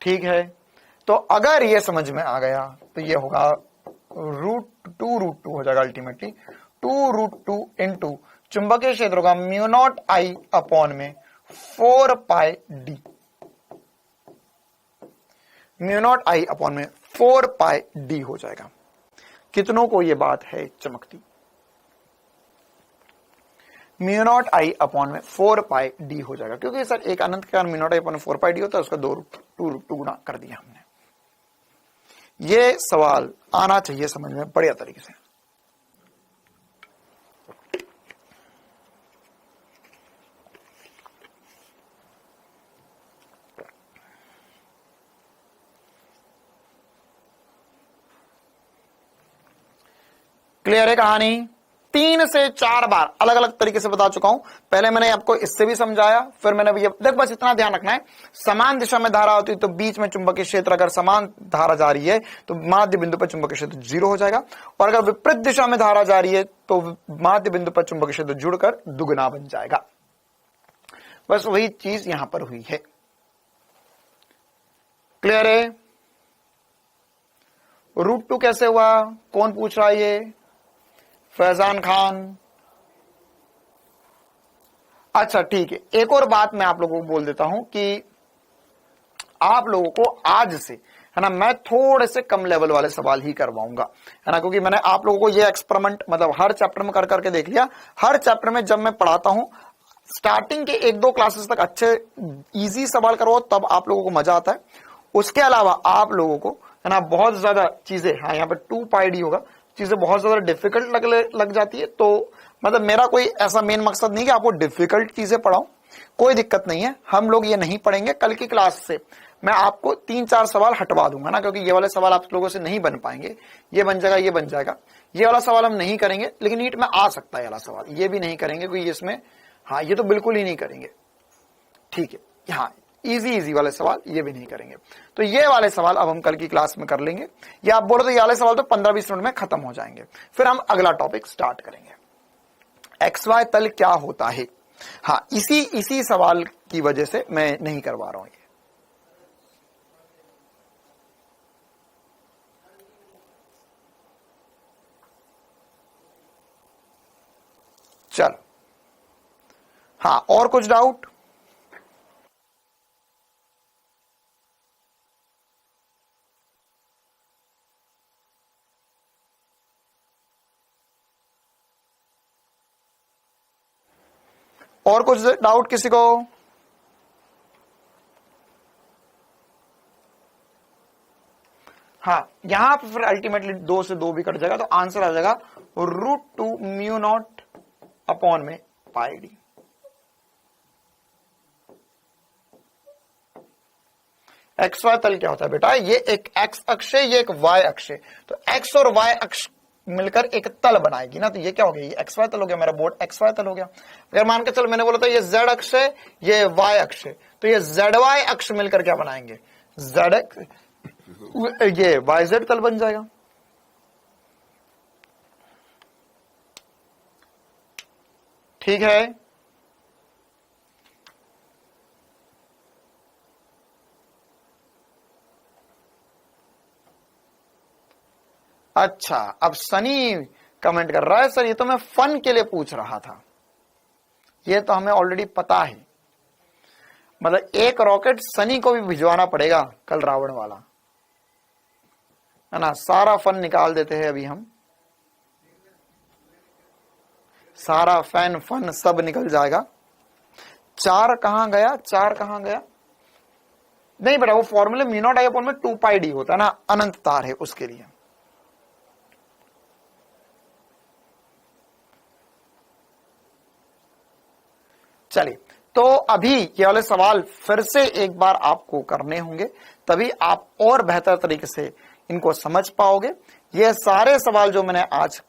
ठीक है, तो अगर ये समझ में आ गया तो ये होगा √2 हो जाएगा अल्टीमेटली 2√2 इंटू चुंबकीय क्षेत्र का μ0I अपॉन में 4πD, μ0I अपॉन में 4πD हो जाएगा। कितनों को ये बात है चमकती? μ0I अपॉन में 4πD हो जाएगा, क्योंकि सर एक अनंत के कारण μ0I अपॉन में 4πD होता है, उसका 2√2 गुणा कर दिया हमने। ये सवाल आना चाहिए समझ में बढ़िया तरीके से। क्लियर है कहानी? 3 से 4 बार अलग अलग तरीके से बता चुका हूं। पहले मैंने आपको इससे भी समझाया, फिर मैंने भी देख, बस इतना ध्यान रखना है, समान दिशा में धारा होती है तो बीच में चुंबकीय क्षेत्र, अगर समान धारा जा रही है तो माध्य बिंदु पर चुंबकीय क्षेत्र 0 हो जाएगा, और अगर विपरीत दिशा में धारा जा रही है तो माध्य बिंदु पर चुंबकीय क्षेत्र जुड़कर दुगुना बन जाएगा। बस वही चीज यहां पर हुई है। क्लियर है? √2 कैसे हुआ? कौन पूछ रहा है ये? फैजान खान। अच्छा ठीक है, एक और बात मैं आप लोगों को बोल देता हूं कि आप लोगों को आज से है ना मैं थोड़े से कम लेवल वाले सवाल ही करवाऊंगा, है ना, क्योंकि मैंने आप लोगों को ये एक्सपेरिमेंट मतलब हर चैप्टर में कर करके देख लिया। हर चैप्टर में जब मैं पढ़ाता हूं स्टार्टिंग के 1-2 क्लासेस तक अच्छे इजी सवाल करवाओ, तब आप लोगों को मजा आता है। उसके अलावा आप लोगों को है ना बहुत ज्यादा चीजें, हाँ यहाँ पे 2πD होगा, चीजें बहुत ज्यादा डिफिकल्ट लग जाती है। तो मतलब मेरा कोई ऐसा मेन मकसद नहीं कि आपको डिफिकल्ट चीजें पढ़ाऊं, कोई दिक्कत नहीं है, हम लोग ये नहीं पढ़ेंगे। कल की क्लास से मैं आपको 3-4 सवाल हटवा दूंगा ना, क्योंकि ये वाले सवाल आप लोगों से नहीं बन पाएंगे। ये बन जाएगा, ये बन जाएगा, ये वाला सवाल हम नहीं करेंगे, लेकिन नीट में आ सकता है ये वाला सवाल, ये भी नहीं करेंगे क्योंकि इसमें हाँ ये तो बिल्कुल ही नहीं करेंगे। ठीक है, हाँ, इजी वाले सवाल ये भी नहीं करेंगे। तो ये वाले सवाल अब हम कल की क्लास में कर लेंगे, या आप बोलो तो ये वाले सवाल तो 15-20 मिनट में खत्म हो जाएंगे। फिर हम अगला टॉपिक स्टार्ट करेंगे, XY तल क्या होता है। हाँ, इसी सवाल की वजह से मैं नहीं करवा रहा हूं ये। चलो, हाँ, और कुछ डाउट? और कुछ डाउट किसी को? हाँ, यहां पर फिर अल्टीमेटली 2 से 2 भी कट जाएगा, तो आंसर आ जाएगा √2 म्यू नॉट अपॉन में पाई डी। XY तल क्या होता है बेटा? ये एक X अक्ष है, ये एक Y अक्ष है, तो X और Y अक्ष मिलकर एक तल बनाएगी ना, तो ये क्या हो गया? ये XY तल हो गया, मेरा बोर्ड XY तल हो गया। अगर मान के चलो मैंने बोला था ये Z अक्ष है, ये Y अक्ष है, तो ये ZY अक्ष मिलकर क्या बनाएंगे? ये YZ तल बन जाएगा। ठीक है, अच्छा, अब सनी कमेंट कर रहा है, सर ये तो मैं फन के लिए पूछ रहा था। ये तो हमें ऑलरेडी पता है, मतलब एक रॉकेट सनी को भी भिजवाना पड़ेगा कल रावण वाला, है ना। सारा फन निकाल देते हैं अभी हम, सारा फैन फन सब निकल जाएगा। 4 कहां गया? 4 कहां गया? नहीं बेटा, वो फॉर्मूले म्यू नॉट आई अपॉन में 2 पाई डी होता है ना, अनंत तार है उसके लिए। चलिए, तो अभी ये वाले सवाल फिर से एक बार आपको करने होंगे, तभी आप और बेहतर तरीके से इनको समझ पाओगे। ये सारे सवाल जो मैंने आज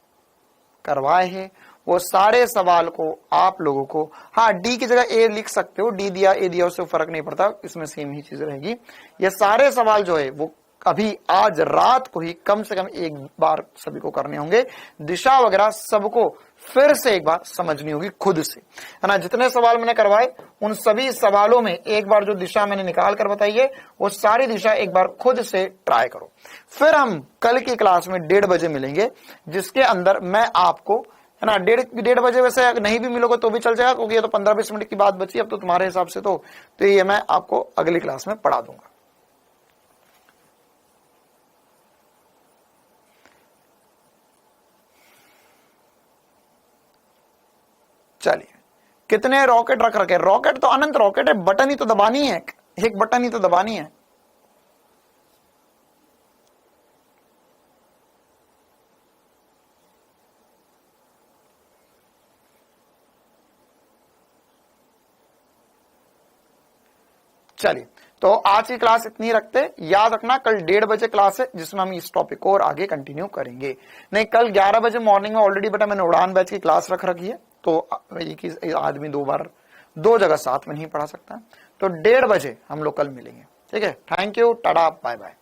करवाए हैं, वो सारे सवाल को आप लोगों को, हाँ, डी की जगह ए लिख सकते हो, डी दिया ए दिया उससे फर्क नहीं पड़ता, इसमें सेम ही चीज रहेगी। ये सारे सवाल जो है वो अभी आज रात को ही कम से कम एक बार सभी को करने होंगे। दिशा वगैरह सबको फिर से एक बार समझनी होगी खुद से, है ना। जितने सवाल मैंने करवाए उन सभी सवालों में एक बार जो दिशा मैंने निकाल कर बताई है, वो सारी दिशा एक बार खुद से ट्राई करो। फिर हम कल की क्लास में 1:30 बजे मिलेंगे, जिसके अंदर मैं आपको, है ना, 1:30 बजे वैसे नहीं भी मिलोगे तो भी चल जाएगा, क्योंकि ये तो 15-20 मिनट की बात बची अब तो तुम्हारे हिसाब से, तो ये मैं आपको अगली क्लास में पढ़ा दूंगा। चलिए, कितने रॉकेट रख रखे? रॉकेट तो अनंत रॉकेट है, बटन ही तो दबानी है, एक बटन ही तो दबानी है। चलिए, तो आज की क्लास इतनी रखते। याद रखना कल 1:30 बजे क्लास है, जिसमें हम इस टॉपिक को और आगे कंटिन्यू करेंगे। नहीं, कल 11 बजे मॉर्निंग में ऑलरेडी बेटा मैंने उड़ान बैच की क्लास रख रखी है, तो एक ही आदमी 2 बार 2 जगह साथ में नहीं पढ़ा सकता है। तो 1:30 बजे हम लोग कल मिलेंगे। ठीक है, thank you, tata, bye bye.